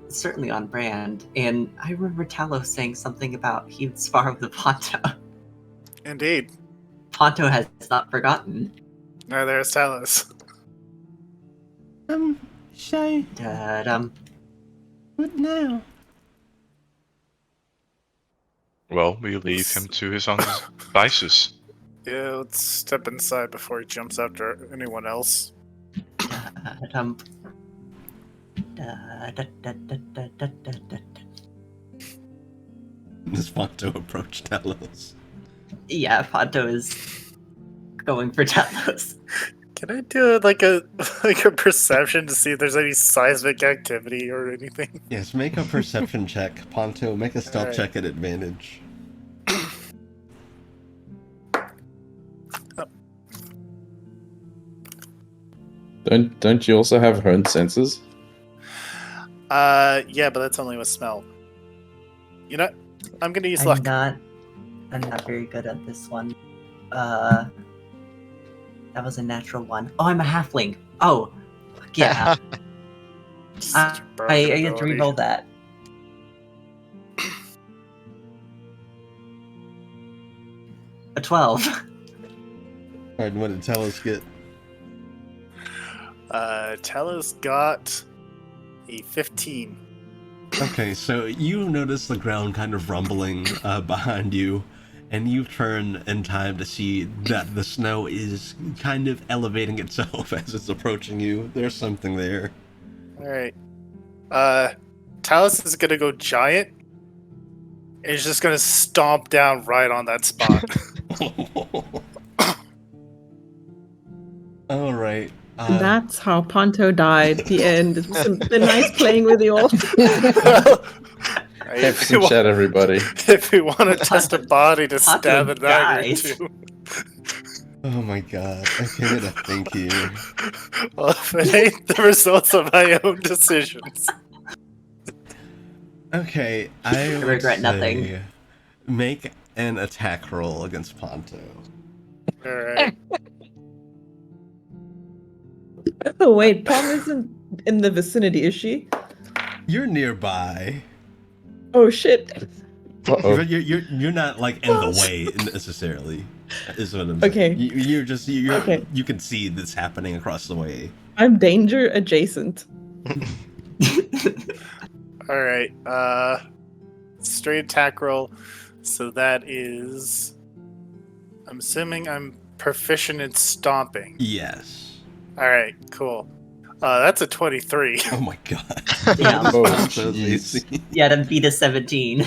Certainly on brand. And I remember Talos saying something about he would spar with Ponto. Indeed. Ponto has not forgotten. Now there's Talos. So, Da-dum. what now? Well, we leave him to his own devices. Yeah, let's step inside before he jumps after anyone else. Da-dum. Da-da-da-da-da-da-da-da. Does Ponto approach Talos? Yeah, Ponto is going for Talos. Can I do like a perception to see if there's any seismic activity or anything? Yes, make a perception check. Ponto, make a stealth Alright. check at advantage. Don't you also have hunt senses? Yeah, but that's only with smell. You know, I'm gonna use luck. I'm not very good at this one. That was a natural one. Oh, I'm a halfling. Oh, yeah. Such a broken I get to ability. re-roll that. A 12. Alright, what did Talos get? Talos got a 15. Okay, so you notice the ground kind of rumbling behind you, and you turn in time to see that the snow is kind of elevating itself as it's approaching you. There's something there. Alright. Talos is gonna go giant. And he's just gonna stomp down right on that spot. Alright. And that's how Ponto died. The end. It's been nice playing with you all. Right, Have some chat, everybody. if we want to test a body to stab a dagger dies. into. Oh my god, I can't get a think here. Well, if it ain't the results of my own decisions. Okay, I would regret nothing. say make an attack roll against Ponto. Alright. Oh wait, Pom isn't in the vicinity, is she? You're nearby. Oh shit. Uh-oh. You're not like in the way necessarily. Is what I'm saying. Okay. You're just Okay. You can see this happening across the way. I'm danger adjacent. Alright. Straight attack roll. So that is. I'm assuming I'm proficient in stomping. Yes. Alright, cool. That's a 23. Oh my god. Yeah. Oh, Ponto's jeez. AC. Yeah, to beat a 17.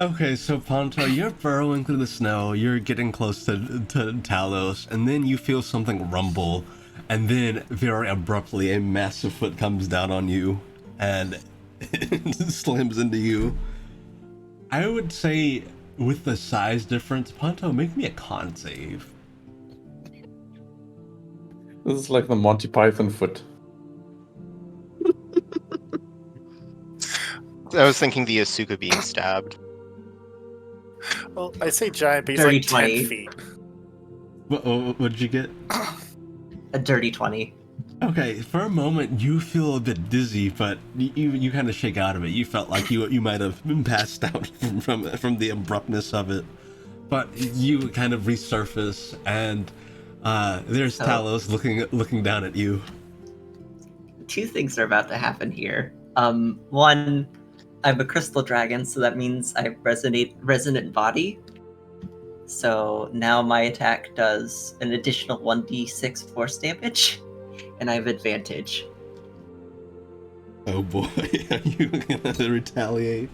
Okay, so Ponto, you're burrowing through the snow, you're getting close to Talos, and then you feel something rumble, and then very abruptly a massive foot comes down on you and slams into you. I would say with the size difference, Ponto, make me a con save. This is like the Monty Python foot. I was thinking the Asuka being stabbed. Well, I say giant, but he's Dirty like 10 20. feet. What did you get? A dirty 20. Okay, for a moment you feel a bit dizzy, but you kind of shake out of it. You felt like you might have been passed out from the abruptness of it, but you kind of resurface, and there's Oh. Talos looking down at you. Two things are about to happen here. One, I'm a crystal dragon, so that means I have resonant body. So now my attack does an additional 1d6 force damage, and I have advantage. Oh boy, are you gonna retaliate?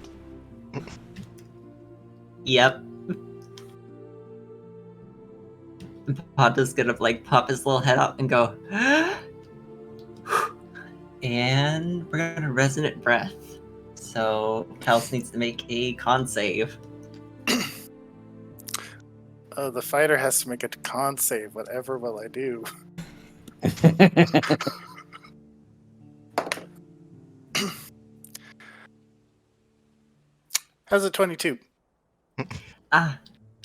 Yep. Ponto's gonna like pop his little head up and go, and we're gonna resonant breath. So Talos needs to make a con save. The fighter has to make a con save. Whatever will I do? How's a 22?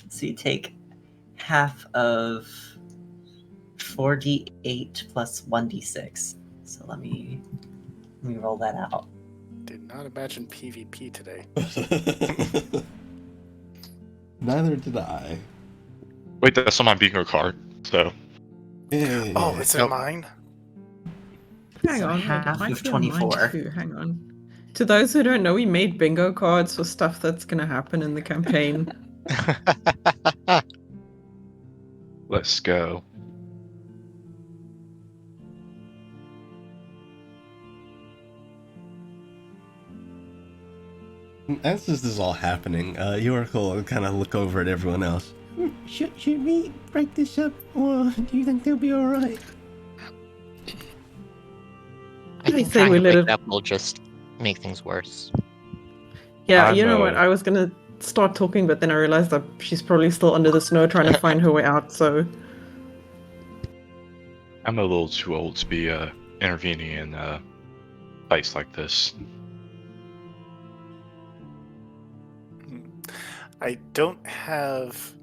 So you take half of 4d8 plus 1d6. So let me roll that out. Did not imagine PvP today. Neither did I. Wait, that's on my bingo card. So Yeah. Oh, it's in Nope. mine? Hang So on, half it might of be on mine 24. too. Hang on. To those who don't know, we made bingo cards for stuff that's gonna happen in the campaign. Let's go. As this is all happening, Yoracle will kind of look over at everyone else. Should we break this up, or do you think they'll be alright? I think say trying we to let break it- it up will just make things worse. Yeah, I'm, you know what? I was gonna start talking, but then I realized that she's probably still under the snow trying to find her way out, so... I'm a little too old to be intervening in fights like this. I don't have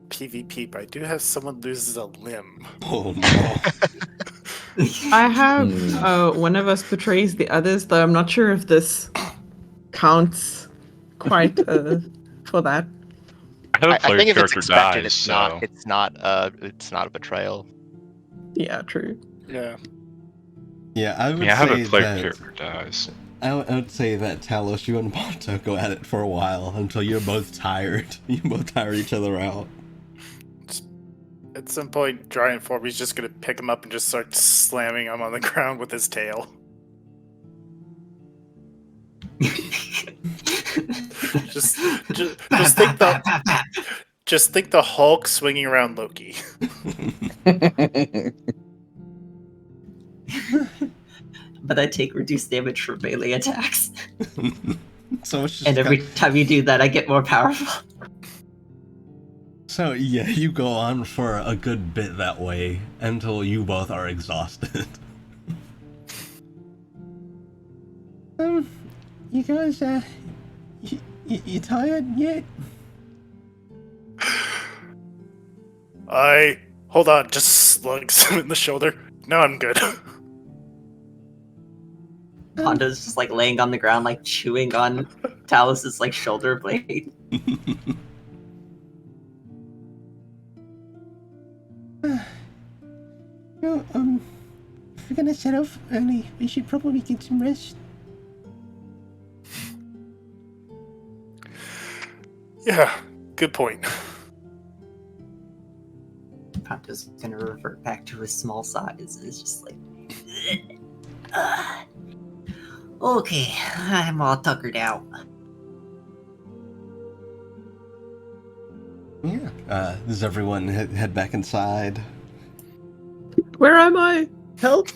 PvP, but I do have someone loses a limb. Oh no. I have one of us betrays the others, though I'm not sure if this counts quite for that. I have a I player think if it's character expected, dies, it's so not a betrayal. Yeah, true. Yeah. Yeah, I would I have say a player that character dies. I would say that Talos, you and Bonto go at it for a while until you're both tired. You both tire each other out. At some point, Giant Forby's just gonna pick him up and just start slamming him on the ground with his tail. Just think the Hulk swinging around Loki. But I take reduced damage from melee attacks. So it's just And every time you do that, I get more powerful. So yeah, you go on for a good bit that way until you both are exhausted. You guys, you tired yet? Hold on, just slugs him in the shoulder. No, I'm good. Honda's just like laying on the ground, like chewing on Talos's like shoulder blade. No, if we're gonna set off early, we should probably get some rest. Yeah, good point. Honda's gonna revert back to his small size. It's just like, okay, I'm all tuckered out. Yeah. Does everyone head back inside? Where am I? Help!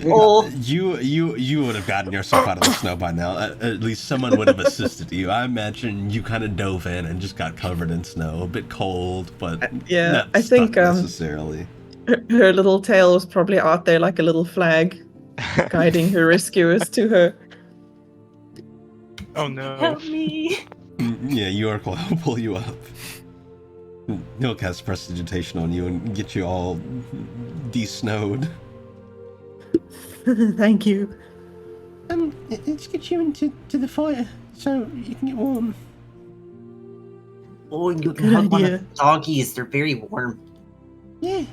Oh, You would have gotten yourself out of the snow by now. At least someone would have assisted you. I imagine you kind of dove in and just got covered in snow, a bit cold, but Yeah, not I think stuck necessarily. her little tail was probably out there like a little flag, guiding her rescuers to her. Oh no. help me! Yeah, York will pull you up. He'll cast prestidigitation on you and get you all de-snowed. Thank you. Let's get you into the fire so you can get warm. Oh, you can Good hug one idea. of the doggies. They're very warm. Yeah.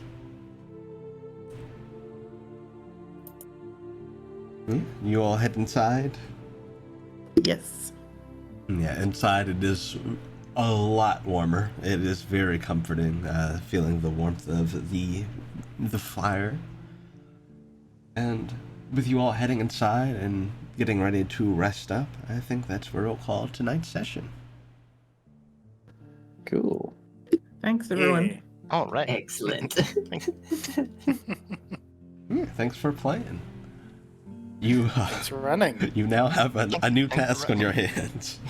You all head inside? Yes. Yeah, inside it is a lot warmer. It is very comforting, feeling the warmth of the fire. And with you all heading inside and getting ready to rest up, I think that's where we'll call tonight's session. Cool. Thanks, everyone. Yeah. All right. Excellent. Yeah, thanks for playing. You Thanks for running. you now have a new Thanks for task on your hands.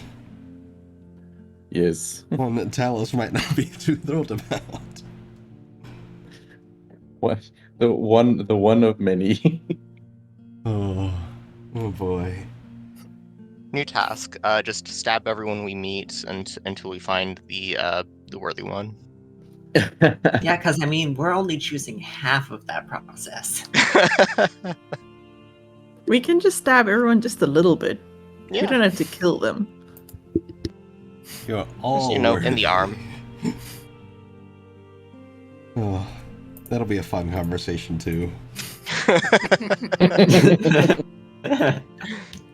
Yes. One that Talos might not be too thrilled about. What? The one of many. Oh boy. New task. Just stab everyone we meet until we find the worthy one. Yeah, because I mean, we're only choosing half of that process. We can just stab everyone just a little bit. Yeah. We don't have to kill them. You're all in the worthy. arm. Oh, that'll be a fun conversation too.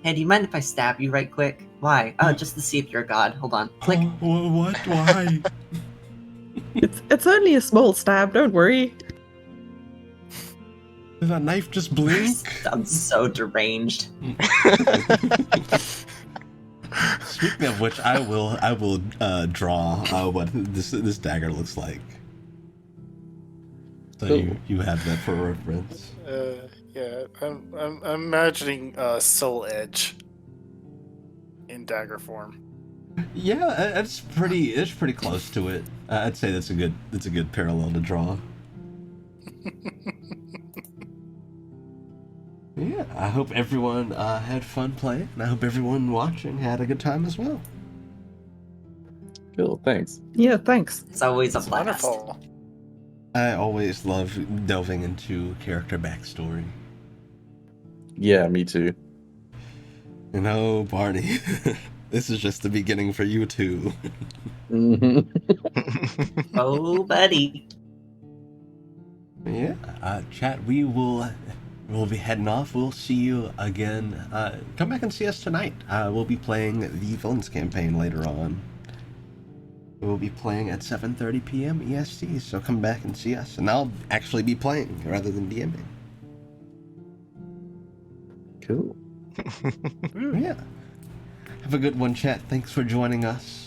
Hey, do you mind if I stab you right quick? Why? Oh, just to see if you're a god. Hold on. Click. Oh, what? Why? It's only a small stab. Don't worry. Did that knife just blink? Sounds so deranged. Speaking of which, I will draw what this dagger looks like. So Cool. you have that for reference. Yeah, I'm imagining Soul Edge in dagger form. Yeah, it's pretty close to it. I'd say that's a good parallel to draw. Yeah, I hope everyone had fun playing, and I hope everyone watching had a good time as well. Cool, thanks. Yeah, thanks. It's always a It's blast. wonderful. I always love delving into character backstory. Yeah, me too. You know, Barney, this is just the beginning for you too. Oh, buddy. Yeah, chat. We'll be heading off. We'll see you again. Come back and see us tonight. We'll be playing the Villains campaign later on. We'll be playing at 7:30 p.m. EST. So come back and see us, and I'll actually be playing rather than DMing. Cool. Yeah. Have a good one, chat. Thanks for joining us.